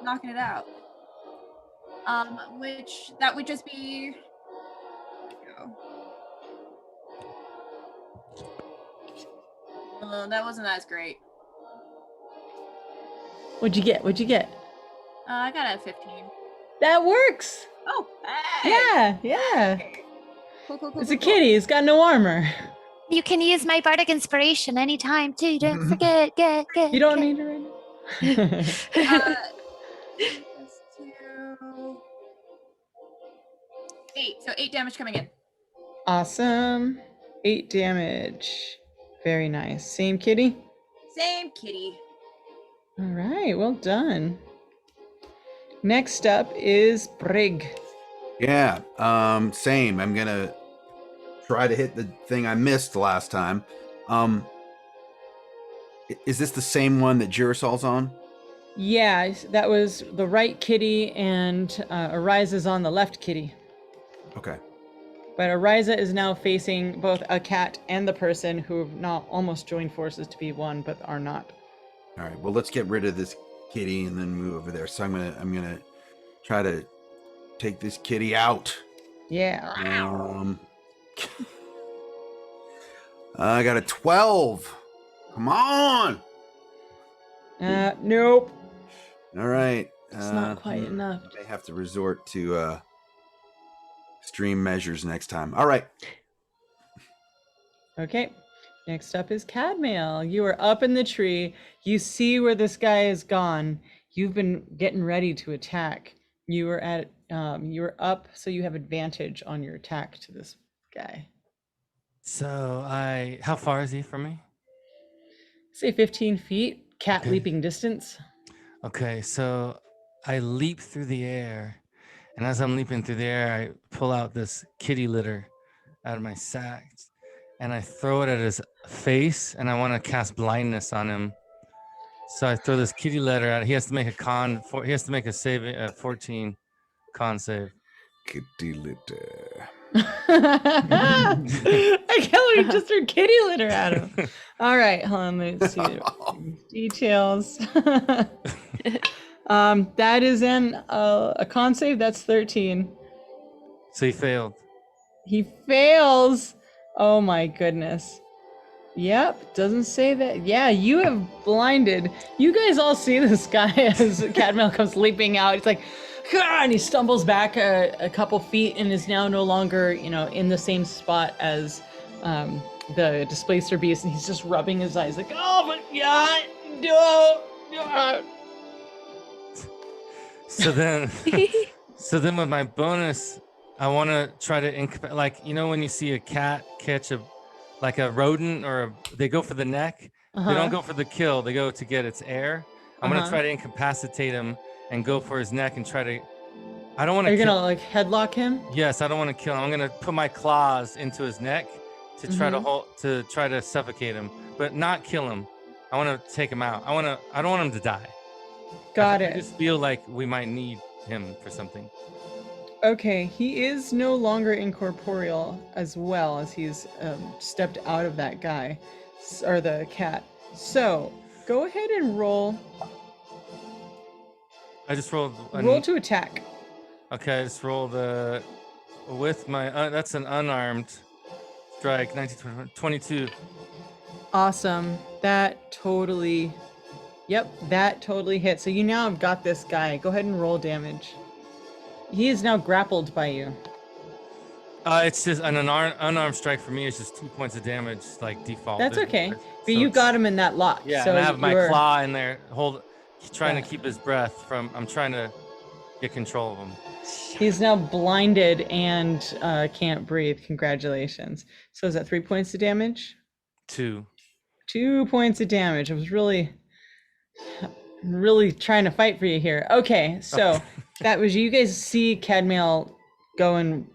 Knocking it out. Which that would just be. That wasn't as great. What'd you get? I got a 15. That works. Oh, hey. Yeah. Cool. It's a kitty. It's got no armor. You can use my bardic inspiration anytime too. Don't forget. You don't need it right now. 8. So 8 damage coming in. Awesome. 8 damage. Very nice. Same kitty? Same kitty. All right, well done. Next up is Brig. Yeah, same. I'm gonna try to hit the thing I missed last time. Is this the same one that Girasol's on? Yeah, that was the right kitty, and Ariza's on the left kitty. Okay. But Ariza is now facing both a cat and the person who have now almost joined forces to be one, but are not. All right. Well, let's get rid of this kitty and then move over there. So I'm gonna try to take this kitty out. Yeah. I got a 12. Come on. Nope. All right. It's not quite enough. I may have to resort to extreme measures next time. All right. Okay. Next up is Cadmail. You are up in the tree. You see where this guy is gone. You've been getting ready to attack. You are up, so you have advantage on your attack to this guy. So how far is he from me? Say 15 feet, cat leaping distance. Okay, so I leap through the air, and as I'm leaping through the air, I pull out this kitty litter out of my sack, and I throw it at his face, and I want to cast blindness on him. So I throw this kitty litter at. He has to make a save, a 14 con save. Kitty litter. I can't believe you just threw kitty litter at him. All right, hold on, let's see details. That is a con save. That's 13. So he failed. He fails. Oh my goodness. Yep, doesn't say that. Yeah, you have blinded. You guys all see this guy as Cadmail comes leaping out. It's like, "Gah!" And he stumbles back a couple feet and is now no longer, in the same spot as the Displacer Beast. And he's just rubbing his eyes like, oh my God, no. So then, with my bonus, I want to try to when you see a cat catch a rodent they go for the neck. They don't go for the kill. They go to get its air. I'm gonna try to incapacitate him and go for his neck and try to. I don't want to. Are you gonna headlock him? Yes, I don't want to kill him. I'm gonna put my claws into his neck to try to try to suffocate him, but not kill him. I want to take him out. I don't want him to die. Got I it. just feel like we might need him for something. Okay, he is no longer incorporeal as well as he's stepped out of that guy, or the cat. So, go ahead and roll. I just rolled. Roll to attack. Okay, I just rolled with my. That's an unarmed strike. 19, 22. Awesome. That totally. Yep, that totally hit. So you now have got this guy. Go ahead and roll damage. He is now grappled by you. It's just an unarmed strike for me. It's just 2 points of damage, like default. That's okay. But you got him in that lock. Yeah, so and I have my claw in there, trying to keep his breath I'm trying to get control of him. He's now blinded and can't breathe. Congratulations. So is that 3 points of damage? 2. 2 points of damage. I was really trying to fight for you here. Okay, so that was you guys see Cadmail going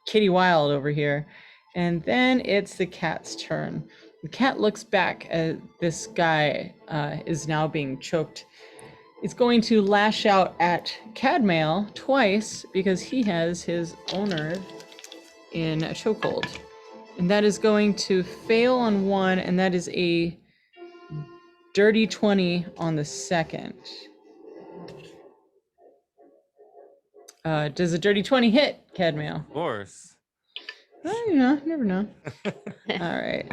kitty wild over here. And then it's the cat's turn. The cat looks back at this guy is now being choked. It's going to lash out at Cadmail twice because he has his owner in a chokehold. And that is going to fail on one, and that is a dirty 20 on the second. Does a dirty 20 hit, Cadmail? Of course. Well, never know. All right.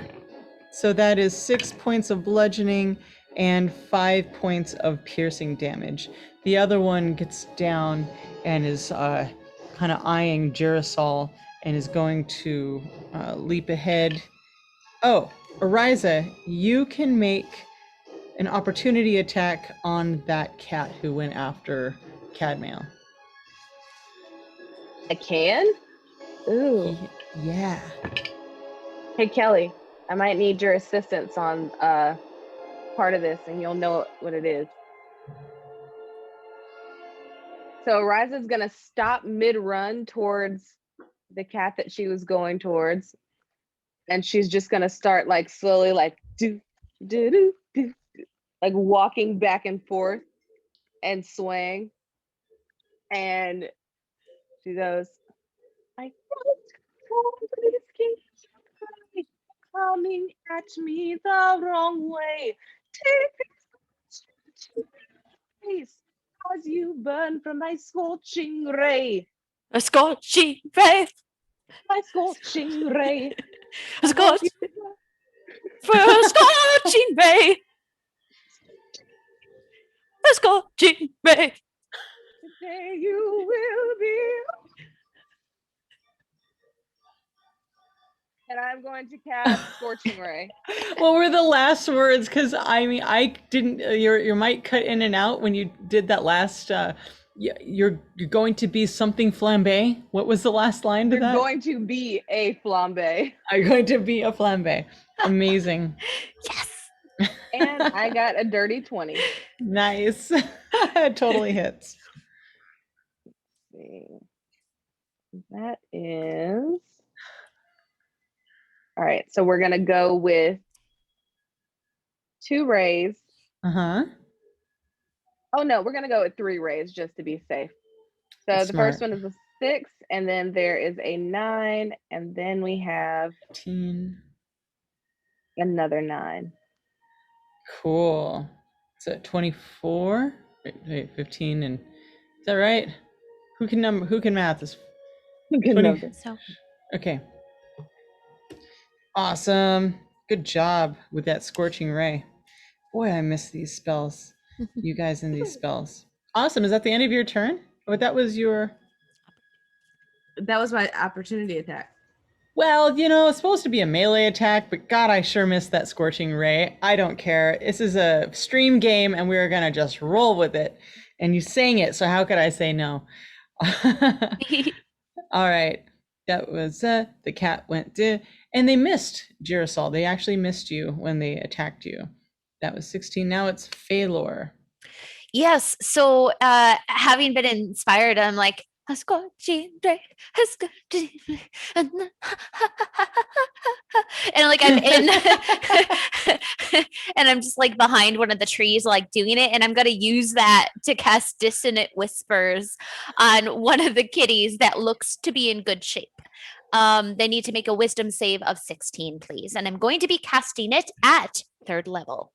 So that is 6 points of bludgeoning and 5 points of piercing damage. The other one gets down and is kind of eyeing Girasol and is going to leap ahead. Oh, Ariza, you can make an opportunity attack on that cat who went after Cadmail. I can? Ooh. Yeah. Hey, Kelly, I might need your assistance on part of this, and you'll know what it is. So Ariza's going to stop mid-run towards the cat that she was going towards, and she's just going to start slowly do, walking back and forth and swaying. And she goes, I don't this coming at me the wrong way. Take it as you burn from my scorching ray. A scorching ray. My scorching ray. A scorching ray. A scorching ray. Today you will be. And I'm going to cast Scorching Ray. What were the last words? Because I didn't. Your mic cut in and out when you did that last. You're going to be something flambe. What was the last line to that? You're going to be a flambe. I'm going to be a flambe. Amazing. Yes. And I got a dirty 20. Nice. It totally hits. Let's see. That is. All right, so we're going to go with 2 rays. Uh-huh. Oh, no, we're going to go with 3 rays just to be safe. So That's the smart. first one is a 6, and then there is a 9, and then we have 15. Another 9. Cool. So 24? Wait, 15 and... Is that right? Who can math this? Who can 20 number? So. Okay. Awesome. Good job with that Scorching Ray. Boy, I miss these spells. You guys in these spells. Awesome. Is that the end of your turn? Or that was your... That was my opportunity attack. Well, you know, it's supposed to be a melee attack, but God, I sure missed that Scorching Ray. I don't care. This is a stream game, and we're going to just roll with it. And you sang it, so how could I say no? All right. That was the cat went and they missed Girasol. They actually missed you when they attacked you. That was 16. Now it's Phalor. Yes. So having been inspired, I'm like, and like I'm in and I'm just like behind one of the trees like doing it, and I'm gonna use that to cast Dissonant Whispers on one of the kitties that looks to be in good shape. They need to make a wisdom save of 16, please, and I'm going to be casting it at 3rd level.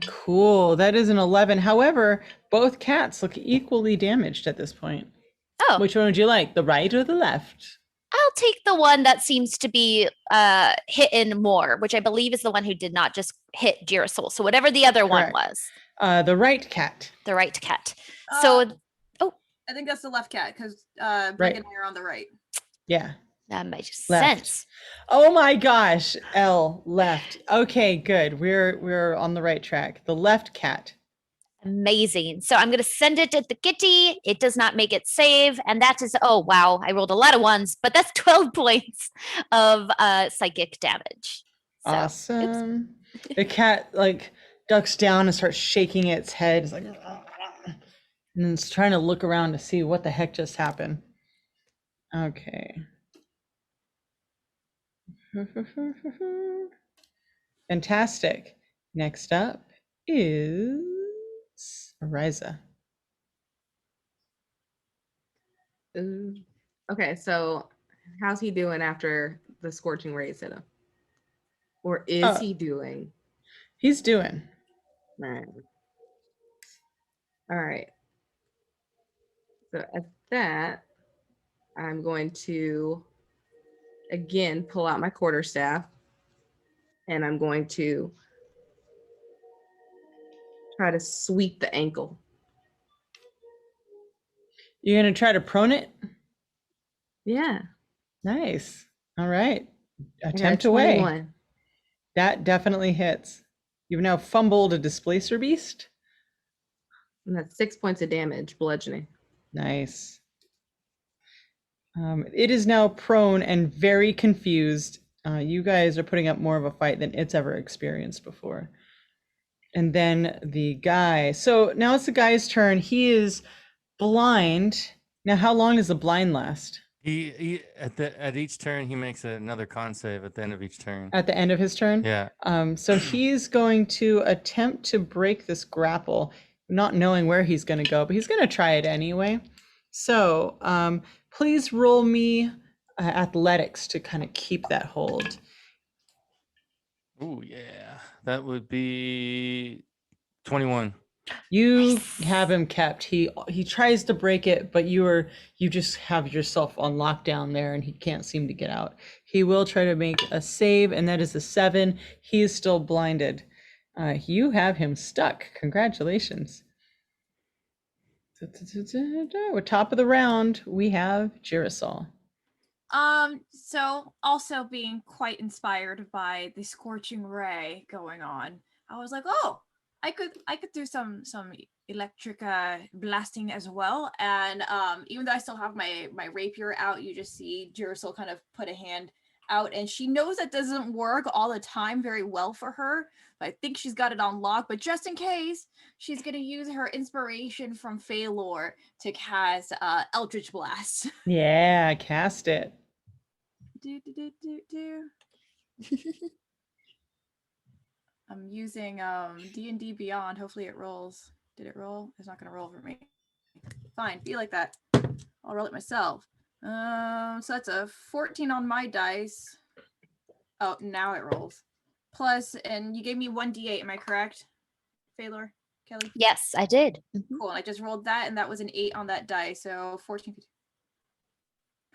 Cool. That is an 11. However, both cats look equally damaged at this point. Oh. Which one would you like, the right or the left? I'll take the one that seems to be hitting more, which I believe is the one who did not just hit Girasol. So whatever the other one was. The right cat. The right cat. So, I think that's the left cat because Blake Right. and I are on the right. Yeah. That makes Left. sense. Oh my gosh, L left. Okay, good. We're on the right track. The left cat. Amazing. So I'm going to send it at the kitty. It does not make it save. And that is, oh, wow. I rolled a lot of ones, but that's 12 points of psychic damage. So, Awesome. The cat like ducks down and starts shaking its head. It's like, and then it's trying to look around to see what the heck just happened. Okay. Fantastic. Next up is Ariza. Ooh. Okay, so how's he doing after the Scorching Rays hit him? Or is he doing? He's doing. Right. All right. So at that, I'm going to again pull out my quarterstaff, and I'm going to try to sweep the ankle. You're gonna try to prone it? Yeah. Nice. All right. I got a Attempt away. 21. That definitely hits. You've now fumbled a displacer beast. And that's 6 points of damage, bludgeoning. Nice. It is now prone and very confused. You guys are putting up more of a fight than it's ever experienced before. And then the guy. So now it's the guy's turn. He is blind. Now, how long does the blind last? He at each turn he makes another con save at the end of each turn. At the end of his turn? Yeah. So he's going to attempt to break this grapple, not knowing where he's going to go, but he's going to try it anyway. So please roll me athletics to kind of keep that hold. Oh yeah, that would be 21. You have him kept. He tries to break it, but you just have yourself on lockdown there, and he can't seem to get out. He will try to make a save, and that is a 7. He is still blinded. You have him stuck. Congratulations. We're top of the round. We have Girasol. So also being quite inspired by the Scorching Ray going on, I was like, oh, I could do some electric blasting as well. And even though I still have my rapier out, you just see Girasol kind of put a hand out, and she knows that doesn't work all the time very well for her. But I think she's got it on lock. But just in case, she's gonna use her inspiration from Phalor to cast Eldritch Blast. Yeah, cast it. I'm using D&D Beyond. Hopefully it rolls. Did it roll? It's not gonna roll for me. Fine, be like that. I'll roll it myself. So that's a 14 on my dice. Oh, now it rolls. Plus, and you gave me 1d8, am I correct? Phalor, Kelly? Yes, I did. Cool, and I just rolled that, and that was an 8 on that die, so 14, 15,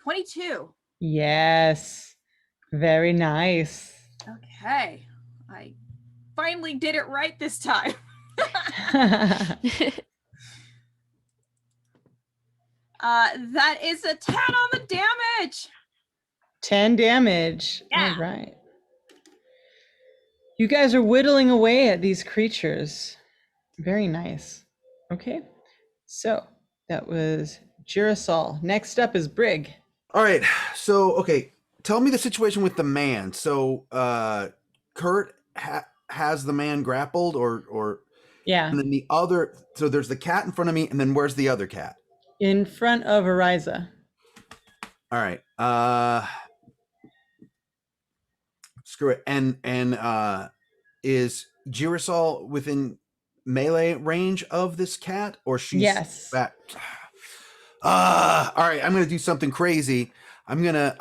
22. Yes. Very nice. Okay. I finally did it right this time. That is a 10 on the damage. 10 damage. Yeah. All right. You guys are whittling away at these creatures. Very nice. Okay. So that was Girasol. Next up is Brig. All right. So, okay. Tell me the situation with the man. So, Kurt has the man grappled or Yeah. and then the other, so there's the cat in front of me, and then where's the other cat? In front of Ariza. All right. Screw it. And is Girasol within melee range of this cat, or she's Yes. back? All right. I'm gonna do something crazy. I'm gonna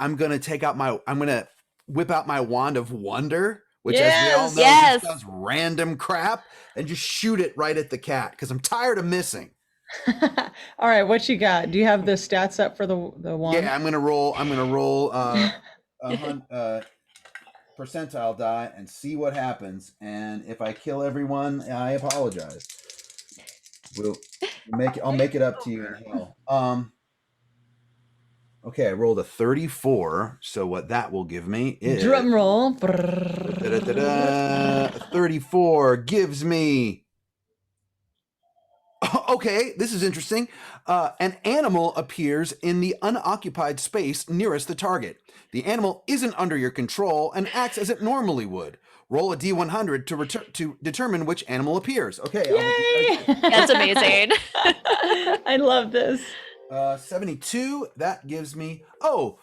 whip out my wand of wonder, which, as we all know, just does random crap, and just shoot it right at the cat because I'm tired of missing. All right, what you got? Do you have the stats up for the wand? Yeah, I'm gonna roll percentile die and see what happens. And if I kill everyone, I apologize. I'll make it up to you in hell. Okay, I rolled a 34. So what that will give me is drum roll. 34 gives me. Okay, this is interesting. An animal appears in the unoccupied space nearest the target. The animal isn't under your control and acts as it normally would. Roll a D100 to determine which animal appears. Okay. Yay! That's amazing. I love this. 72. That gives me well,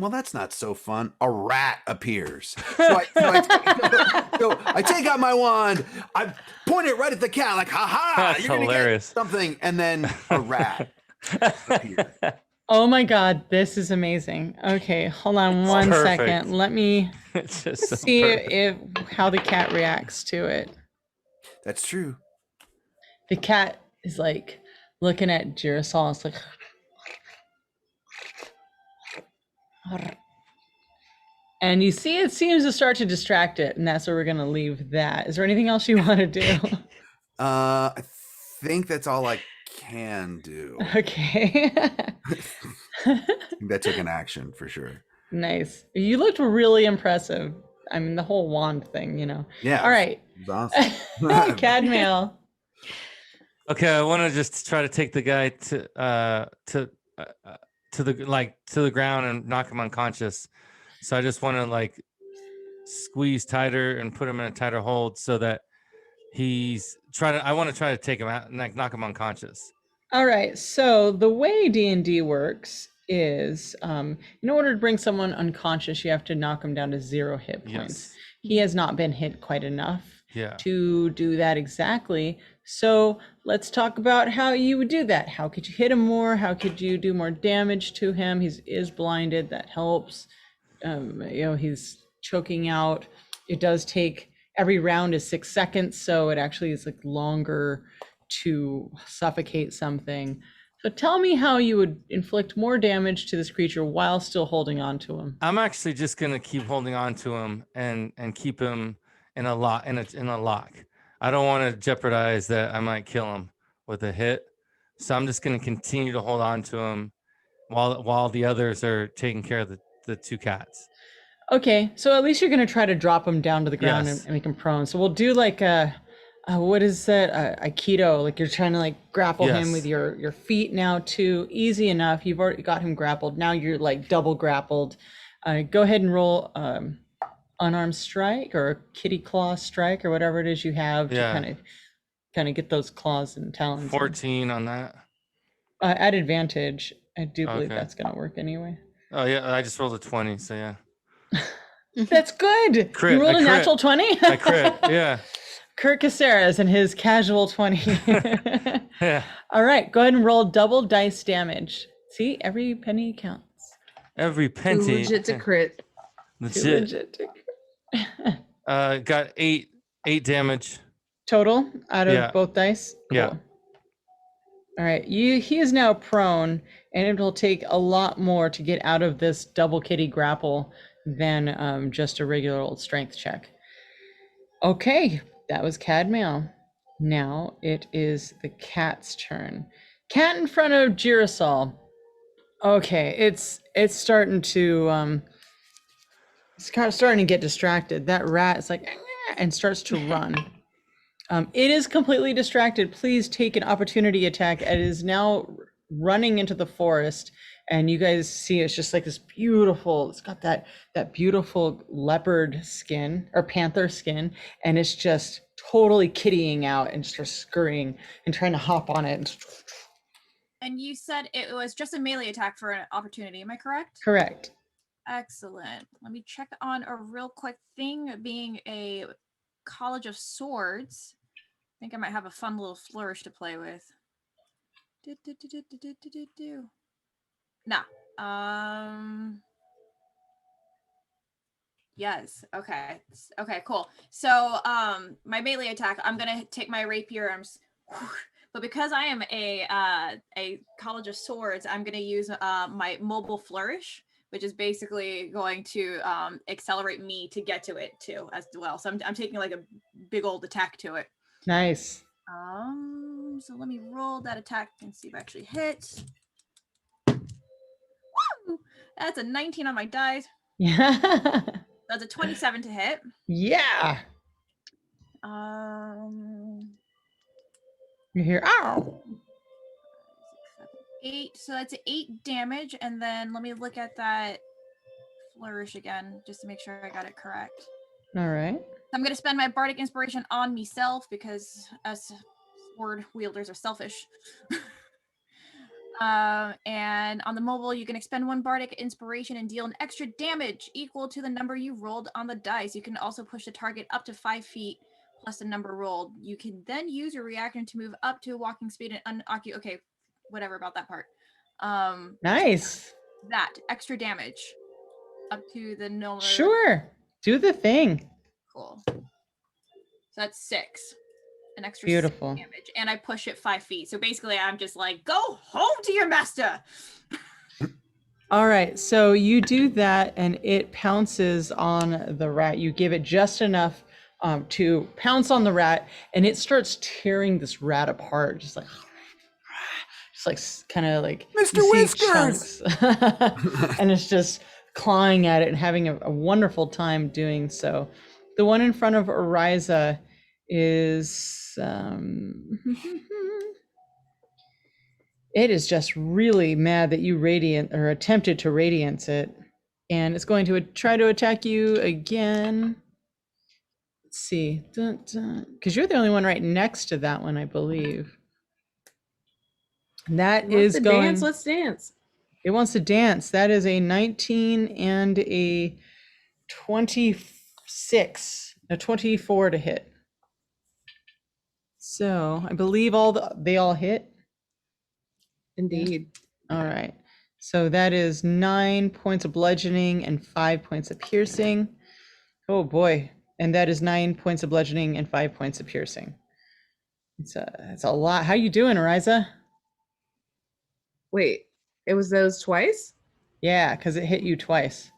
that's not so fun. A rat appears. So I take out my wand. I point it right at the cat, like, "Ha ha!" That's hilarious. Something, and then a rat appears. Oh my God, this is amazing. Okay, hold on one perfect. second. Let me It's just so see perfect. how the cat reacts to it. That's true. The cat is like looking at Girasol. It's like, and you see it seems to start to distract it, and that's where we're gonna leave that. Is there anything else you want to do? I think that's all I can do. Okay. I think that took an action for sure. Nice. You looked really impressive. I mean, the whole wand thing, Yeah. All right. It was awesome. Cadmail. Okay, I want to just try to take the guy to the ground and knock him unconscious. So I just want to squeeze tighter and put him in a tighter hold so that I want to try to take him out and knock him unconscious. All right. So the way D&D works is in order to bring someone unconscious, you have to knock them down to 0 hit points. Yes. He has not been hit quite enough Yeah. to do that exactly. So let's talk about how you would do that. How could you hit him more? How could you do more damage to him? He is blinded. That helps. He's choking out. It does take, every round is 6 seconds. So it actually is longer to suffocate something. So tell me how you would inflict more damage to this creature while still holding on to him. I'm actually just gonna keep holding on to him and keep him in a lock. I don't want to jeopardize that I might kill him with a hit. So I'm just gonna continue to hold on to him while the others are taking care of the 2 cats. Okay, so at least you're gonna try to drop him down to the ground Yes. and make him prone. So we'll do what is that? Aikido, you're trying to grapple him Yes. with your feet now too. Easy enough. You've already got him grappled. Now you're double grappled. Go ahead and roll unarmed strike or kitty claw strike or whatever it is you have Yeah. to kind of get those claws and talons. 14 on that. At advantage. I do believe Okay. that's gonna work anyway. Oh yeah, I just rolled a 20, so yeah. That's good. Crit, You rolled I a crit. natural 20? I crit, yeah. Kurt Caceres and his casual 20. Yeah. All right, go ahead and roll double dice damage. See, every penny counts. Every penny. Too legit to crit. Legit. Got 8 damage. Total out of Yeah. both dice? Cool. Yeah. All right, he is now prone. and it'll take a lot more to get out of this double kitty grapple than just a regular old strength check. Okay, that was Cadmail. Now it is the cat's turn. Cat in front of Girasol. Okay, it's starting to starting to get distracted. That rat is like and starts to run. It is completely distracted. Please take an opportunity attack. It is now running into the forest, and you guys see it's just like this beautiful. It's got that beautiful leopard skin or panther skin, and it's just totally kittying out and starts scurrying and trying to hop on it. And you said it was just a melee attack for an opportunity. Am I correct? Correct. Excellent. Let me check on a real quick thing. Being a College of Swords, I think I might have a fun little flourish to play with. Nah. Yes. Okay. Okay, cool. So my melee attack, I'm gonna take my rapier arms, but because I am a College of Swords, I'm gonna use my mobile flourish, which is basically going to accelerate me to get to it too as well. So I'm taking like a big old attack to it. Nice. So let me roll that attack and see if I actually hit. Woo! That's a 19 on my dice. Yeah. That's a 27 to hit. Yeah. You hear ow. 8, so that's 8 damage, and then let me look at that flourish again just to make sure I got it correct. All right. I'm going to spend my bardic inspiration on myself because us sword wielders are selfish. And on the mobile, you can expend 1 bardic inspiration and deal an extra damage equal to the number you rolled on the dice. You can also push the target up to 5 feet plus the number rolled. You can then use your reaction to move up to a walking speed and unoccupy. Okay, whatever about that part. Nice. That extra damage up to the number. Sure. Do the thing. Cool. So that's 6. An extra Beautiful. 6 damage, and I push it 5 feet. So basically, I'm just like, go home to your master. All right, so you do that, and it pounces on the rat. You give it just enough to pounce on the rat, and it starts tearing this rat apart, just like kind of like Mr. Whiskers, and it's just clawing at it and having a wonderful time doing so. The one in front of Ariza is it is just really mad that you attempted to radiance it, and it's going to try to attack you again. Let's see, because you're the only one right next to that one, I believe. And that is going. Dance. Let's dance. It wants to dance. That is a 19 and a 26, a 24 to hit. So I believe they all hit. Indeed. All right. So that is 9 points of bludgeoning and 5 points of piercing. Oh boy. And that is 9 points of bludgeoning and 5 points of piercing. It's a lot. How you doing, Ariza? Wait, it was those twice? Yeah, because it hit you twice.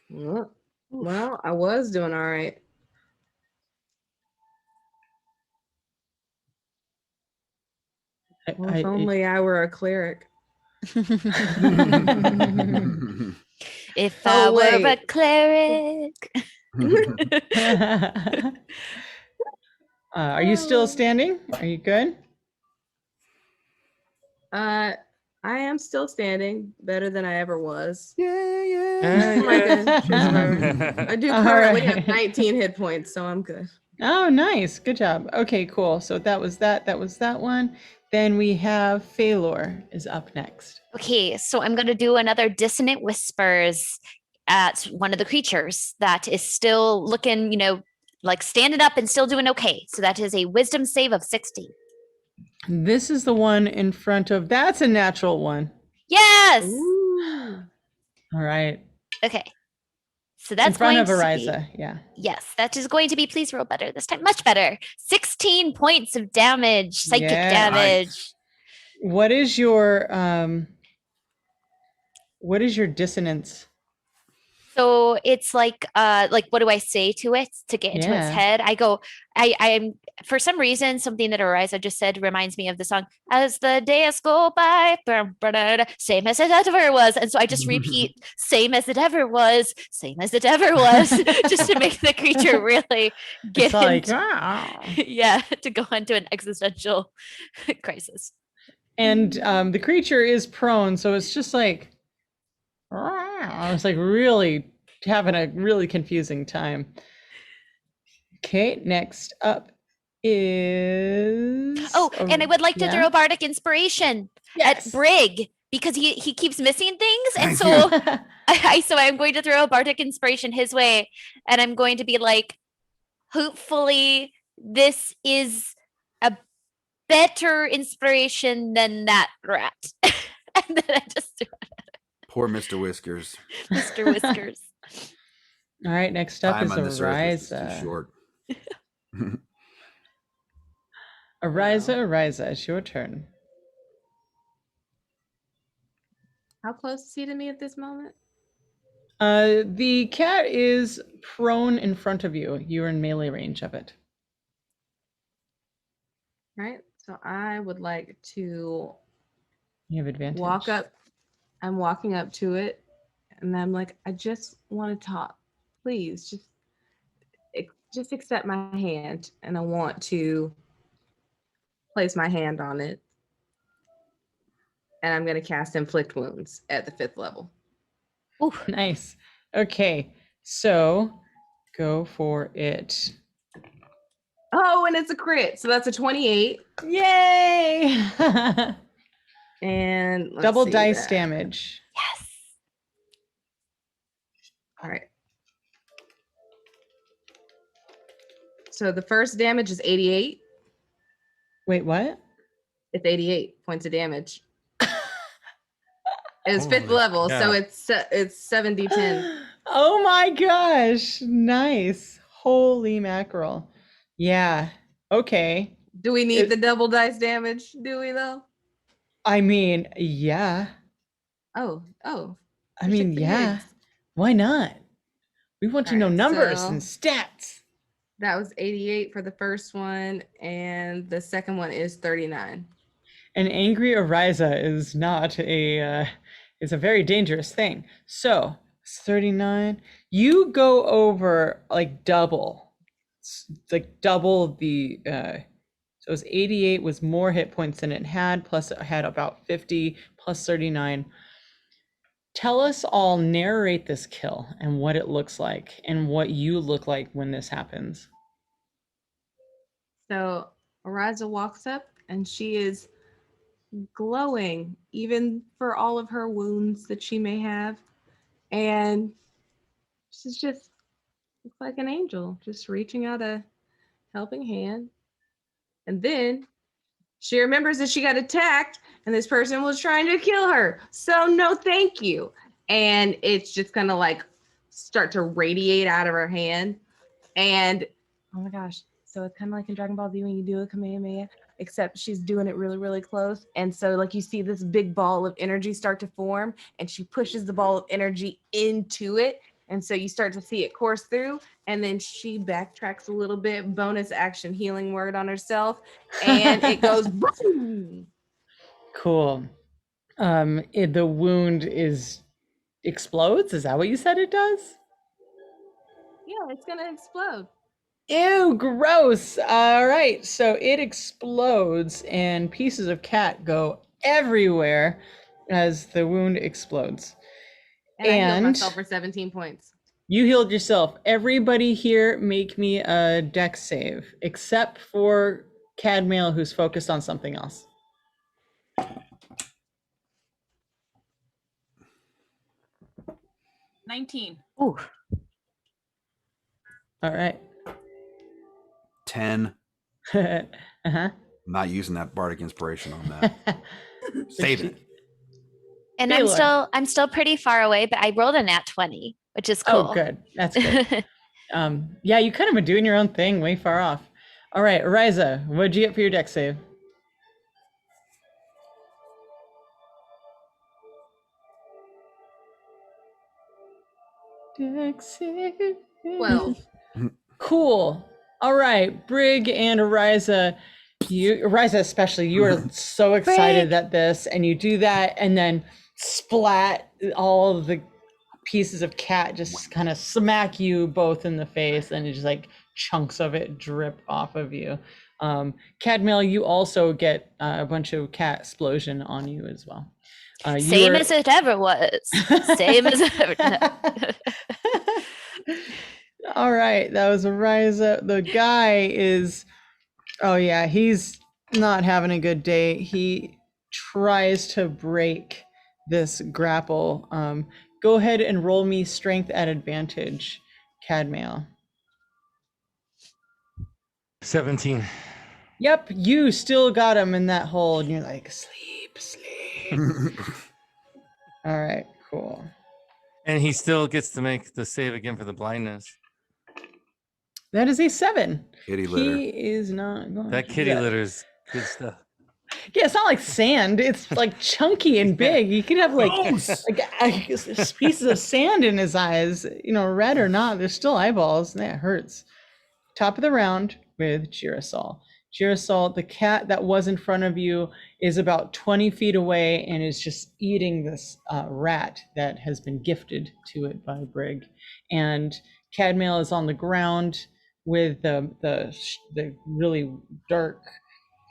Well, I was doing all right. Well, if only I were a cleric. If I were a cleric. Are you still standing? Are you good? I am still standing, better than I ever was. Yeah. I do currently have 19 hit points, so I'm good. Oh, nice. Good job. Okay, cool. So that was that one. Then we have Phalor is up next. Okay, so I'm going to do another dissonant whispers at one of the creatures that is still looking, like standing up and still doing okay. So that is a wisdom save of 60. This is the one in front of, that's a natural one. Yes. Ooh. All right. Okay. So that's in front going of to Ariza. be, Yeah. Yes, that is going to be, please roll better this time. Much better. 16 points of damage, psychic damage. What is your What is your dissonance? So it's like what do I say to it to get into its Yeah. head? I go, I'm for some reason something that Ariza just said reminds me of the song "As the Days Go By," same as it ever was, and so I just repeat "same as it ever was," same as it ever was, just to make the creature really get It's like, into, yeah, to go into an existential crisis. and the creature is prone, so it's just like, I was like really having a really confusing time. Okay, next up is And I would like to yeah? throw Bardic Inspiration Yes. at Brig because he keeps missing things, and so I'm going to throw a Bardic Inspiration his way, and I'm going to be like, hopefully this is a better inspiration than that rat. And then I just threw it at Poor Mr. Whiskers. Mr. Whiskers. All right, next up Time is on this earth is too Ariza. short. Ariza, it's your turn. How close is he to me at this moment? The cat is prone in front of you. You're in melee range of it. Right. So I would like to You have advantage. walk up. I'm walking up to it, and I'm like, I just want to talk. Please, just accept my hand, and I want to place my hand on it, and I'm going to cast Inflict Wounds at the 5th level. Oh, nice. Okay, so go for it. Oh, and it's a crit, so that's a 28. Yay! And let's double see dice that. damage. Yes. All right. So the first damage is 88. Wait, what? It's 88 points of damage. It's Holy 5th level, so cow. it's 7d10. Oh my gosh! Nice. Holy mackerel. Yeah. Okay. Do we need the double dice damage? Do we though? I mean, yeah. Oh. I mean, yeah. Why not? We want to know Alright, numbers so- and stats. That was 88 for the first one, and the second one is 39. An angry Ariza is not a is a very dangerous thing. So 39. You go over like double. It's like double the so it was 88 was more hit points than it had, plus it had about 50 plus 39. Tell us all, narrate this kill and what it looks like and what you look like when this happens. So Ariza walks up, and she is glowing, even for all of her wounds that she may have. And she's just looks like an angel, just reaching out a helping hand. And then she remembers that she got attacked and this person was trying to kill her. So no, thank you. And it's just gonna like start to radiate out of her hand. And oh my gosh. So it's kind of like in Dragon Ball Z when you do a Kamehameha, except she's doing it really, really close. And so like you see this big ball of energy start to form, and she pushes the ball of energy into it. And so you start to see it course through, and then she backtracks a little bit, bonus action healing word on herself, and it goes boom. Cool. The wound explodes. Is that what you said it does? Yeah, it's gonna explode. Ew, gross. All right, so it explodes and pieces of cat go everywhere as the wound explodes. And I healed myself for 17 points. You healed yourself. Everybody here make me a dex save, except for Cadmail, who's focused on something else. 19. Ooh. All right. 10. Uh-huh. I'm not using that bardic inspiration on that. Save it. And Baylor. I'm still pretty far away, but I rolled a nat 20, which is cool. Oh, good. That's good. Yeah, you kind of been doing your own thing way far off. All right, Ariza, what'd you get for your dex save? Dex save. 12. Cool. All right, Brig and Ariza, Ariza especially, you are so excited at this, and you do that, and then splat, all of the pieces of cat just kind of smack you both in the face, and it just like chunks of it drip off of you. Cadmiel, you also get a bunch of cat explosion on you as well. Same as it ever was. Same as ever. All right, that was Ariza. The guy is, oh yeah, he's not having a good day. He tries to break this grapple. Go ahead and roll me strength at advantage, Cadmail. 17. Yep, you still got him in that hole, and you're like, sleep, sleep. All right, cool. And he still gets to make the save again for the blindness. That is a 7. Kitty litter. He is not going. That kitty litter is good stuff. Yeah, it's not like sand. It's like chunky and big. You could have like pieces of sand in his eyes, red or not. There's still eyeballs, and that hurts. Top of the round with Girasol. Girasol, the cat that was in front of you is about 20 feet away and is just eating this rat that has been gifted to it by Brig. And Cadmail is on the ground with the really dark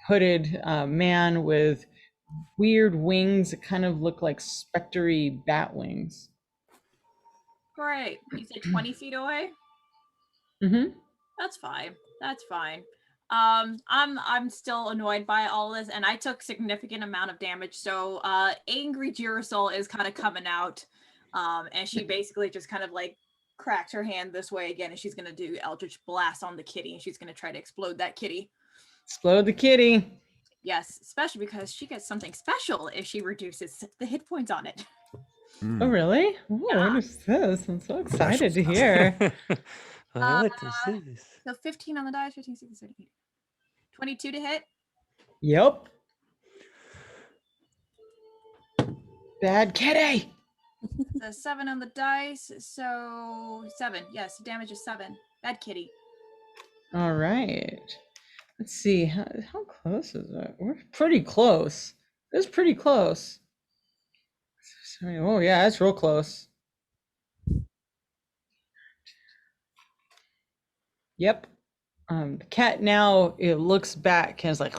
hooded man with weird wings that kind of look like spectre-y bat wings. Great. You said 20 feet away? Mm-hmm. That's fine. That's fine. I'm still annoyed by all this, and I took significant amount of damage. So angry Girasol is kind of coming out, and she basically just kind of like cracked her hand this way again, and she's gonna do Eldritch Blast on the kitty, and she's gonna try to explode that kitty. Explode the kitty. Yes, especially because she gets something special if she reduces the hit points on it. Oh, really? Oh, what is this? I'm so excited to hear. What is this? So 15 on the dice, 15, 16, 17, 22 to hit. Yep. Bad kitty. So 7 on the dice, so 7. Yes, damage is 7. Bad kitty. All right. Let's see. How close is that? We're pretty close. It's pretty close. Oh, yeah, that's real close. Yep. The cat now, it looks back and is like,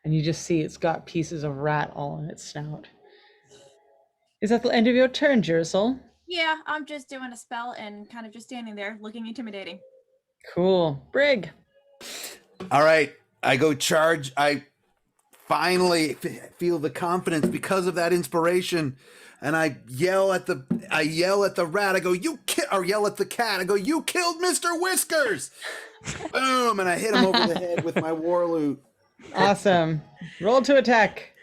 and you just see it's got pieces of rat all in its snout. Is that the end of your turn, Girasol? Yeah, I'm just doing a spell and kind of just standing there looking intimidating. Cool. Brig. All right, I go charge. I finally feel the confidence because of that inspiration, and I yell at the rat. I go, or yell at the cat. I go, you killed Mr. Whiskers! Boom! And I hit him over the head with my war loot. Awesome. Roll to attack.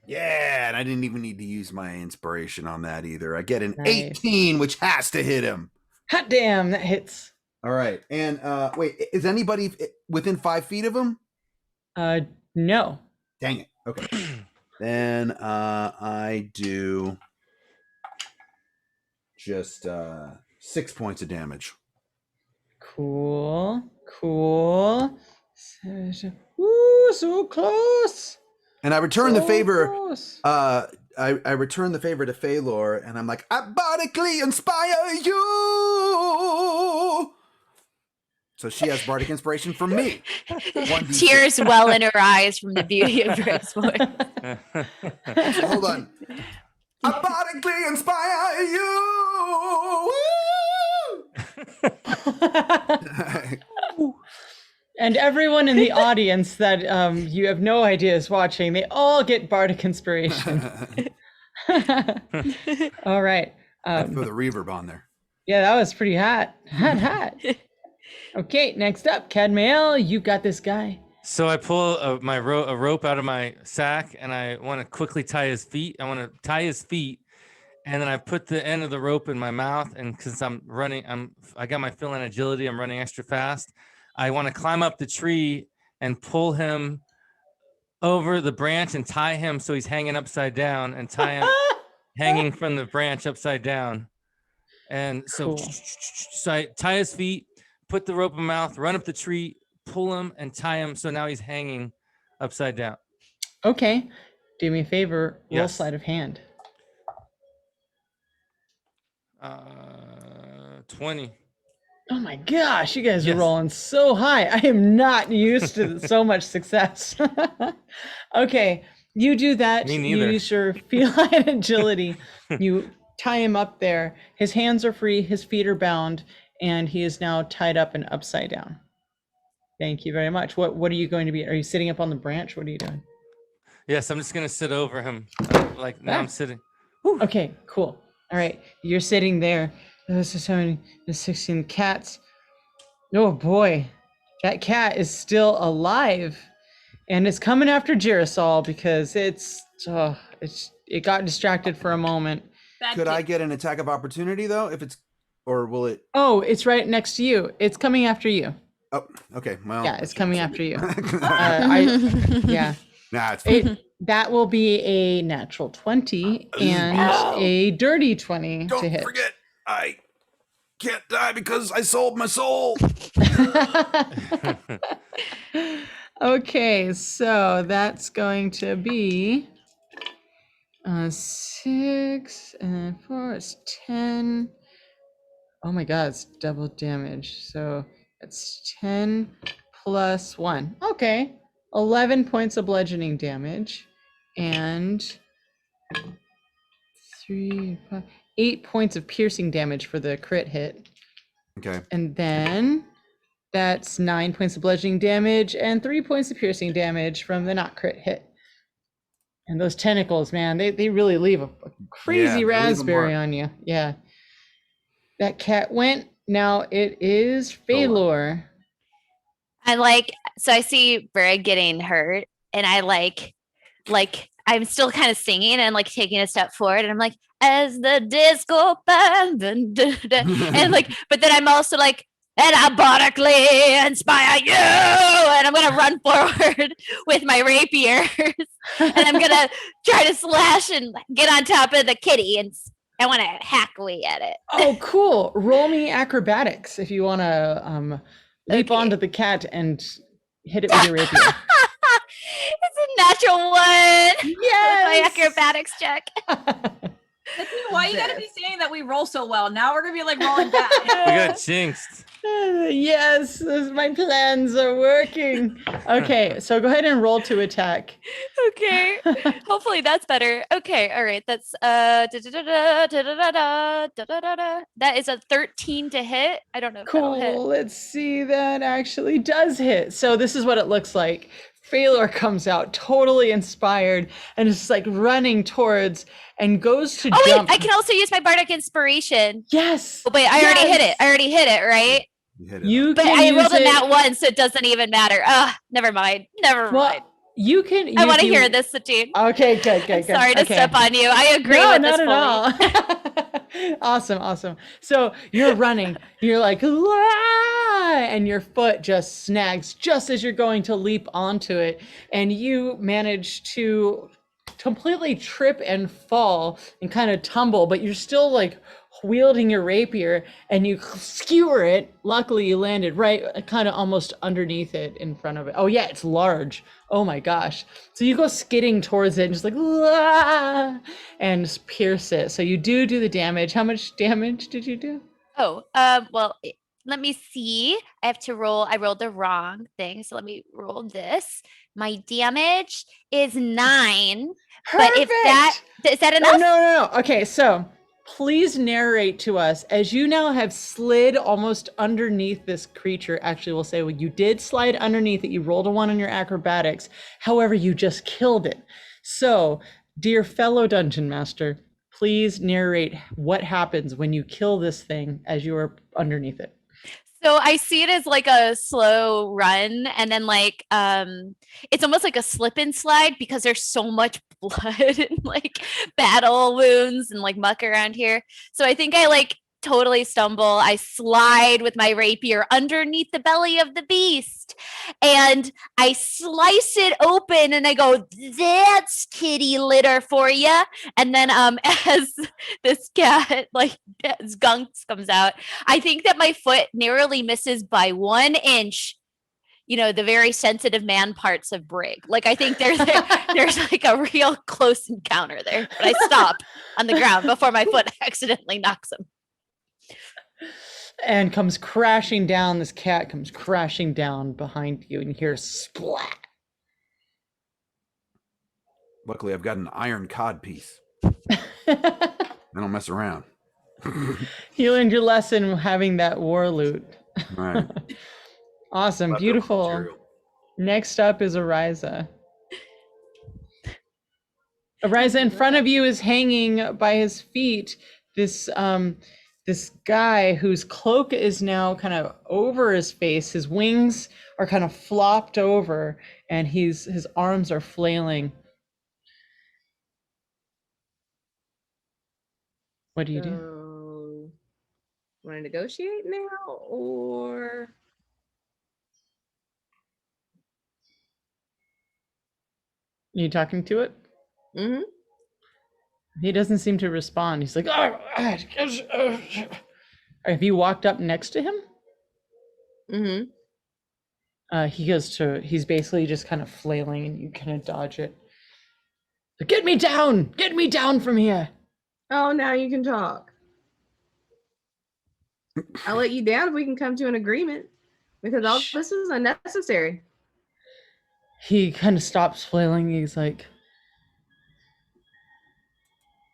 Yeah, and I didn't even need to use my inspiration on that either. I get an Nice. 18, which has to hit him. Hot damn, that hits. All right, and wait, is anybody within 5 feet of him? No. Dang it. Okay. Then I do just 6 points of damage. Cool. Ooh, so close. And I return the So favor. close. I return the favor to Phalor, and I'm like, I bardically inspire you. So she has bardic inspiration from me. 1d6. Tears well in her eyes from the beauty of Brig's voice. So hold on. I bardically inspire you. And everyone in the audience that you have no idea is watching, they all get bardic inspiration. All right. I threw the reverb on there. Yeah, that was pretty hot. Hot. Okay, next up, Cadmail, you got this guy. So I pull a rope out of my sack, and I want to quickly tie his feet. I want to tie his feet, and then I put the end of the rope in my mouth. And because I'm running, I got my feeling agility. I'm running extra fast. I want to climb up the tree and pull him over the branch and tie him so he's hanging upside down, and tie him hanging from the branch upside down. And so, Cool. so I tie his feet, put the rope in mouth, run up the tree, pull him, and tie him. So now he's hanging upside down. Okay. Do me a favor. Roll Yes. sleight of hand. 20. Oh my gosh, you guys Yes. are rolling so high. I am not used to so much success. Okay, you do that. Me You neither. use your feline agility. You tie him up there. His hands are free, his feet are bound, and he is now tied up and upside down. Thank you very much. What are you going to be? Are you sitting up on the branch? What are you doing? Yes, I'm just going to sit over him. Like now I'm sitting. Okay, cool. All right, you're sitting there. This is how many? There's 16 cats. Oh boy, that cat is still alive, and it's coming after Girasol because it got distracted for a moment. Could I get an attack of opportunity though, if it's, or will it? Oh, it's right next to you. It's coming after you. Oh, okay. Well, Yeah, it's coming after you. Yeah. Nah, it's fine. That will be a natural 20 and a dirty 20 to hit. Forget, I can't die because I sold my soul. Okay, so that's going to be 6 and 4. It's 10. Oh my god, it's double damage. So it's 10 plus 1. Okay, 11 points of bludgeoning damage and 3, 5, 8 points of piercing damage for the crit hit. Okay. And then that's 9 points of bludgeoning damage and 3 points of piercing damage from the not crit hit. And those tentacles, man, they really leave a crazy raspberry on you. Yeah. That cat went. Now it is Phalor. So I see Brad getting hurt, and I'm still kind of singing and like taking a step forward, and I'm like, as the disco band, and like, but then I'm also like, and abotically inspire you, and I'm gonna run forward with my rapiers, and I'm gonna try to slash and get on top of the kitty, and I want to hack away at it. Oh, cool. Roll me acrobatics if you want to leap onto the cat and hit it with your rapier. It's a natural one. Yes. With my acrobatics check. Why you gotta be saying that we roll so well? Now we're gonna be like rolling back. We got jinxed. Yes, my plans are working. Okay, so go ahead and roll to attack. Okay. Hopefully that's better. Okay, all right. That's that is a 13 to hit. I don't know if that'll hit. Cool. Let's see. That actually does hit. So this is what it looks like. Phalor comes out totally inspired and is like running towards and goes to jump. Wait, I can also use my bardic inspiration. Yes. Oh, wait, I already hit it. I already hit it, right? But I rolled a nat 1, so it doesn't even matter. Never mind. Never mind. You can. I want to hear this, Satine. Okay, good. Sorry to step on you. I agree with this fully. Not at all. Awesome. So you're running. You're like, "Wah!" and your foot just snags just as you're going to leap onto it, and you manage to completely trip and fall and kind of tumble, but you're still like wielding your rapier, and you skewer it. Luckily you landed right kind of almost underneath it in front of it. Oh yeah, it's large. Oh my gosh. So you go skidding towards it and just like and just pierce it. So you do the damage. How much damage did you do? Well, let me see. I have to roll. I rolled the wrong thing, so let me roll this. My damage is 9. But if that is that enough? No. Okay, so please narrate to us as you now have slid almost underneath this creature. Actually, we'll say, well, you did slide underneath it. You rolled a 1 on your acrobatics. However, you just killed it. So, dear fellow dungeon master, please narrate what happens when you kill this thing as you are underneath it. So I see it as like a slow run, and then like it's almost like a slip and slide because there's so much blood and like battle wounds and like muck around here. So I think I like totally stumble. I slide with my rapier underneath the belly of the beast and I slice it open and I go, that's kitty litter for you. And then as this cat, like as Gunks comes out, I think that my foot narrowly misses by 1 inch, you know, the very sensitive man parts of Brig. Like I think there's like a real close encounter there. But I stop on the ground before my foot accidentally knocks him. And comes crashing down. This cat comes crashing down behind you, and you hear splat. Luckily, I've got an iron cod piece. I don't mess around. You learned your lesson having that war loot. Right. Awesome, Leftover beautiful. material. Next up is Ariza. Ariza, in front of you is hanging by his feet this this guy whose cloak is now kind of over his face. His wings are kind of flopped over, and his arms are flailing. What do you do? Want to negotiate now, or Are you talking to it? Mm-hmm. He doesn't seem to respond. He's like, have you walked up next to him? Mm-hmm. He's basically just kind of flailing, and you kind of dodge it. Get me down! Get me down from here! Oh, now you can talk. I'll let you down if we can come to an agreement, because all this is unnecessary. He kind of stops flailing. He's like,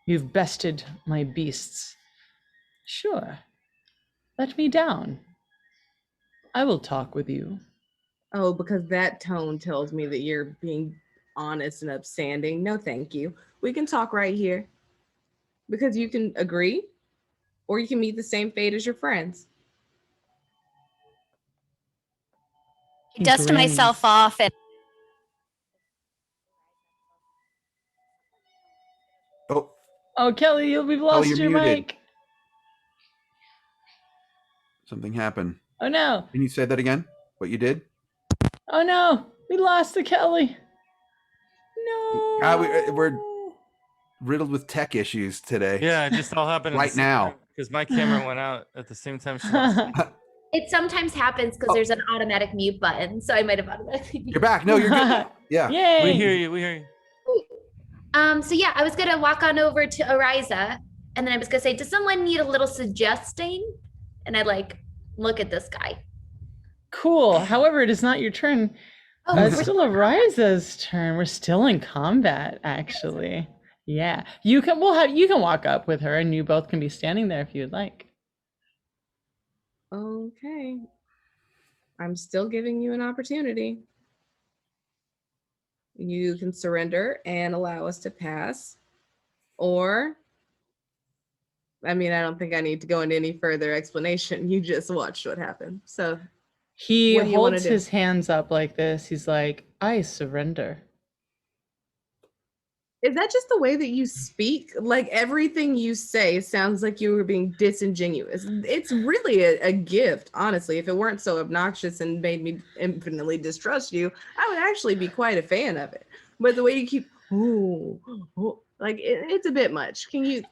you've bested my beasts. Sure. Let me down. I will talk with you. Oh, because that tone tells me that you're being honest and upstanding. No, thank you. We can talk right here. Because you can agree, or you can meet the same fate as your friends. I dust myself off and Oh, Kelly, we've lost you're your muted. mic. Something happened. Oh no. Can you say that again? What you did? Oh no. We lost the Kelly. No. We're riddled with tech issues today. Yeah, it just all happened right now. because my camera went out at the same time. She lost it sometimes happens because there's an automatic mute button. So I might have automatically You're back. No, you're good. Yeah. Yay. We hear you. We hear you. So yeah, I was gonna walk on over to Ariza, and then I was gonna say, does someone need a little suggesting? And I like look at this guy. Cool. However, it is not your turn. Oh, It's still Ariza's turn. We're still in combat, actually. Yeah. You can walk up with her, and you both can be standing there if you'd like. Okay. I'm still giving you an opportunity. You can surrender and allow us to pass. Or, I mean, I don't think I need to go into any further explanation. You just watched what happened. So He what do you wanna holds do? his hands up like this. He's like, I surrender. Is that just the way that you speak? Like everything you say sounds like you were being disingenuous. It's really a gift, honestly. If it weren't so obnoxious and made me infinitely distrust you, I would actually be quite a fan of it. But the way you keep, like it's a bit much. Can you?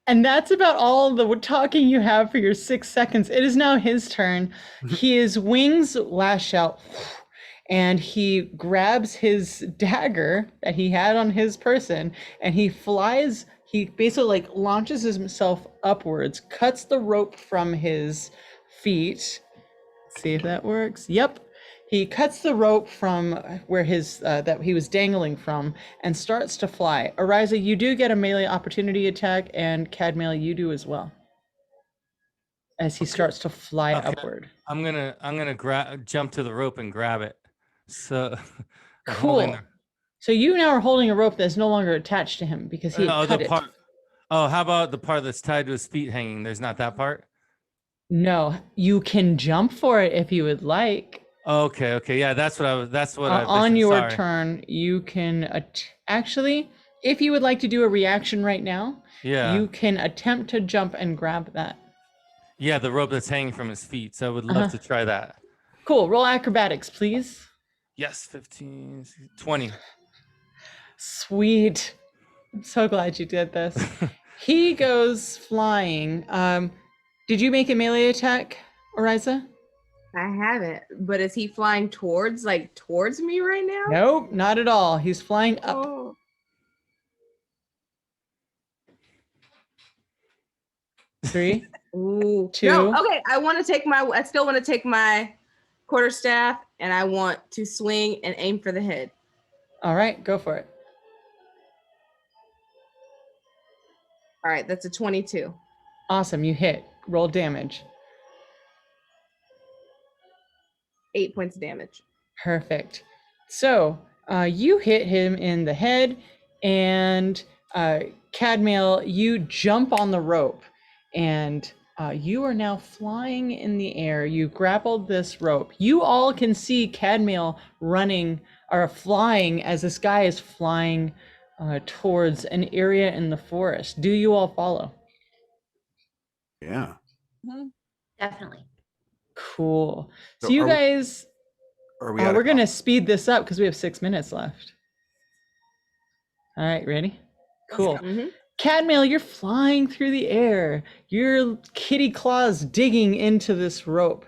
And that's about all the talking you have for your 6 seconds. It is now his turn. His wings lash out, and he grabs his dagger that he had on his person, and he flies. He basically like launches himself upwards, cuts the rope from his feet. Let's see if that works. Yep. He cuts the rope from where his that he was dangling from and starts to fly. Ariza, you do get a melee opportunity attack, and Cadmail, you do as well. As he starts to fly upward. I'm gonna jump to the rope and grab it. So I'm holding Cool. So you now are holding a rope that's no longer attached to him because he had cut it. Oh, how about the part that's tied to his feet hanging? There's not that part? No, you can jump for it if you would like. Okay. Yeah, that's what I on your sorry. turn, you can actually, if you would like to do a reaction right now, Yeah. you can attempt to jump and grab that. Yeah, the rope that's hanging from his feet. So I would love to try that. Cool. Roll acrobatics, please. Yes, 15, 20. Sweet. I'm so glad you did this. He goes flying. Did you make a melee attack, Oriza? I haven't, but is he flying towards me right now? Nope, not at all. He's flying up. Oh. 3, Ooh. 2. No, okay. I still want to take my quarterstaff and I want to swing and aim for the head. All right, go for it. All right, that's a 22. Awesome, you hit. Roll damage. 8 points of damage. Perfect. So you hit him in the head, and Cadmail, you jump on the rope, and you are now flying in the air. You grappled this rope. You all can see Cadmail running or flying as this guy is flying towards an area in the forest. Do you all follow? Yeah. Definitely. Cool. So So you are we- guys, Are we? we're gonna speed this up because we have 6 minutes left. All right, ready? Cool. Cadmail, you're flying through the air. Your kitty claws digging into this rope.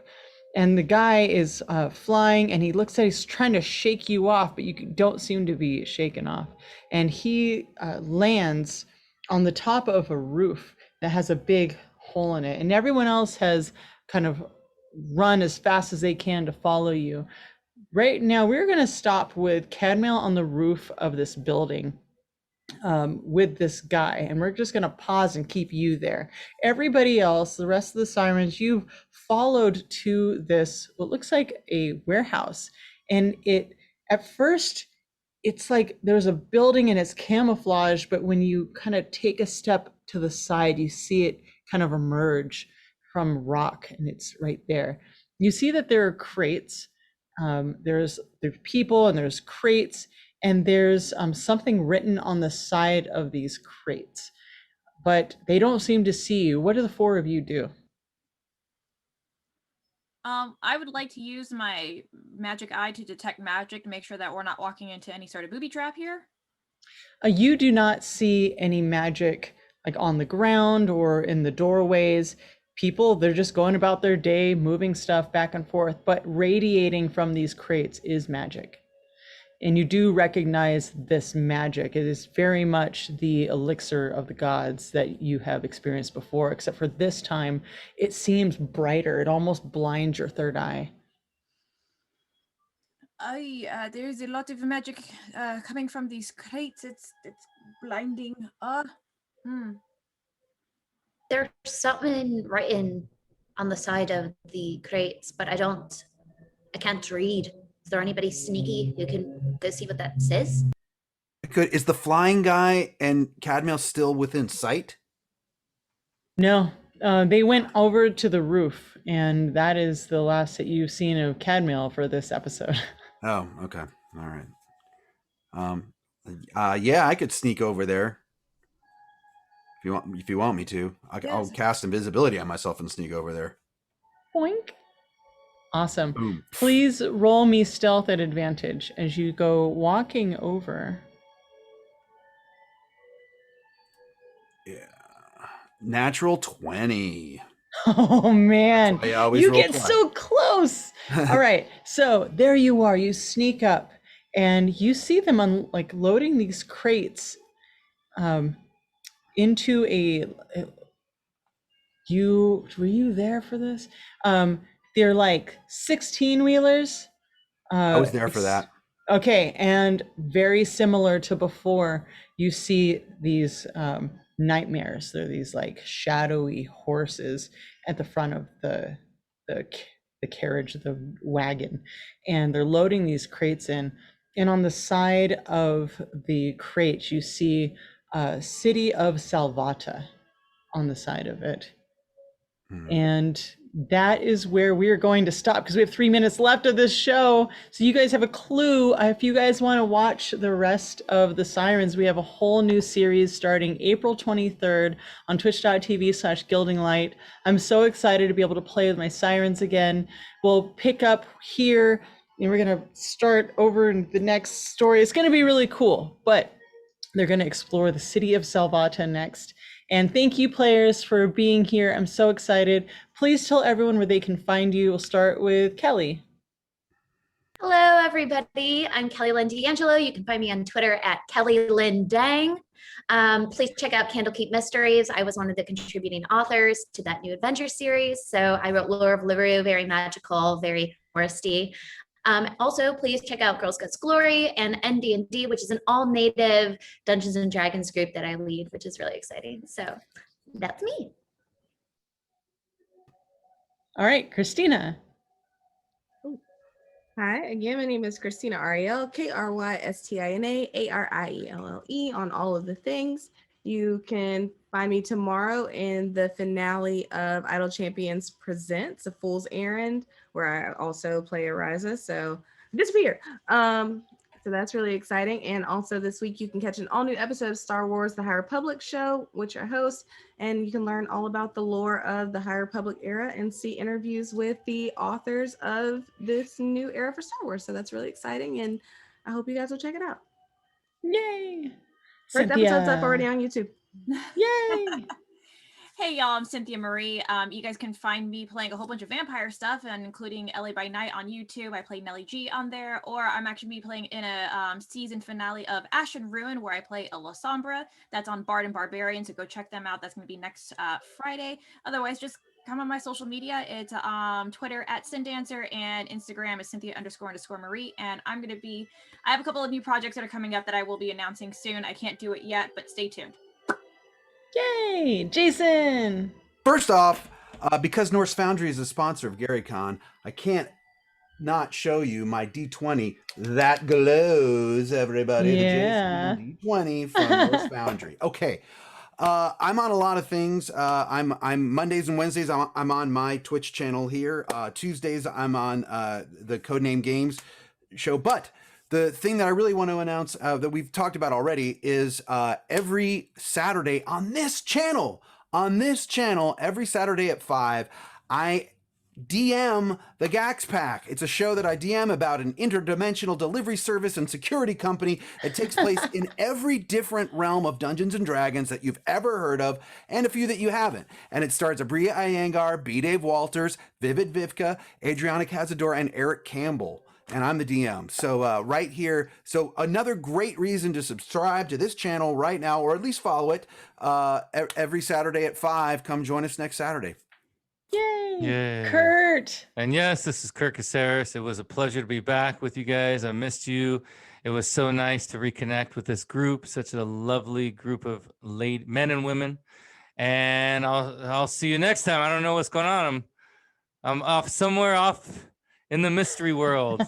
And the guy is flying, and he looks like he's trying to shake you off, but you don't seem to be shaken off. And he lands on the top of a roof that has a big hole in it. And everyone else has kind of run as fast as they can to follow you. Right now, we're going to stop with Cadmail on the roof of this building. With this guy, and we're just going to pause and keep you there. Everybody else, the rest of the Sirens, you've followed to this what looks like a warehouse, and it at first it's like there's a building and it's camouflage, but when you kind of take a step to the side, you see it kind of emerge from rock, and it's right there. You see that there are crates. There's people and there's crates, and there's something written on the side of these crates, but they don't seem to see you. What do the 4 of you do? I would like to use my magic eye to detect magic to make sure that we're not walking into any sort of booby trap here. You do not see any magic like on the ground or in the doorways. People, they're just going about their day, moving stuff back and forth, but radiating from these crates is magic. And you do recognize this magic. It is very much the elixir of the gods that you have experienced before, except for this time, it seems brighter. It almost blinds your third eye. There's a lot of magic coming from these crates. It's blinding. There's something written on the side of the crates, but I can't read. Is there anybody sneaky who can go see what that says? Good. Is the flying guy and Cadmail still within sight? No, they went over to the roof, and that is the last that you've seen of Cadmail for this episode. Oh, okay. All right. Yeah, I could sneak over there. If you want me to. I'll cast invisibility on myself and sneak over there. Boink. Awesome. Boom. Please roll me stealth at advantage as you go walking over. Yeah. Natural 20. Oh man, I always you roll get twice. so close. All right, so there you are. You sneak up, and you see them loading these crates into a. Were you there for this? They're like 16 wheelers. I was there for that. Okay, and very similar to before, you see these nightmares. They're these like shadowy horses at the front of the carriage, the wagon, and they're loading these crates in. And on the side of the crates, you see City of Salvata on the side of it. And that is where we're going to stop because we have 3 minutes left of this show. So you guys have a clue. If you guys want to watch the rest of the Sirens, we have a whole new series starting April 23rd on twitch.tv/gildinglight. I'm so excited to be able to play with my Sirens again. We'll pick up here and we're going to start over in the next story. It's going to be really cool, but they're going to explore the city of Salvata next. And thank you, players, for being here. I'm so excited. Please tell everyone where they can find you. We'll start with Kelly. Hello, everybody. I'm Kelly Lynn D'Angelo. You can find me on Twitter at Kelly Lynn Dang. Please check out Candlekeep Mysteries. I was one of the contributing authors to that new adventure series. So I wrote Lore of Liveru, very magical, very foresty. Also, please check out Girls Guts Glory and ND&D, which is an all-native Dungeons and Dragons group that I lead, which is really exciting. So that's me. All right, Christina. Hi, again, my name is Christina Ariel, Krystina Arielle on all of the things. You can find me tomorrow in the finale of Idle Champions Presents, A Fool's Errand, where I also play Ariza, so disappear. So that's really exciting. And also this week you can catch an all-new episode of Star Wars The High Republic show, which I host, and you can learn all about the lore of the High Republic era and see interviews with the authors of this new era for Star Wars. So that's really exciting, and I hope you guys will check it out. Yay! First episode's up already on YouTube. Yay! Hey y'all, I'm Cynthia Marie. You guys can find me playing a whole bunch of vampire stuff, and including LA by Night on YouTube. I play Nellie G on there, or I'm actually playing in a season finale of Ash and Ruin, where I play a La Sombra. That's on Bard and Barbarian, so go check them out. That's going to be next Friday. Otherwise, just come on my social media. It's Twitter at Syndancer, and Instagram is Cynthia__Marie. And I have a couple of new projects that are coming up that I will be announcing soon. I can't do it yet, but stay tuned. Yay! Jason! First off, because Norse Foundry is a sponsor of GaryCon, I can't not show you my D20 that glows, everybody. Yeah. The Jason D20 from Norse Foundry. Okay. I'm on a lot of things. I'm Mondays and Wednesdays, I'm on my Twitch channel here. Tuesdays, I'm on the Codename Games show. But the thing that I really want to announce that we've talked about already is every Saturday on this channel, every Saturday at 5, I DM the Gax Pack. It's a show that I DM about an interdimensional delivery service and security company that takes place in every different realm of Dungeons and Dragons that you've ever heard of, and a few that you haven't. And it stars Abria Iyengar, B. Dave Walters, Vivid Vivka, Adriana Cazador, and Eric Campbell. And I'm the DM. So right here, so another great reason to subscribe to this channel right now, or at least follow it every Saturday at 5. Come join us next Saturday. Yay! Yay. Kurt! And yes, this is Kurt Caceres. It was a pleasure to be back with you guys. I missed you. It was so nice to reconnect with this group, such a lovely group of men and women. And I'll see you next time. I don't know what's going on. I'm off somewhere in the mystery world.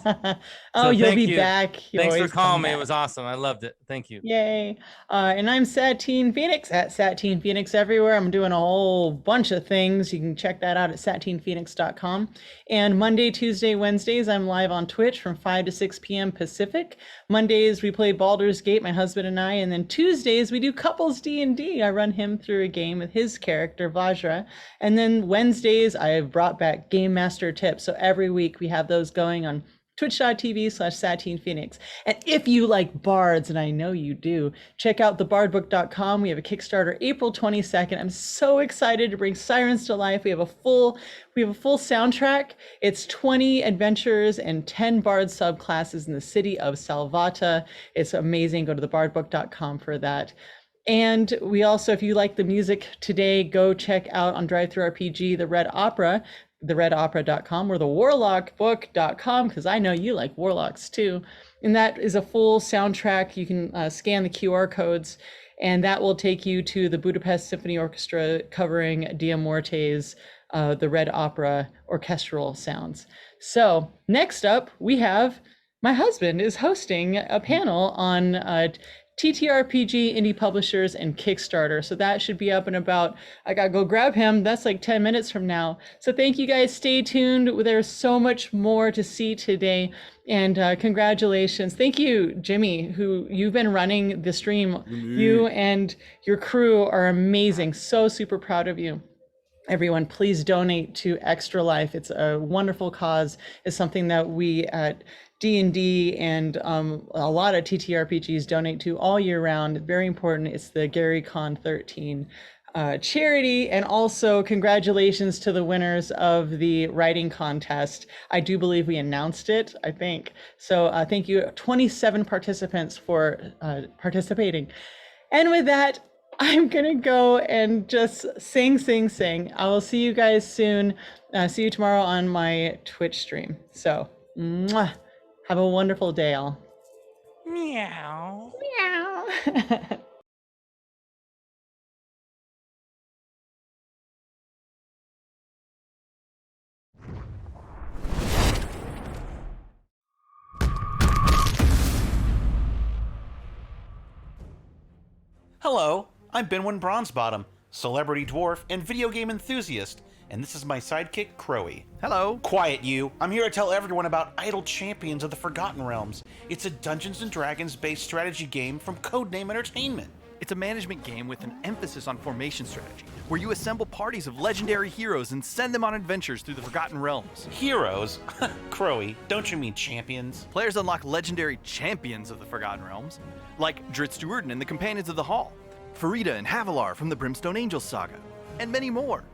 Oh, you'll be back. Thanks for calling me. It was awesome. I loved it. Thank you. Yay. And I'm Satine Phoenix at Satine Phoenix everywhere. I'm doing a whole bunch of things. You can check that out at satinephoenix.com. And Monday, Tuesday, Wednesdays, I'm live on Twitch from 5 to 6 p.m. Pacific. Mondays, we play Baldur's Gate, my husband and I. And then Tuesdays, we do couples D&D. I run him through a game with his character, Vajra. And then Wednesdays, I have brought back Game Master Tips. So every week we have those going on twitch.tv/SatinePhoenix. And if you like bards, and I know you do, check out thebardbook.com. We have a Kickstarter April 22nd. I'm so excited to bring Sirens to life. We have a full soundtrack. It's 20 adventures and 10 bard subclasses in the city of Salvata. It's amazing. Go to thebardbook.com for that. And we also, if you like the music today, go check out on DriveThruRPG the Red Opera, theredopera.com, or thewarlockbook.com, because I know you like warlocks too. And that is a full soundtrack. You can scan the QR codes, and that will take you to the Budapest Symphony Orchestra covering Diamorte's the Red Opera orchestral sounds. So next up, we have my husband is hosting a panel on TTRPG, indie publishers, and Kickstarter. So that should be up in about, I gotta go grab him. That's like 10 minutes from now. So thank you guys. Stay tuned. There's so much more to see today. And congratulations. Thank you, Jimmy, who you've been running the stream. You and your crew are amazing. So super proud of you. Everyone, please donate to Extra Life. It's a wonderful cause. It's something that we at D&D and a lot of TTRPGs donate to all year round. Very important. It's the GaryCon 13 charity. And also congratulations to the winners of the writing contest. I do believe we announced it, I think. So thank you, 27 participants for participating. And with that, I'm gonna go and just sing. I will see you guys soon. See you tomorrow on my Twitch stream. So, mwah. Have a wonderful day, all. Meow. Meow. Hello, I'm Benwin Bronzebottom, celebrity dwarf and video game enthusiast, and this is my sidekick, Crowy. Hello. Quiet, you. I'm here to tell everyone about Idle Champions of the Forgotten Realms. It's a Dungeons & Dragons-based strategy game from Codename Entertainment. It's a management game with an emphasis on formation strategy, where you assemble parties of legendary heroes and send them on adventures through the Forgotten Realms. Heroes? Crowy, don't you mean champions? Players unlock legendary champions of the Forgotten Realms, like Dritz Duerden and the Companions of the Hall, Farida and Havilar from the Brimstone Angels saga, and many more.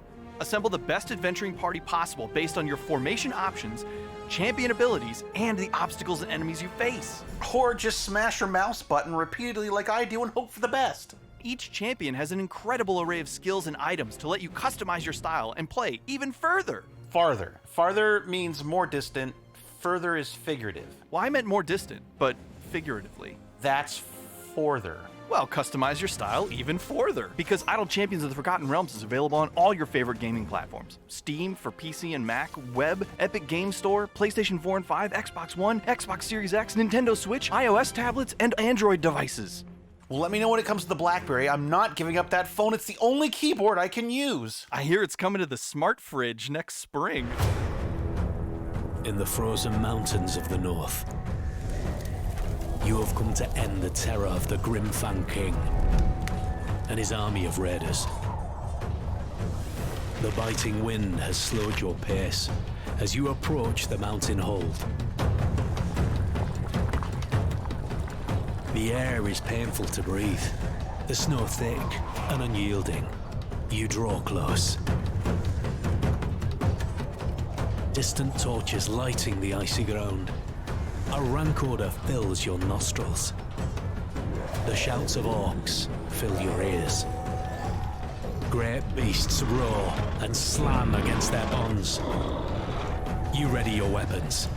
Assemble the best adventuring party possible based on your formation options, champion abilities, and the obstacles and enemies you face. Or just smash your mouse button repeatedly like I do and hope for the best. Each champion has an incredible array of skills and items to let you customize your style and play even further. Farther. Farther means more distant. Further is figurative. Well, I meant more distant, but figuratively. That's forther. Well, customize your style even further, because Idle Champions of the Forgotten Realms is available on all your favorite gaming platforms. Steam for PC and Mac, web, Epic Game Store, PlayStation 4 and 5, Xbox One, Xbox Series X, Nintendo Switch, iOS tablets, and Android devices. Well, let me know when it comes to the BlackBerry. I'm not giving up that phone. It's the only keyboard I can use. I hear it's coming to the smart fridge next spring. In the frozen mountains of the north, you have come to end the terror of the Grimfang King and his army of raiders. The biting wind has slowed your pace as you approach the mountain hold. The air is painful to breathe, the snow thick and unyielding. You draw close. Distant torches lighting the icy ground. A rank odor fills your nostrils. The shouts of orcs fill your ears. Great beasts roar and slam against their bonds. You ready your weapons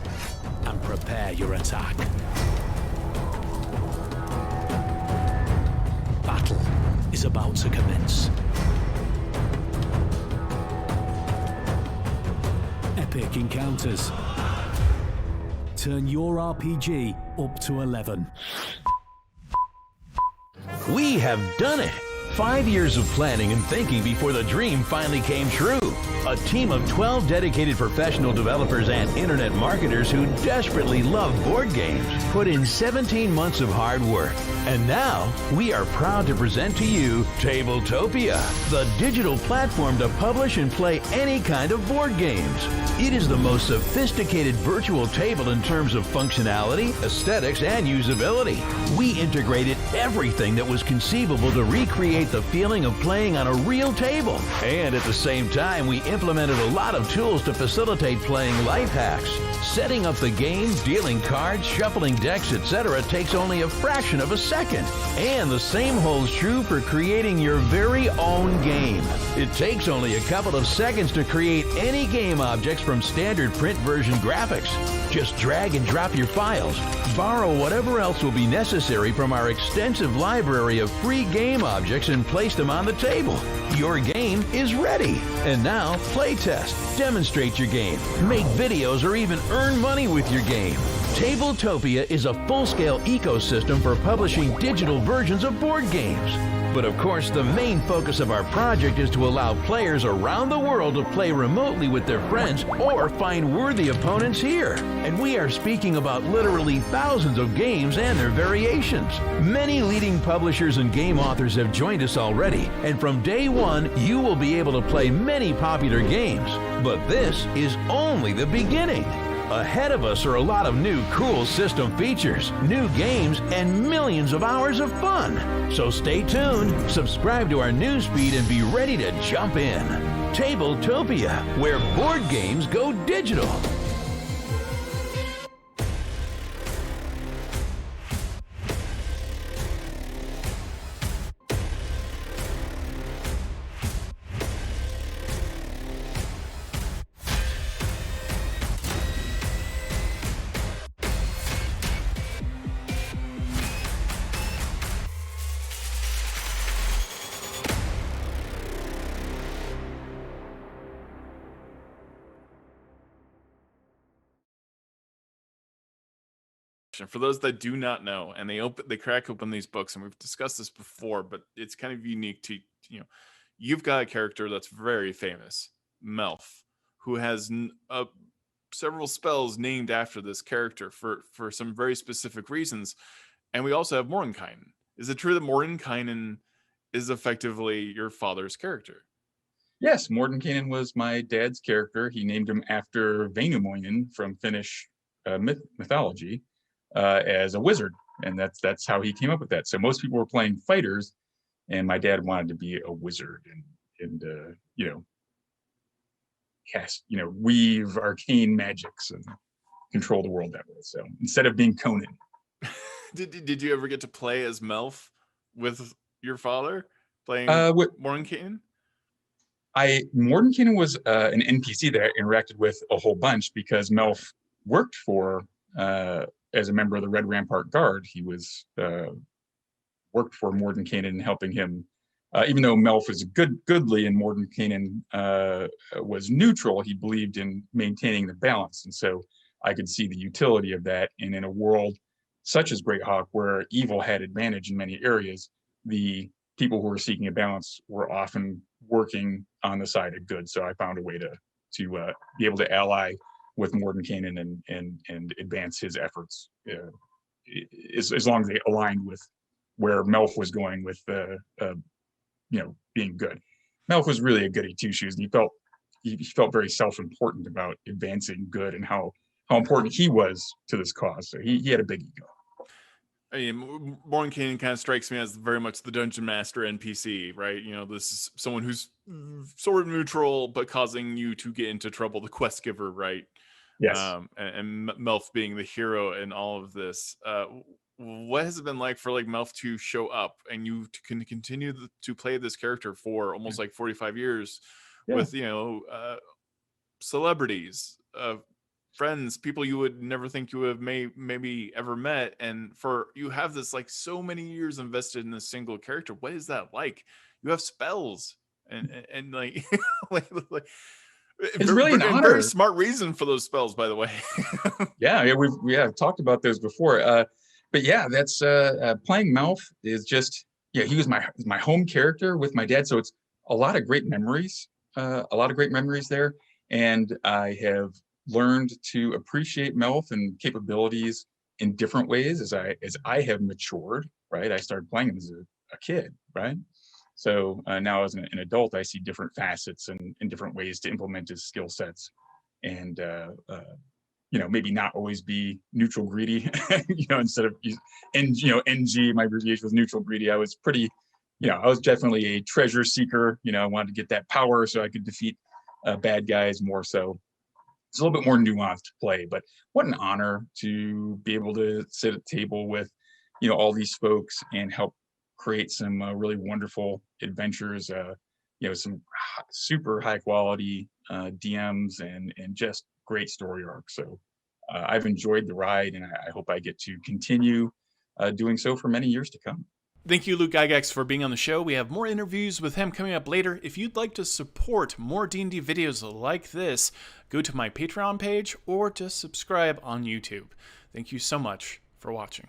and prepare your attack. Battle is about to commence. Epic encounters. Turn your RPG up to 11. We have done it! 5 years of planning and thinking before the dream finally came true. A team of 12 dedicated professional developers and internet marketers who desperately love board games put in 17 months of hard work. And now, we are proud to present to you Tabletopia, the digital platform to publish and play any kind of board games. It is the most sophisticated virtual table in terms of functionality, aesthetics, and usability. We integrated everything that was conceivable to recreate the feeling of playing on a real table. And at the same time, we implemented a lot of tools to facilitate playing life hacks. Setting up the game, dealing cards, shuffling decks, etc. takes only a fraction of a second. And the same holds true for creating your very own game. It takes only a couple of seconds to create any game objects from standard print version graphics. Just drag and drop your files, borrow whatever else will be necessary from our extensive library of free game objects, and placed them on the table. Your game is ready. And now, play test, demonstrate your game, make videos, or even earn money with your game. Tabletopia is a full-scale ecosystem for publishing digital versions of board games. But of course, the main focus of our project is to allow players around the world to play remotely with their friends or find worthy opponents here. And we are speaking about literally thousands of games and their variations. Many leading publishers and game authors have joined us already, and from day one, you will be able to play many popular games. But this is only the beginning. Ahead of us are a lot of new cool system features, new games, and millions of hours of fun. So stay tuned, subscribe to our newsfeed, and be ready to jump in. Tabletopia, where board games go digital. For those that do not know, and they crack open these books, and we've discussed this before, but it's kind of unique to, you've got a character that's very famous, Melf, who has several spells named after this character for some very specific reasons. And we also have Mordenkainen. Is it true that Mordenkainen is effectively your father's character? Yes, Mordenkainen was my dad's character. He named him after Väinämöinen from Finnish mythology. As a wizard, and that's how he came up with that. So most people were playing fighters, and my dad wanted to be a wizard and cast, weave arcane magics and control the world that way. So instead of being Conan. Did you ever get to play as Melf with your father playing Mordenkainen? Mordenkainen was an NPC that I interacted with a whole bunch because Melf worked for as a member of the Red Rampart Guard. He was worked for Mordenkainen, helping him. Even though Melf was goodly and Mordenkainen was neutral, he believed in maintaining the balance. And so I could see the utility of that. And in a world such as Greyhawk, where evil had advantage in many areas, the people who were seeking a balance were often working on the side of good. So I found a way to be able to ally with Mordenkainen and advance his efforts, as long as they aligned with where Melf was going with being good. Melf was really a goody two shoes, and he felt very self-important about advancing good and how important he was to this cause. So he had a big ego. I mean, Mordenkainen kind of strikes me as very much the dungeon master NPC, right? This is someone who's sort of neutral, but causing you to get into trouble, the quest giver, right? Yes. And Melf being the hero in all of this. What has it been like for Melf to show up and you can continue to play this character for almost 45 years with, celebrities, friends, people you would never think you would have maybe ever met, and for you have this so many years invested in a single character? What is that like? You have spells and like it's really an honor. Very smart reason for those spells, by the way. yeah, we have talked about those before. But yeah, that's playing Melf is just he was my home character with my dad, so it's a lot of great memories, there, and I have learned to appreciate Melf and capabilities in different ways as I have matured. Right, I started playing him as a kid, right? So now as an adult, I see different facets and different ways to implement his skill sets, and maybe not always be neutral greedy. Instead of NG, my abbreviation was neutral greedy. I was I was definitely a treasure seeker. I wanted to get that power so I could defeat bad guys more. So it's a little bit more nuanced play. But what an honor to be able to sit at the table with all these folks and help create some really wonderful adventures, some super high quality DMs and just great story arcs. So I've enjoyed the ride, and I hope I get to continue doing so for many years to come. Thank you, Luke Gygax, for being on the show. We have more interviews with him coming up later. If you'd like to support more D&D videos like this, go to my Patreon page or just subscribe on YouTube. Thank you so much for watching.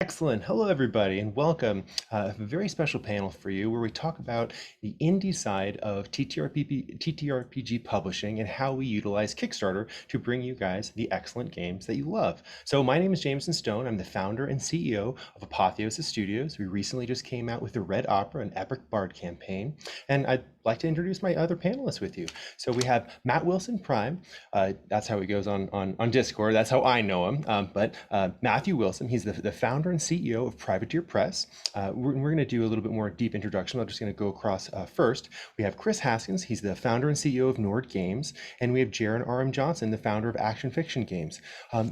Excellent. Hello, everybody, and welcome. A very special panel for you where we talk about the indie side of TTRPG publishing and how we utilize Kickstarter to bring you guys the excellent games that you love. So my name is Jameson Stone. I'm the founder and CEO of Apotheosis Studios. We recently just came out with the Red Opera, an epic bard campaign. And I'd like to introduce my other panelists with you. So we have Matt Wilson Prime. That's how he goes on Discord. That's how I know him. But Matthew Wilson, he's the founder and CEO of Privateer Press. We're going to do a little bit more deep introduction. I'm just going to go across first. We have Chris Haskins. He's the founder and CEO of Nord Games. And we have Jaron R.M. Johnson, the founder of Action Fiction Games.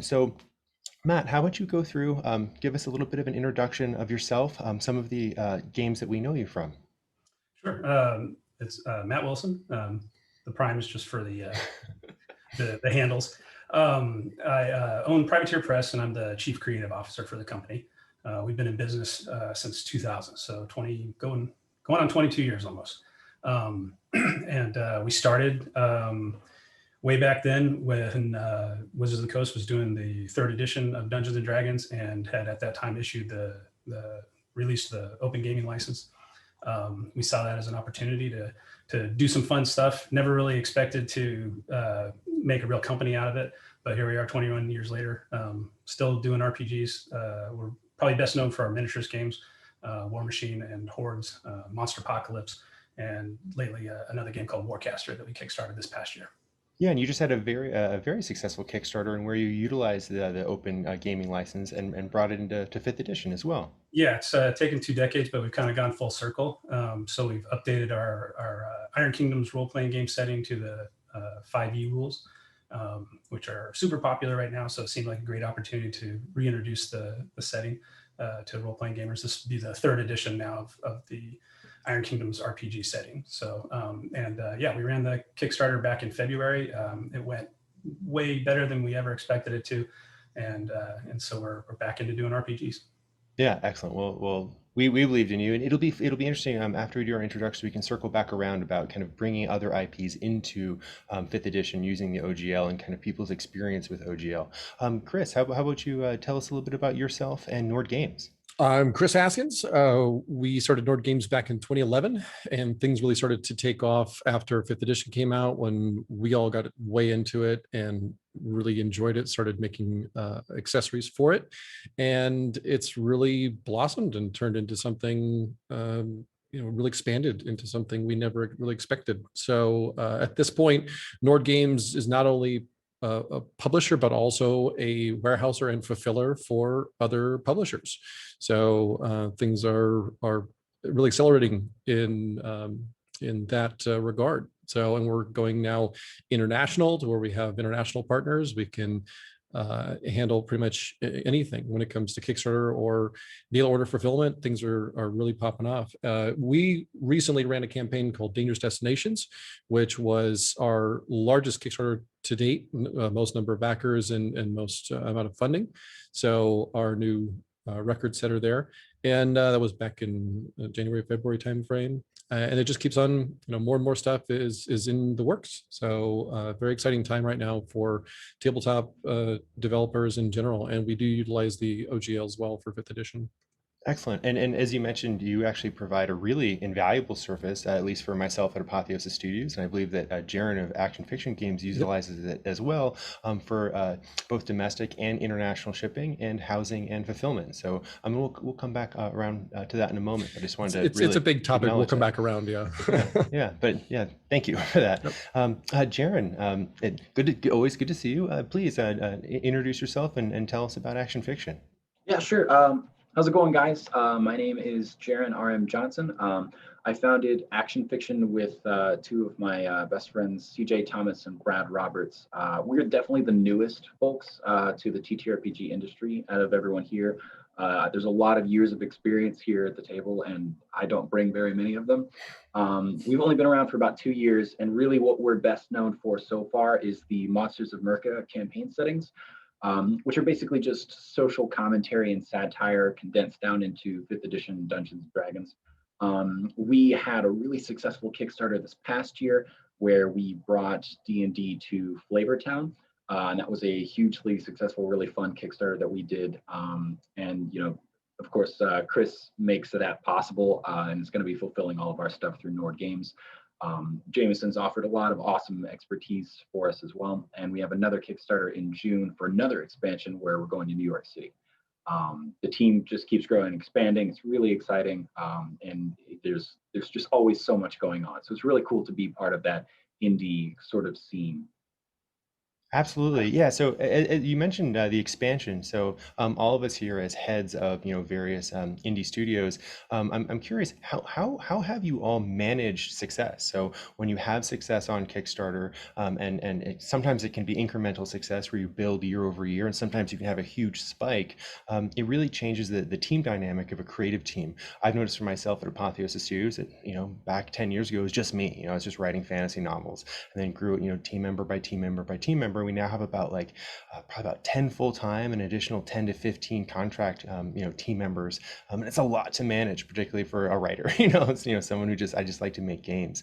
So Matt, how about you go through, give us a little bit of an introduction of yourself, some of the games that we know you from. Sure. It's Matt Wilson. The Prime is just for the handles. I own Privateer Press, and I'm the chief creative officer for the company. We've been in business since 2000, so going on 22 years almost. And we started way back then when Wizards of the Coast was doing the 3rd edition of Dungeons and Dragons, and had at that time issued released the open gaming license. We saw that as an opportunity to do some fun stuff. Never really expected to make a real company out of it, but here we are 21 years later, still doing RPGs. We're probably best known for our miniatures games, War Machine and Hordes, Monster Apocalypse, and lately another game called Warcaster that we kickstarted this past year. Yeah, and you just had a very successful Kickstarter, and where you utilized the open gaming license and brought it into 5th edition as well. Yeah, it's taken 2 decades, but we've kind of gone full circle. So we've updated our Iron Kingdoms role-playing game setting to the 5e rules, which are super popular right now. So it seemed like a great opportunity to reintroduce the setting to role-playing gamers. This would be the 3rd edition now of the Iron Kingdoms RPG setting. So, yeah, we ran the Kickstarter back in February. It went way better than we ever expected it to. And so we're back into doing RPGs. Yeah, excellent. Well, we believed in you, and it'll be interesting. After we do our introduction, we can circle back around about kind of bringing other IPs into 5th edition using the OGL and kind of people's experience with OGL. Chris, how about you tell us a little bit about yourself and Nord Games? I'm Chris Haskins. We started Nord Games back in 2011, and things really started to take off after 5th edition came out, when we all got way into it and really enjoyed it, started making accessories for it. And it's really blossomed and turned into something, really expanded into something we never really expected. So at this point, Nord Games is not only a publisher, but also a warehouser and fulfiller for other publishers. So things are really accelerating in that regard. So, and we're going now international to where we have international partners. We can handle pretty much anything when it comes to Kickstarter or deal order fulfillment. Things are really popping off. We recently ran a campaign called Dangerous Destinations, which was our largest Kickstarter to date, most number of backers and most amount of funding. So our new record setter there. And that was back in January, February timeframe. And it just keeps on, more and more stuff is in the works. So very exciting time right now for tabletop developers in general. And we do utilize the OGL as well for 5th edition. Excellent. And as you mentioned, you actually provide a really invaluable service, at least for myself at Apotheosis Studios. And I believe that Jaron of Action Fiction Games utilizes it as well for both domestic and international shipping and housing and fulfillment. So we'll come back around to that in a moment. I just wanted to it's a big topic. We'll come back around. Yeah. But thank you for that. Jaron, always good to see you. Please introduce yourself and tell us about Action Fiction. Yeah, sure. How's it going, guys? My name is Jaron R.M. Johnson. I founded Action Fiction with 2 of my best friends, CJ Thomas and Brad Roberts. We're definitely the newest folks to the TTRPG industry out of everyone here. There's a lot of years of experience here at the table, and I don't bring very many of them. We've only been around for about 2 years, and really what we're best known for so far is the Monsters of Merca campaign settings. which are basically just social commentary and satire condensed down into 5th edition Dungeons and Dragons. We had a really successful Kickstarter this past year where we brought D&D to Flavortown. And that was a hugely successful, really fun Kickstarter that we did. And, you know, of course, Chris makes that possible and is going to be fulfilling all of our stuff through Nord Games. Jameson's offered a lot of awesome expertise for us as well. And we have another Kickstarter in June for another expansion where we're going to New York City. The team just keeps growing and expanding. It's really exciting. And there's just always so much going on. So it's really cool to be part of that indie sort of scene. Absolutely. Yeah. So you mentioned the expansion. So all of us here as heads of, you know, various indie studios, I'm curious, how have you all managed success? So when you have success on Kickstarter, sometimes it can be incremental success where you build year over year, and sometimes you can have a huge spike. It really changes the team dynamic of a creative team. I've noticed for myself at Apotheosis Studios that, you know, back 10 years ago, it was just me. You know, I was just writing fantasy novels, and then grew, you know, team member by team member by team member. We now have about probably about 10 full-time and additional 10 to 15 contract you know, team members, and it's a lot to manage, particularly for a writer. You know, it's, you know, someone who I just like to make games.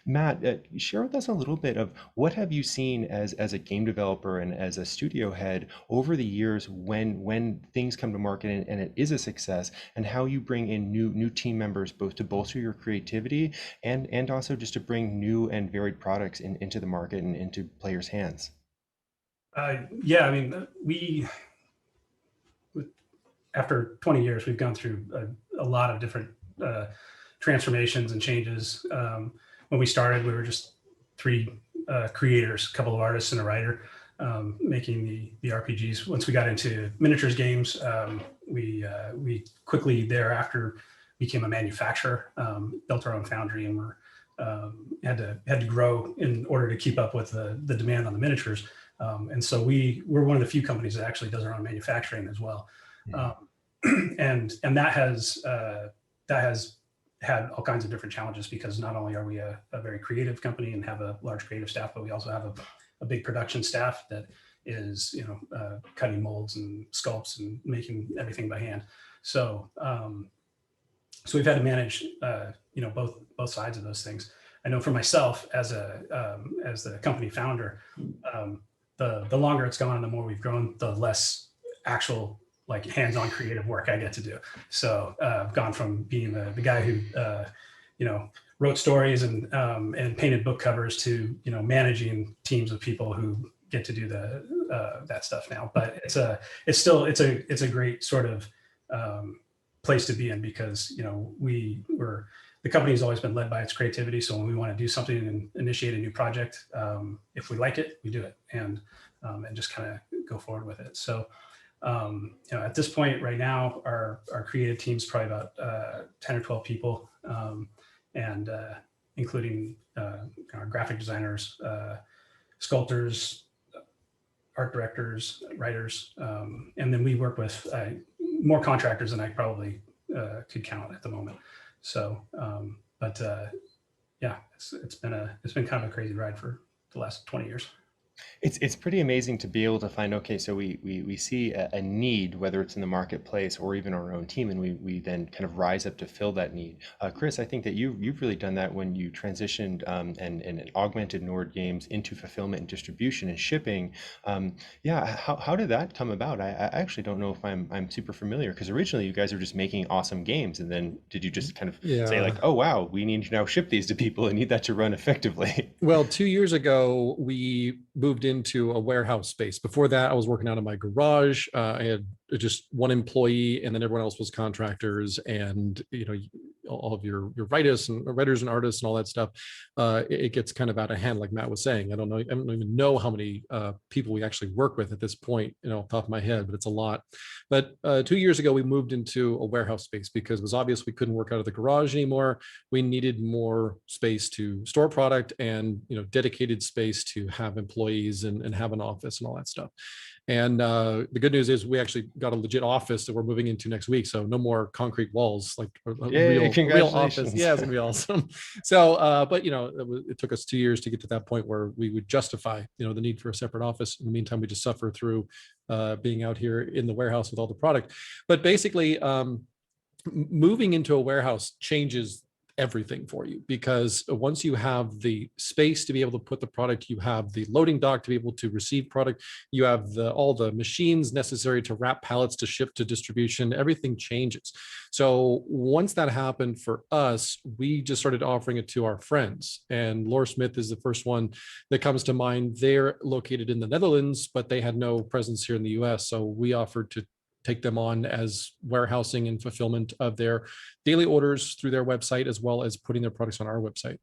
Matt, share with us a little bit of what have you seen as a game developer and as a studio head over the years when things come to market and it is a success, and how you bring in new team members both to bolster your creativity and also just to bring new and varied products into the market and into players' hands. Yeah, I mean, after 20 years, we've gone through a lot of different transformations and changes. When we started, we were just 3 creators, a couple of artists and a writer, making the RPGs. Once we got into miniatures games, we quickly thereafter became a manufacturer, built our own foundry, and had to grow in order to keep up with the demand on the miniatures. And so we're one of the few companies that actually does our own manufacturing as well. And that has had all kinds of different challenges, because not only are we a very creative company and have a large creative staff, but we also have a big production staff that is, you know, cutting molds and sculpts and making everything by hand. So we've had to manage, you know, both sides of those things. I know for myself as the company founder, the longer it's gone and the more we've grown, the less actual like hands-on creative work I get to do. So I've gone from being the guy who you know, wrote stories and painted book covers to, you know, managing teams of people who get to do that stuff now. But it's a great sort of place to be in, because, you know, the company has always been led by its creativity. So when we want to do something and initiate a new project, if we like it, we do it, and just kind of go forward with it. So, you know, at this point right now, our creative team's probably about 10 or 12 people, and including our graphic designers, sculptors, art directors, writers, and then we work with more contractors than I probably could count at the moment. So, but yeah, it's been kind of a crazy ride for the last 20 years. It's pretty amazing to be able to find, okay, so we see a need, whether it's in the marketplace or even our own team, and we then kind of rise up to fill that need. Chris, I think that you've really done that when you transitioned and augmented Nord Games into fulfillment and distribution and shipping. Yeah, how did that come about? I actually don't know if I'm super familiar, because originally you guys were just making awesome games, and then did you just kind of say like, oh wow, we need to now ship these to people and need that to run effectively? Well, 2 years ago, we moved into a warehouse space. Before that, I was working out of my garage. I had just one employee, and then everyone else was contractors, and, you know, all of your writers and artists and all that stuff. It gets kind of out of hand, like Matt was saying. I don't even know how many people we actually work with at this point, you know, off the top of my head, but it's a lot. But 2 years ago, we moved into a warehouse space because it was obvious we couldn't work out of the garage anymore. We needed more space to store product and, you know, dedicated space to have employees and have an office and all that stuff. And the good news is we actually got a legit office that we're moving into next week. So no more concrete walls, like a Yay, real office. congratulations. Yeah, it's gonna be awesome. So, but it took us 2 years to get to that point where we would justify, the need for a separate office. In the meantime, we just suffer through being out here in the warehouse with all the product. But basically, moving into a warehouse changes everything for you, because once you have the space to be able to put the product, you have the loading dock to be able to receive product, you have all the machines necessary to wrap pallets to ship to distribution, everything changes. So once that happened for us, we just started offering it to our friends, and Lore Smith is the first one that comes to mind. They're located in the Netherlands, but they had no presence here in the US, so we offered to take them on as warehousing and fulfillment of their daily orders through their website, as well as putting their products on our website.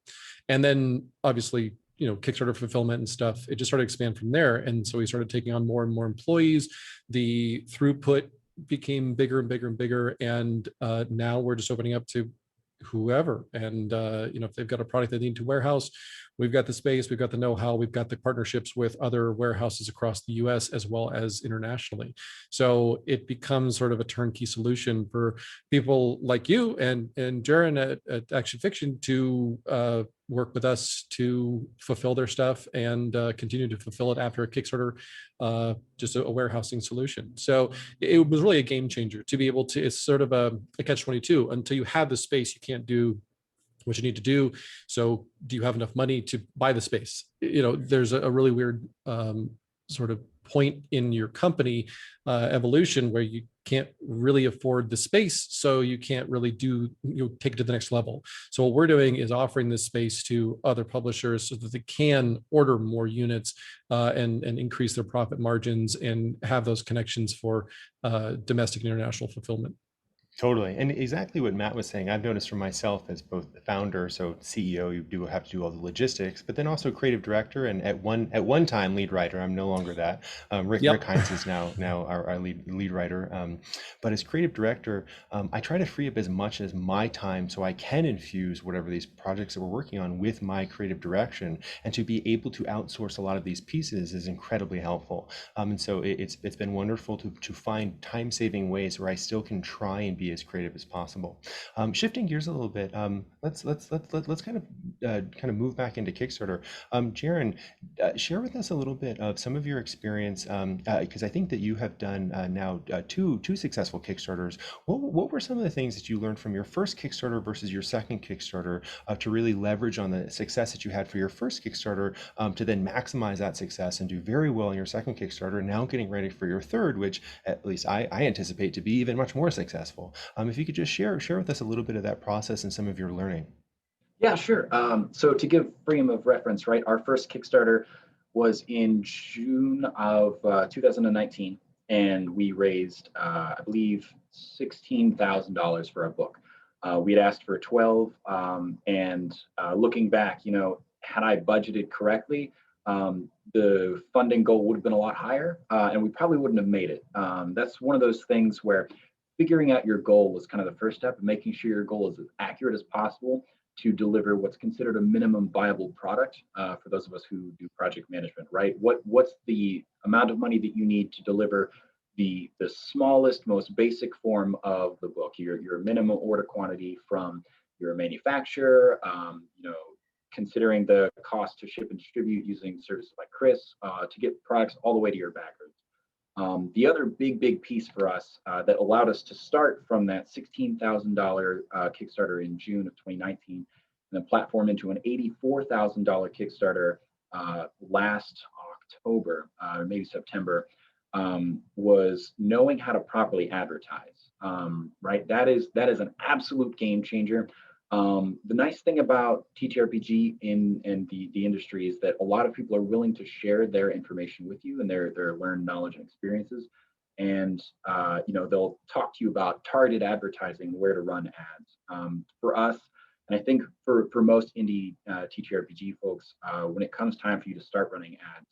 And then obviously, Kickstarter fulfillment and stuff, it just started to expand from there. And so we started taking on more and more employees. The throughput became bigger and bigger and bigger. And now we're just opening up to whoever. And if they've got a product they need to warehouse, we've got the space, we've got the know-how, we've got the partnerships with other warehouses across the US as well as internationally. So it becomes sort of a turnkey solution for people like you and Jaren at Action Fiction to work with us to fulfill their stuff and continue to fulfill it after a Kickstarter, just a warehousing solution. So it was really a game changer to be able to, it's sort of a catch-22. Until you have the space, you can't do what you need to do. So do you have enough money to buy the space? There's a really weird sort of point in your company evolution where you can't really afford the space, so you can't really take it to the next level. So what we're doing is offering this space to other publishers so that they can order more units and increase their profit margins and have those connections for domestic and international fulfillment. Totally. And exactly what Matt was saying, I've noticed for myself as both the founder, so CEO, you do have to do all the logistics, but then also creative director, and at one time lead writer. I'm no longer that. Rick Hines is now our lead writer. But as creative director, I try to free up as much as my time so I can infuse whatever these projects that we're working on with my creative direction, and to be able to outsource a lot of these pieces is incredibly helpful. And so it's been wonderful to find time-saving ways where I still can try and be as creative as possible. Shifting gears a little bit, let's kind of move back into Kickstarter. Jaren, share with us a little bit of some of your experience, because I think that you have done now two successful Kickstarters. What were some of the things that you learned from your first Kickstarter versus your second Kickstarter to really leverage on the success that you had for your first Kickstarter to then maximize that success and do very well in your second Kickstarter, now getting ready for your third, which at least I anticipate to be even much more successful. If you could just share with us a little bit of that process and some of your learning. Yeah, sure. So to give frame of reference, right, our first Kickstarter was in June of 2019, and we raised, I believe, $16,000 for a book. We had asked for 12, and looking back, had I budgeted correctly, the funding goal would have been a lot higher, and we probably wouldn't have made it. That's one of those things where figuring out your goal was kind of the first step, and making sure your goal is as accurate as possible to deliver what's considered a minimum viable product for those of us who do project management, right? What's the amount of money that you need to deliver the smallest, most basic form of the book, your minimum order quantity from your manufacturer, considering the cost to ship and distribute using services like Chris to get products all the way to your backers. The other big piece for us that allowed us to start from that $16,000 Kickstarter in June of 2019 and then platform into an $84,000 Kickstarter last October, maybe September, was knowing how to properly advertise. Right, that is an absolute game changer. The nice thing about TTRPG in the industry is that a lot of people are willing to share their information with you and their learned knowledge and experiences. And they'll talk to you about targeted advertising, where to run ads. For us, and I think for most indie TTRPG folks, when it comes time for you to start running ads,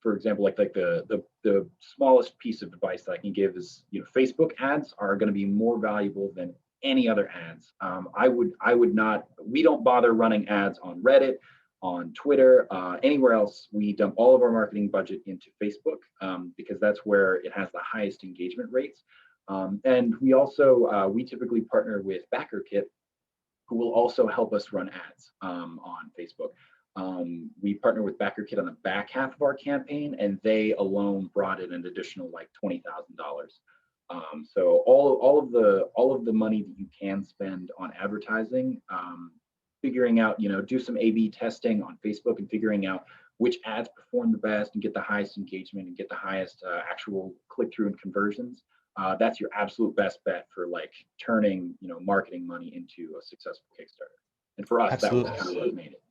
for example, like the smallest piece of advice that I can give is, Facebook ads are going to be more valuable than any other ads. I would not, we don't bother running ads on Reddit, on Twitter, anywhere else. We dump all of our marketing budget into Facebook because that's where it has the highest engagement rates. And we also, we typically partner with BackerKit, who will also help us run ads on Facebook. We partner with BackerKit on the back half of our campaign, and they alone brought in an additional like $20,000. So all of the money that you can spend on advertising, figuring out, do some A/B testing on Facebook and figuring out which ads perform the best and get the highest engagement and get the highest actual click-through and conversions. That's your absolute best bet for like turning, marketing money into a successful Kickstarter. And for us, that was kind of what made it.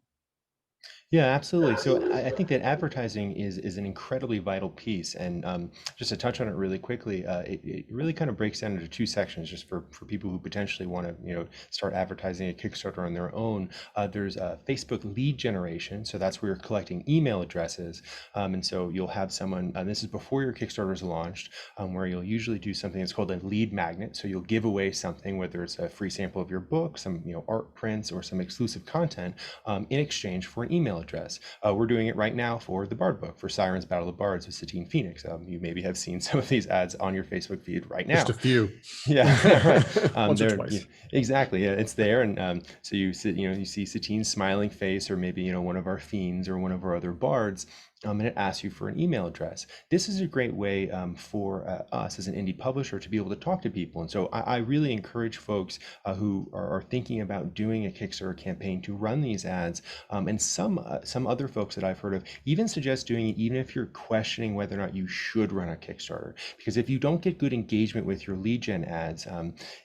Yeah, absolutely. So I think that advertising is an incredibly vital piece. And just to touch on it really quickly, it really kind of breaks down into two sections just for people who potentially want to, start advertising a Kickstarter on their own. There's Facebook lead generation. So that's where you're collecting email addresses. And so you'll have someone, this is before your Kickstarter is launched, where you'll usually do something that's called a lead magnet. So you'll give away something, whether it's a free sample of your book, some art prints, or some exclusive content in exchange for an email address. We're doing it right now for the Bard book, for Sirens Battle of Bards with Satine Phoen. You maybe have seen some of these ads on your Facebook feed right now. Just a few. Yeah, right. Once or twice. Exactly. Yeah, it's there, and so you see Satine's smiling face, or maybe one of our fiends or one of our other bards. And it asks you for an email address. This is a great way for us as an indie publisher to be able to talk to people. And so I really encourage folks who are thinking about doing a Kickstarter campaign to run these ads. And some other folks that I've heard of even suggest doing it even if you're questioning whether or not you should run a Kickstarter. Because if you don't get good engagement with your lead gen ads,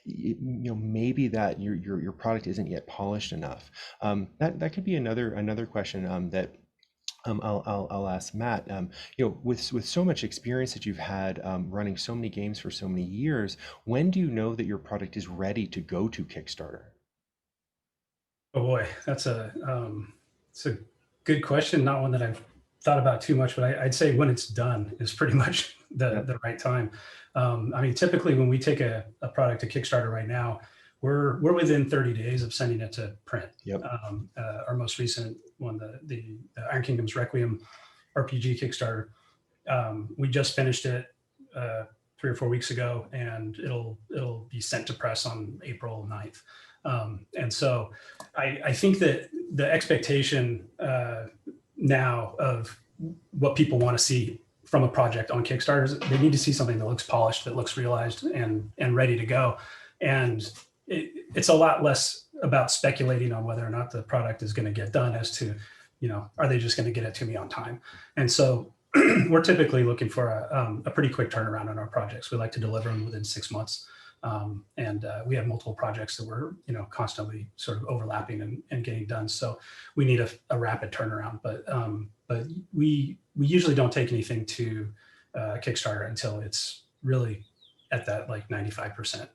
maybe that your product isn't yet polished enough. That could be another question that I'll ask Matt. With so much experience that you've had running so many games for so many years, when do you know that your product is ready to go to Kickstarter? Oh boy, it's a good question. Not one that I've thought about too much, but I'd say when it's done is pretty much the right time. Typically when we take a product to Kickstarter right now, we're within 30 days of sending it to print. Yep. Our most recent one, the Iron Kingdom's Requiem RPG Kickstarter, we just finished it 3 or 4 weeks ago, and it'll be sent to press on April 9th. And so I think that the expectation now of what people want to see from a project on Kickstarter is they need to see something that looks polished, that looks realized and ready to go. And it's a lot less about speculating on whether or not the product is going to get done as to, are they just going to get it to me on time? And so we're typically looking for a pretty quick turnaround on our projects. We like to deliver them within 6 months. And we have multiple projects that we're, constantly sort of overlapping and getting done. So we need a rapid turnaround, but we usually don't take anything to Kickstarter until it's really at that like 95%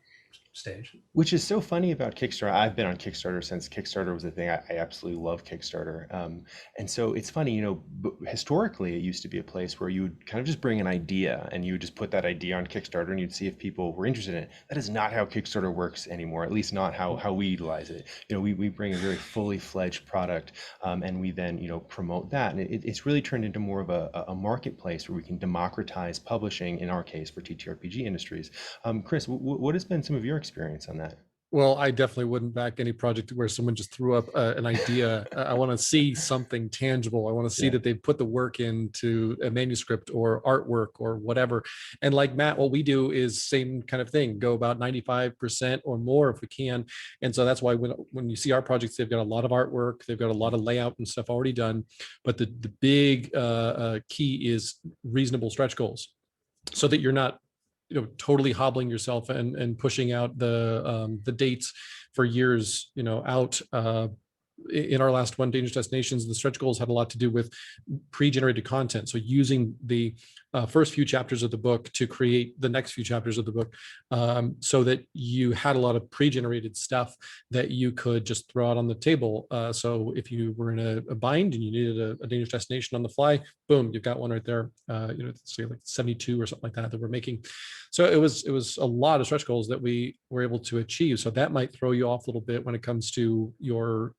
stage. Which is so funny about Kickstarter. I've been on Kickstarter since Kickstarter was a thing. I absolutely love Kickstarter. And so it's funny, historically, it used to be a place where you would kind of just bring an idea and you would just put that idea on Kickstarter and you'd see if people were interested in it. That is not how Kickstarter works anymore, at least not how we utilize it. We bring a very fully fledged product and we then, promote that. And it's really turned into more of a marketplace where we can democratize publishing, in our case, for TTRPG industries. Chris, what has been some of your experience on that? Well, I definitely wouldn't back any project where someone just threw up an idea. I want to see something tangible. I want to see that they put the work into a manuscript or artwork or whatever. And like Matt, what we do is same kind of thing, go about 95% or more if we can. And so that's why when you see our projects, they've got a lot of artwork, they've got a lot of layout and stuff already done. But the big key is reasonable stretch goals so that you're not totally hobbling yourself and pushing out the dates for years, out. In our last one, Dangerous Destinations, the stretch goals had a lot to do with pre-generated content. So using the first few chapters of the book to create the next few chapters of the book, so that you had a lot of pre-generated stuff that you could just throw out on the table. So if you were in a bind and you needed a Dangerous Destination on the fly, boom, you've got one right there. Say like 72 or something like that we're making. So it was a lot of stretch goals that we were able to achieve. So that might throw you off a little bit when it comes to your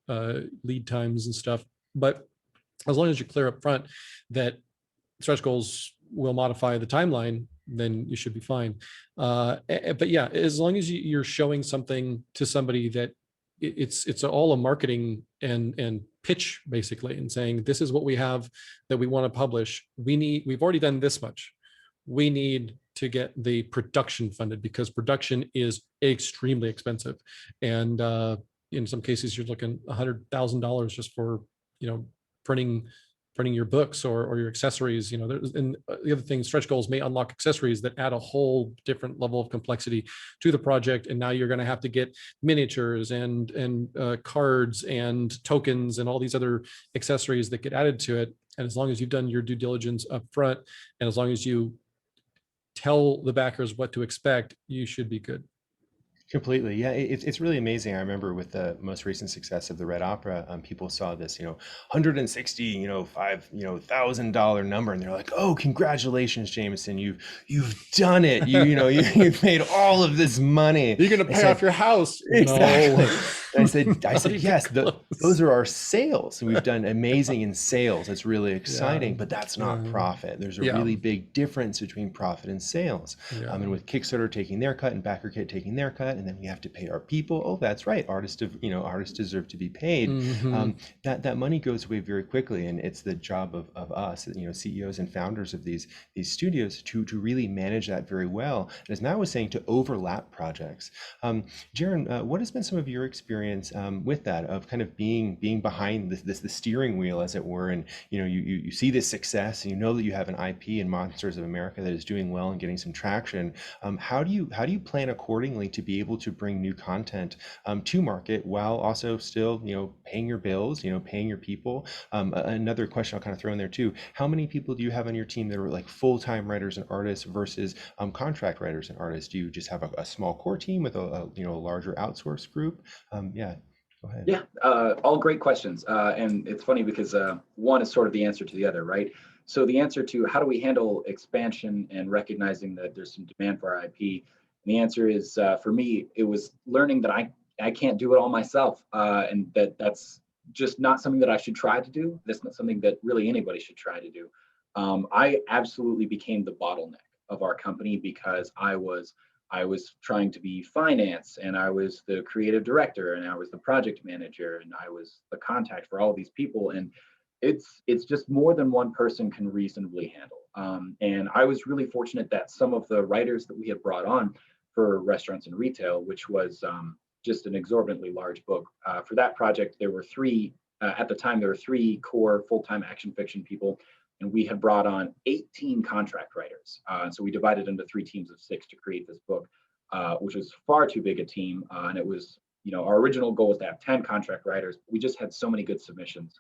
lead times and stuff. But as long as you're clear up front that stretch goals will modify the timeline, then you should be fine. But yeah, as long as you're showing something to somebody that it's all a marketing and pitch basically, and saying, this is what we have that we want to publish. We've already done this much. We need to get the production funded, because production is extremely expensive. And in some cases you're looking $100,000 just for, printing your books or your accessories. And the other thing, stretch goals may unlock accessories that add a whole different level of complexity to the project. And now you're going to have to get miniatures and cards and tokens and all these other accessories that get added to it. And as long as you've done your due diligence up front, and as long as you tell the backers what to expect, you should be good. Completely. Yeah, it's really amazing. I remember with the most recent success of the Red Opera, people saw this, $165,000 number, and they're like, "Oh, congratulations, Jameson! You've done it. You've made all of this money. You're gonna pay off your house." Exactly. No. I said, yes, those are our sales. We've done amazing in sales. It's really exciting, but that's not profit. There's a really big difference between profit and sales. And with Kickstarter taking their cut and BackerKit taking their cut, and then we have to pay our people. Oh, that's right. Artists deserve to be paid. That money goes away very quickly, and it's the job of us, CEOs and founders of these studios to really manage that very well. And as Matt was saying, to overlap projects. Jaren, what has been some of your experience with that, of kind of being behind the steering wheel, as it were, and you see this success, and you know that you have an IP in Monsters of America that is doing well and getting some traction. How do you plan accordingly to be able to bring new content to market while also still paying your bills, paying your people? Another question I'll kind of throw in there too: how many people do you have on your team that are like full-time writers and artists versus contract writers and artists? Do you just have a small core team with a larger outsourced group? Yeah, go ahead. Yeah, all great questions. And it's funny because one is sort of the answer to the other, right? So the answer to how do we handle expansion and recognizing that there's some demand for our IP, and the answer is, for me, it was learning that I can't do it all myself, and that's just not something that I should try to do. That's not something that really anybody should try to do. I absolutely became the bottleneck of our company because I was trying to be finance, and I was the creative director, and I was the project manager, and I was the contact for all of these people. And it's just more than one person can reasonably handle. And I was really fortunate that some of the writers that we had brought on for Restaurants and Retail, which was just an exorbitantly large book. For that project, there were three core full-time action fiction people, and we had brought on 18 contract writers. So we divided into 3 teams of 6 to create this book, which was far too big a team. And it was, our original goal was to have 10 contract writers. We just had so many good submissions.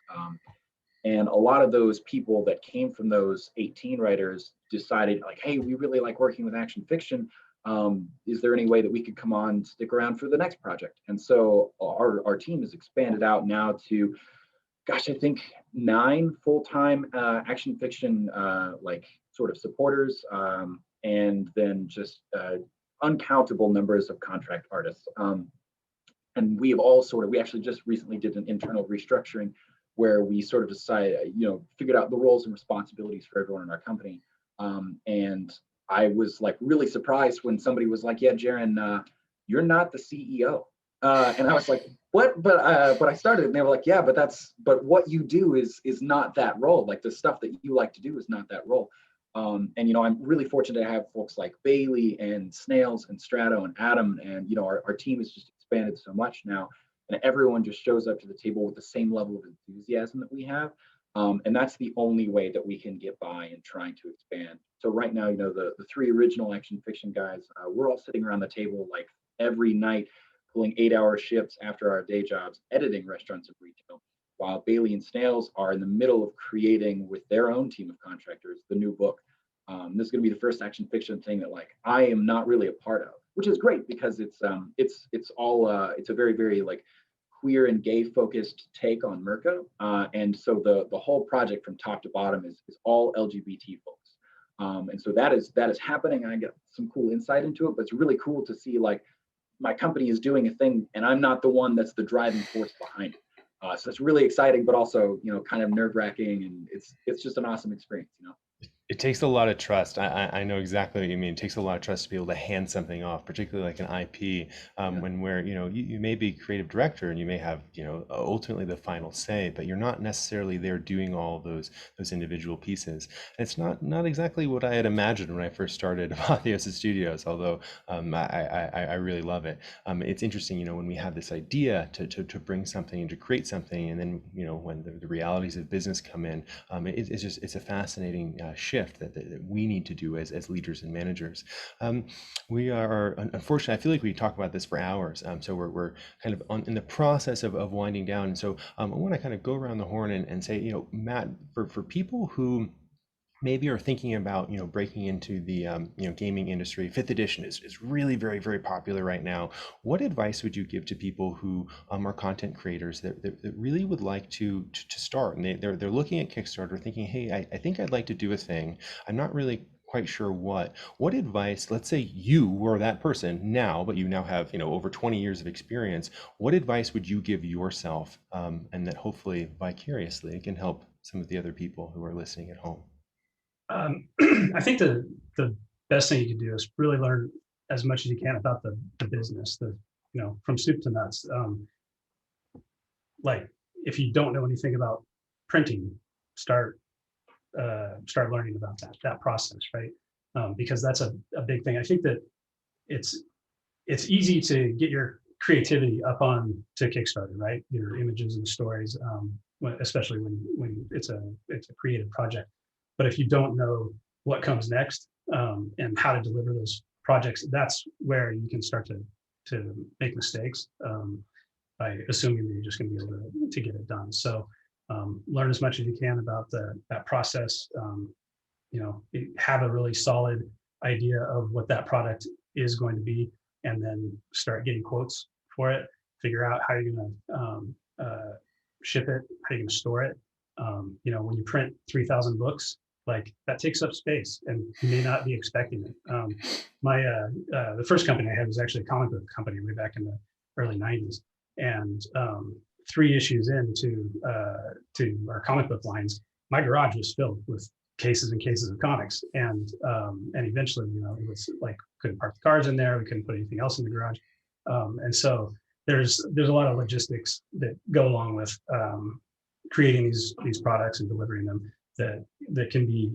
And a lot of those people that came from those 18 writers decided, like, hey, we really like working with action fiction. Is there any way that we could come on, stick around for the next project? And so our team has expanded out now to, gosh, I think 9 full-time action fiction sort of supporters, and then just uncountable numbers of contract artists. And we actually just recently did an internal restructuring where we sort of decided, figured out the roles and responsibilities for everyone in our company. And I was like really surprised when somebody was like, yeah, Jaren, you're not the CEO. And I was like, what? But I started, and they were like, yeah, but what you do is not that role. Like the stuff that you like to do is not that role. And I'm really fortunate to have folks like Bailey and Snails and Strato and Adam, and our team has just expanded so much now, and everyone just shows up to the table with the same level of enthusiasm that we have. And that's the only way that we can get by in trying to expand. So right now, the 3 original action fiction guys, we're all sitting around the table like every night, pulling 8-hour shifts after our day jobs, editing Restaurants and Retail, while Bailey and Snails are in the middle of creating with their own team of contractors the new book. This is going to be the first action fiction thing that I am not really a part of, which is great because it's a very, very queer and gay focused take on Merca, and so the whole project from top to bottom is all LGBT folks, and so that is happening. I get some cool insight into it, but it's really cool to see my company is doing a thing, and I'm not the one that's the driving force behind it. So it's really exciting, but also, kind of nerve wracking, and it's just an awesome experience. It takes a lot of trust. I know exactly what you mean. It takes a lot of trust to be able to hand something off, particularly like an IP, when where you may be creative director and you may have ultimately the final say, but you're not necessarily there doing all those individual pieces. And it's not exactly what I had imagined when I first started Apotheosis Studios, although I really love it. It's interesting, when we have this idea to bring something and to create something, and then when the realities of business come in, it's a fascinating shift that we need to do as leaders and managers. We are, unfortunately, I feel like we talk about this for hours. So we're kind of in the process of winding down. And so I want to kind of go around the horn and say, Matt, for people who maybe are thinking about breaking into the gaming industry. 5th edition is really very, very popular right now. What advice would you give to people who are content creators that really would like to start, and they're looking at Kickstarter thinking, hey, I think I'd like to do a thing, I'm not really quite sure what advice, let's say you were that person now, but you now have over 20 years of experience, what advice would you give yourself, and that hopefully vicariously can help some of the other people who are listening at home? I think the best thing you can do is really learn as much as you can about the business, from soup to nuts. Like if you don't know anything about printing, start learning about that process, right? Because that's a big thing. I think that it's easy to get your creativity up on to Kickstarter, right? Your images and stories, especially when it's a creative project. But if you don't know what comes next, and how to deliver those projects, that's where you can start to make mistakes, by assuming that you're just going to be able to get it done. So learn as much as you can about that process. Have a really solid idea of what that product is going to be, and then start getting quotes for it. Figure out how you're going to ship it, how you're going to store it. When you print 3,000 books, like that takes up space, and you may not be expecting it. The first company I had was actually a comic book company way back in the early 90s, and 3 issues into to our comic book lines, my garage was filled with cases and cases of comics, and eventually, it was like couldn't park the cars in there, we couldn't put anything else in the garage, and so there's a lot of logistics that go along with creating these products and delivering them. That can be,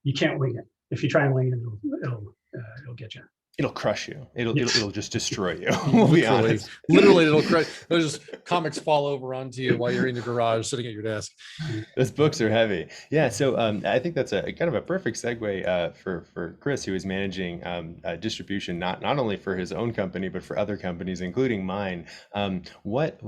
you can't wing it. If you try and wing it, it'll get you. It'll crush you. It'll just destroy you. We'll be honest. Literally, it'll crush. Those comics fall over onto you while you're in your garage sitting at your desk. Those books are heavy. Yeah. So I think that's a kind of a perfect segue for Chris, who is managing distribution not only for his own company but for other companies, including mine. What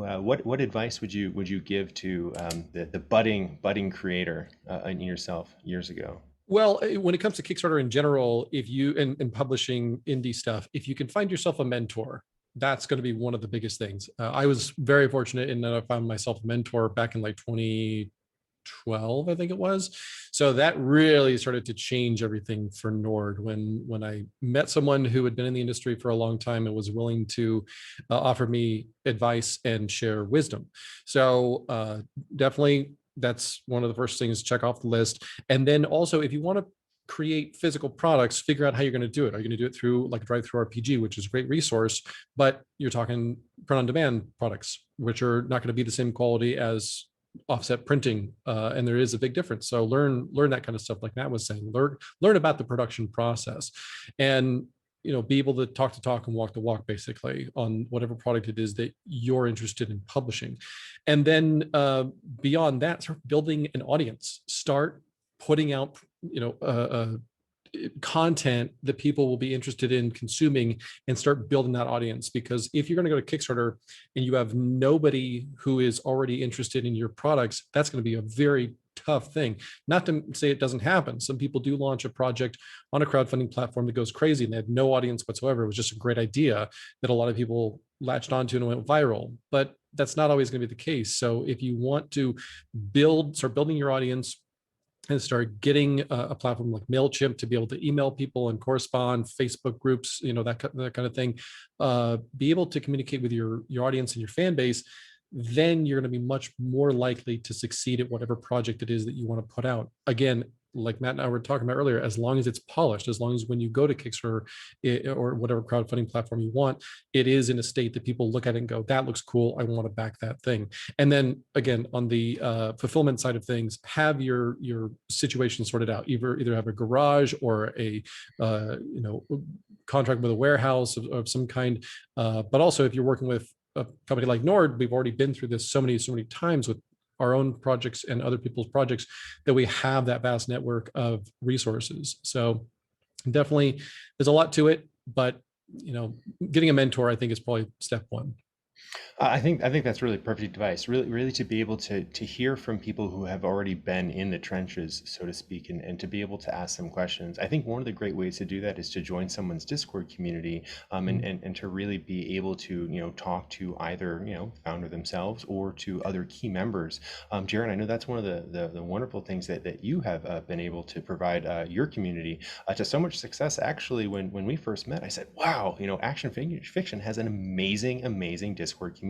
advice would you give to the budding creator in yourself years ago? Well, when it comes to Kickstarter in general, if you and publishing indie stuff, if you can find yourself a mentor, that's going to be one of the biggest things. I was very fortunate in that I found myself a mentor back in like 2012, I think it was. So that really started to change everything for Nord when I met someone who had been in the industry for a long time and was willing to offer me advice and share wisdom. So definitely, that's one of the first things to check off the list. And then also, if you want to create physical products, figure out how you're going to do it. Are you going to do it through like Drive-Thru RPG, which is a great resource, but you're talking print-on-demand products, which are not going to be the same quality as offset printing, and there is a big difference. So learn that kind of stuff, like Matt was saying. Learn about the production process, and be able to talk the talk and walk the walk, basically, on whatever product it is that you're interested in publishing. And then beyond that, start building an audience. Start putting out, content that people will be interested in consuming, and start building that audience. Because if you're going to go to Kickstarter and you have nobody who is already interested in your products, that's going to be a very tough thing. Not to say it doesn't happen. Some people do launch a project on a crowdfunding platform that goes crazy and they had no audience whatsoever. It was just a great idea that a lot of people latched onto and went viral, but that's not always going to be the case. So if you want to start building your audience and start getting a platform like MailChimp to be able to email people and correspond, Facebook groups, that kind of thing, be able to communicate with your audience and your fan base, then you're going to be much more likely to succeed at whatever project it is that you want to put out. Again, like Matt and I were talking about earlier, as long as it's polished, as long as when you go to Kickstarter or whatever crowdfunding platform you want, it is in a state that people look at it and go, that looks cool, I want to back that thing. And then again, on the fulfillment side of things, have your situation sorted out. Either have a garage or a contract with a warehouse of some kind. But also, if you're working with a company like Nord, we've already been through this so many times with our own projects and other people's projects, that we have that vast network of resources. So definitely there's a lot to it, but getting a mentor, I think, is probably step one. I think that's really perfect advice. Really to be able to hear from people who have already been in the trenches, so to speak, and to be able to ask them questions. I think one of the great ways to do that is to join someone's Discord community, and to really be able to talk to either founder themselves or to other key members. Jaron, I know that's one of the wonderful things that you have been able to provide your community to so much success. Actually, when we first met, I said, "Wow, Action Fiction has an amazing Discord community."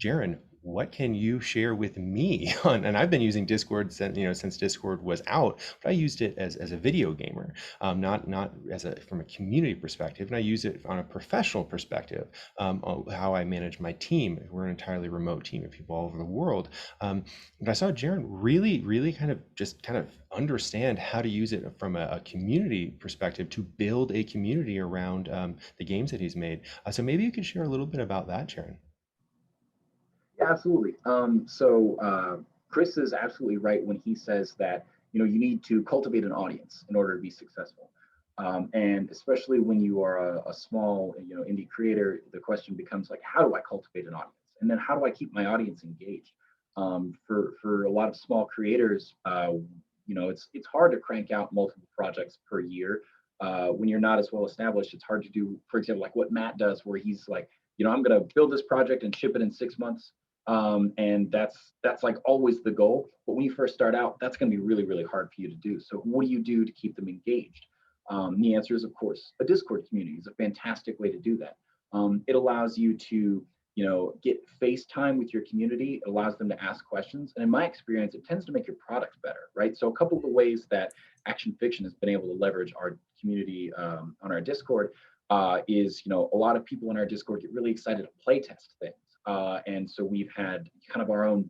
Jaron, what can you share with me on? And I've been using Discord since Discord was out, but I used it as a video gamer, not as from a community perspective, and I use it on a professional perspective. How I manage my team. We're an entirely remote team of people all over the world. But I saw Jaron really kind of understand how to use it from a community perspective to build a community around the games that he's made. So maybe you could share a little bit about that, Jaron. Yeah, absolutely. Chris is absolutely right when he says that you need to cultivate an audience in order to be successful. And especially when you are a small indie creator, the question becomes like, how do I cultivate an audience? And then how do I keep my audience engaged? For a lot of small creators, it's hard to crank out multiple projects per year. When you're not as well established, it's hard to do, for example, like what Matt does, where he's like, I'm going to build this project and ship it in 6 months. And that's like always the goal. But when you first start out, that's going to be really hard for you to do. So what do you do to keep them engaged? The answer is, of course, a Discord community is a fantastic way to do that. It allows you to get face time with your community. It allows them to ask questions. And in my experience, it tends to make your product better, right? So a couple of the ways that Action Fiction has been able to leverage our community on our Discord is, a lot of people in our Discord get really excited to play test things. And so we've had kind of our own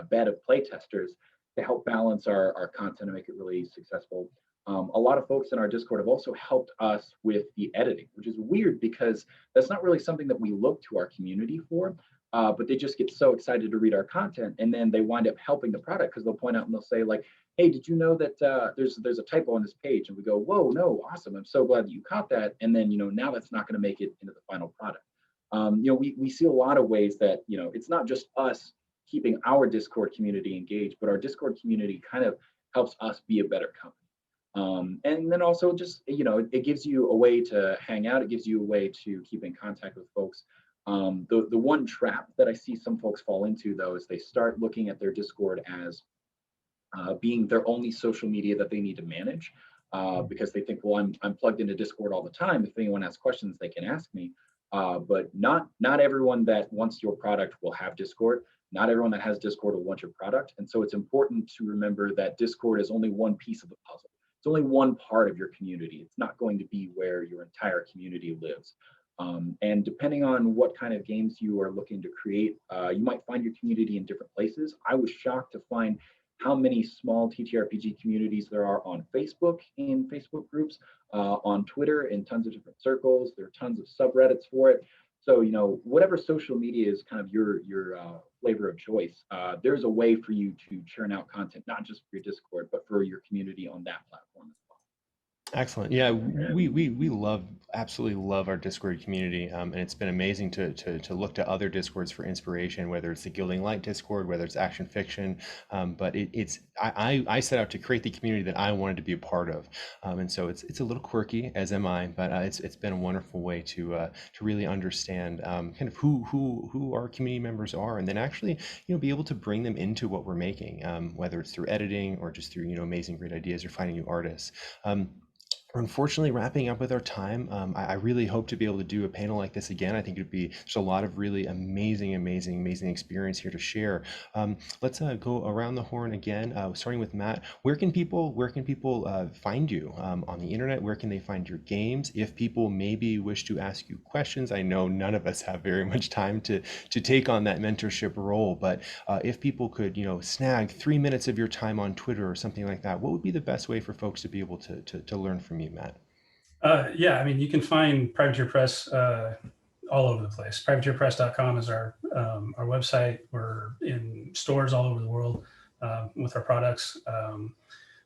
bed of play testers to help balance our content and make it really successful. A lot of folks in our Discord have also helped us with the editing, which is weird because that's not really something that we look to our community for, but they just get so excited to read our content, and then they wind up helping the product because they'll point out and they'll say like, hey, did you know that there's a typo on this page? And we go, whoa, no, awesome. I'm so glad that you caught that. And then, now that's not going to make it into the final product. We see a lot of ways that, it's not just us keeping our Discord community engaged, but our Discord community kind of helps us be a better company. And then also just, it gives you a way to hang out. It gives you a way to keep in contact with folks. The one trap that I see some folks fall into, though, is they start looking at their Discord as being their only social media that they need to manage, because they think, well, I'm plugged into Discord all the time. If anyone has questions, they can ask me. But not everyone that wants your product will have Discord. Not everyone that has Discord will want your product. And so it's important to remember that Discord is only one piece of the puzzle. It's only one part of your community. It's not going to be where your entire community lives. And depending on what kind of games you are looking to create, you might find your community in different places. I was shocked to find how many small TTRPG communities there are on Facebook, in Facebook groups, on Twitter, in tons of different circles. There are tons of subreddits for it. So, whatever social media is kind of your flavor of choice, there's a way for you to churn out content, not just for your Discord, but for your community on that platform as well. Excellent. Yeah, we absolutely love our Discord community, and it's been amazing to look to other Discords for inspiration, whether it's the Gilding Light Discord, whether it's Action Fiction. But I set out to create the community that I wanted to be a part of, and so it's a little quirky, as am I, but it's been a wonderful way to really understand kind of who our community members are, and then actually be able to bring them into what we're making, whether it's through editing or just through amazing great ideas or finding new artists. We're unfortunately wrapping up with our time. I really hope to be able to do a panel like this again. I think it'd be just a lot of really amazing experience here to share. Let's go around the horn again, starting with Matt. Where can people find you on the internet? Where can they find your games? If people maybe wish to ask you questions, I know none of us have very much time to take on that mentorship role, but if people could, snag 3 minutes of your time on Twitter or something like that, what would be the best way for folks to be able to learn from you, Matt? Yeah, I mean, you can find Privateer Press all over the place. Privateerpress.com is our website. We're in stores all over the world with our products.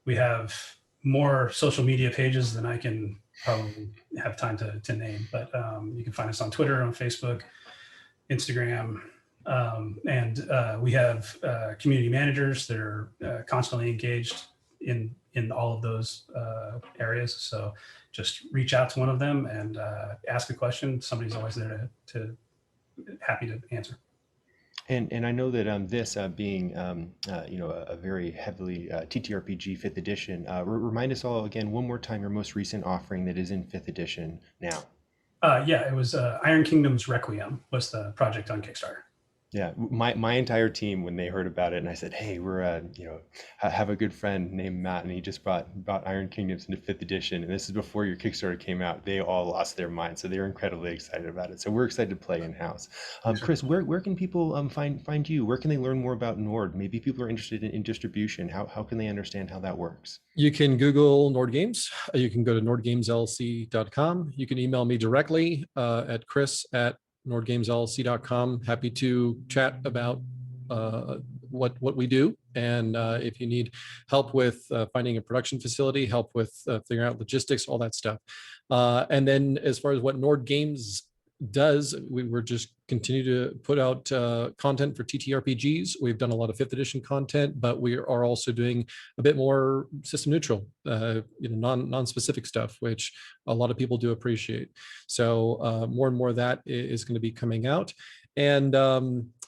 We have more social media pages than I can probably have time to name, but you can find us on Twitter, on Facebook, Instagram, and we have community managers that are constantly engaged in all of those areas. So just reach out to one of them and ask a question. Somebody's always there to happy to answer. And I know that this being a very heavily TTRPG 5th edition, remind us all again one more time your most recent offering that is in 5th edition now. Yeah, it was Iron Kingdom's Requiem was the project on Kickstarter. Yeah, my entire team, when they heard about it, and I said, "Hey, we're have a good friend named Matt, and he just brought Iron Kingdoms into 5th edition, and this is before your Kickstarter came out." They all lost their minds, so they were incredibly excited about it. So we're excited to play in house. Chris, where can people find you? Where can they learn more about Nord? Maybe people are interested in distribution. How can they understand how that works? You can Google Nord Games. You can go to nordgameslc.com. You can email me directly at chris@nordgamesllc.com. Happy to chat about what we do, and if you need help with finding a production facility, help with figuring out logistics, all that stuff. And then as far as what Nord Games does, we were just continue to put out content for TTRPGs. We've done a lot of 5th edition content, but we are also doing a bit more system neutral, non-specific stuff, which a lot of people do appreciate. So more and more of that is going to be coming out. And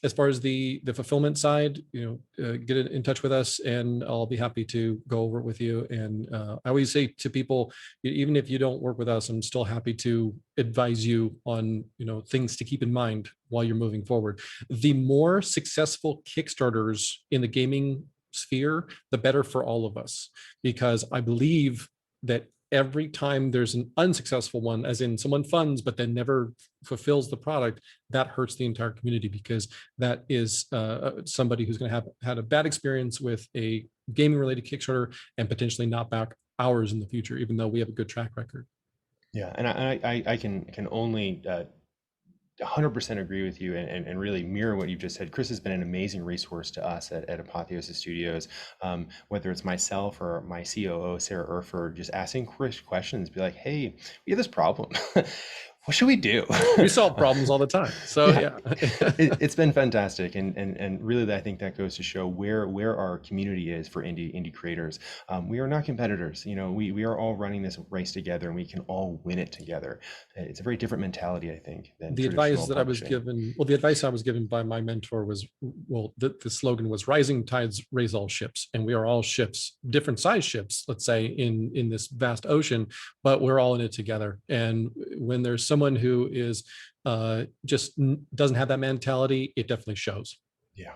as far as the fulfillment side, get in touch with us, and I'll be happy to go over it with you. And I always say to people, even if you don't work with us, I'm still happy to advise you on things to keep in mind while you're moving forward. The more successful Kickstarters in the gaming sphere, the better for all of us, because I believe that every time there's an unsuccessful one, as in someone funds but then never fulfills the product, that hurts the entire community, because that is somebody who's going to have had a bad experience with a gaming related Kickstarter and potentially not back ours in the future, even though we have a good track record. Yeah, and I can only 100% agree with you and really mirror what you've just said. Chris has been an amazing resource to us at Apotheosis Studios, whether it's myself or my COO, Sarah Erford, just asking Chris questions, be like, "Hey, we have this problem. What should we do?" We solve problems all the time. So yeah. It's been fantastic, and really I think that goes to show where our community is for indie creators. We are not competitors. We are all running this race together, and we can all win it together. It's a very different mentality, I think, than the advice that publishing. The advice I was given by my mentor was, the slogan was "Rising tides raise all ships," and we are all ships, different size ships, let's say, in this vast ocean, but we're all in it together. And when there's someone who is just doesn't have that mentality, it definitely shows. Yeah,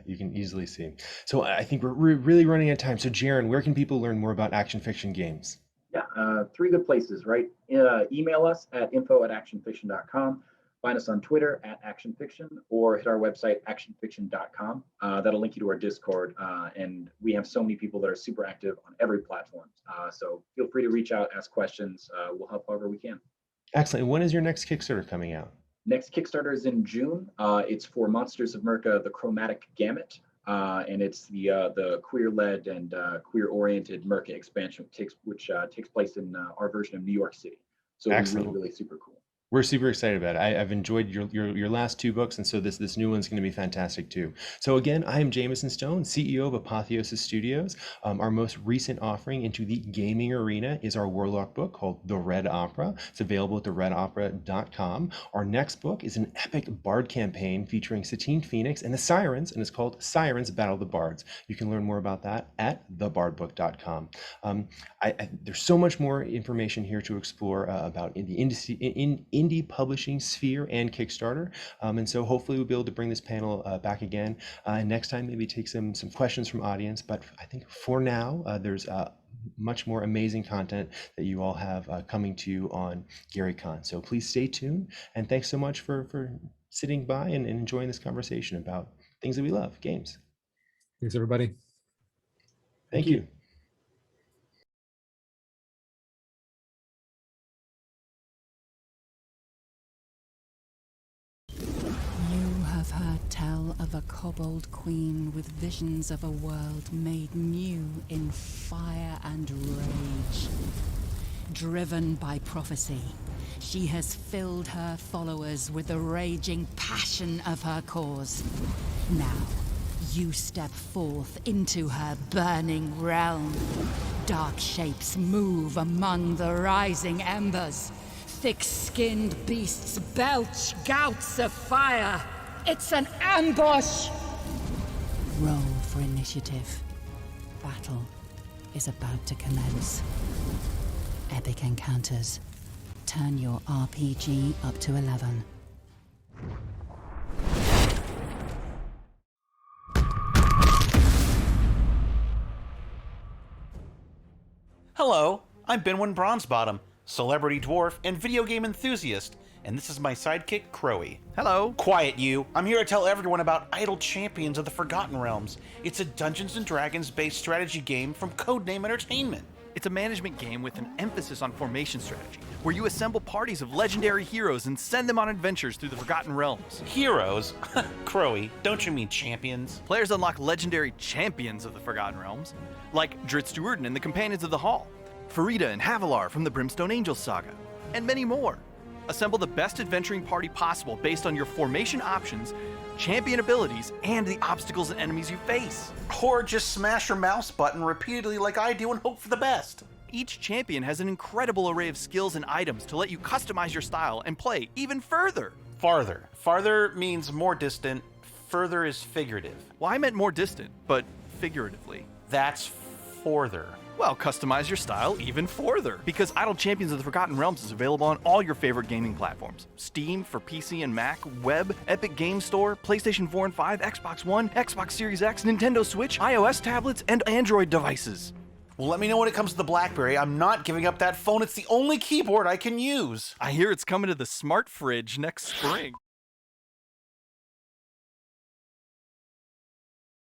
you can easily see. So I think we're really running out of time. So Jaron, where can people learn more about action fiction games? Yeah, 3 good places, right? Email us at info@actionfiction.com. Find us on Twitter @actionfiction, or hit our website actionfiction.com. That'll link you to our Discord, and we have so many people that are super active on every platform. So feel free to reach out, ask questions. We'll help however we can. Excellent. When is your next Kickstarter coming out? Next Kickstarter is in June. It's for Monsters of Merca: The Chromatic Gamut, and it's the queer-led and queer-oriented Merca expansion, which takes place in our version of New York City. So it's really, really super cool. We're super excited about it. I've enjoyed your last two books, and so this new one's going to be fantastic too. So again, I am Jameson Stone, CEO of Apotheosis Studios. Our most recent offering into the gaming arena is our Warlock book called The Red Opera. It's available at theredopera.com. Our next book is an epic bard campaign featuring Satine Phoen and the Sirens, and it's called Sirens Battle of the Bards. You can learn more about that at thebardbook.com. There's so much more information here to explore about the indie publishing sphere and Kickstarter. And so hopefully we'll be able to bring this panel back again. Next time, maybe take some questions from audience. But I think for now, there's much more amazing content that you all have coming to you on GaryCon. So please stay tuned. And thanks so much for sitting by and enjoying this conversation about things that we love, games. Thanks, everybody. Thank you. You have heard tell of a kobold queen with visions of a world made new in fire and rage. Driven by prophecy, she has filled her followers with the raging passion of her cause. Now, you step forth into her burning realm. Dark shapes move among the rising embers. Thick-skinned beasts belch gouts of fire. It's an ambush! Roll for initiative. Battle is about to commence. Epic encounters. Turn your RPG up to 11. Hello, I'm Benwin Bronzebottom, celebrity dwarf and video game enthusiast, and this is my sidekick, Crowy. Hello. Quiet, you. I'm here to tell everyone about Idle Champions of the Forgotten Realms. It's a Dungeons & Dragons-based strategy game from Codename Entertainment. It's a management game with an emphasis on formation strategy, where you assemble parties of legendary heroes and send them on adventures through the Forgotten Realms. Heroes? Crowy, don't you mean champions? Players unlock legendary champions of the Forgotten Realms, like Dritz Duerden and the Companions of the Hall, Farida and Havilar from the Brimstone Angels saga, and many more. Assemble the best adventuring party possible based on your formation options, champion abilities, and the obstacles and enemies you face. Or just smash your mouse button repeatedly like I do and hope for the best. Each champion has an incredible array of skills and items to let you customize your style and play even further. Farther. Farther means more distant. Further is figurative. Well, I meant more distant, but figuratively. That's forther. Well, customize your style even further, because Idle Champions of the Forgotten Realms is available on all your favorite gaming platforms. Steam for PC and Mac, web, Epic Game Store, PlayStation 4 and 5, Xbox One, Xbox Series X, Nintendo Switch, iOS tablets, and Android devices. Well, let me know when it comes to the BlackBerry. I'm not giving up that phone. It's the only keyboard I can use. I hear it's coming to the smart fridge next spring.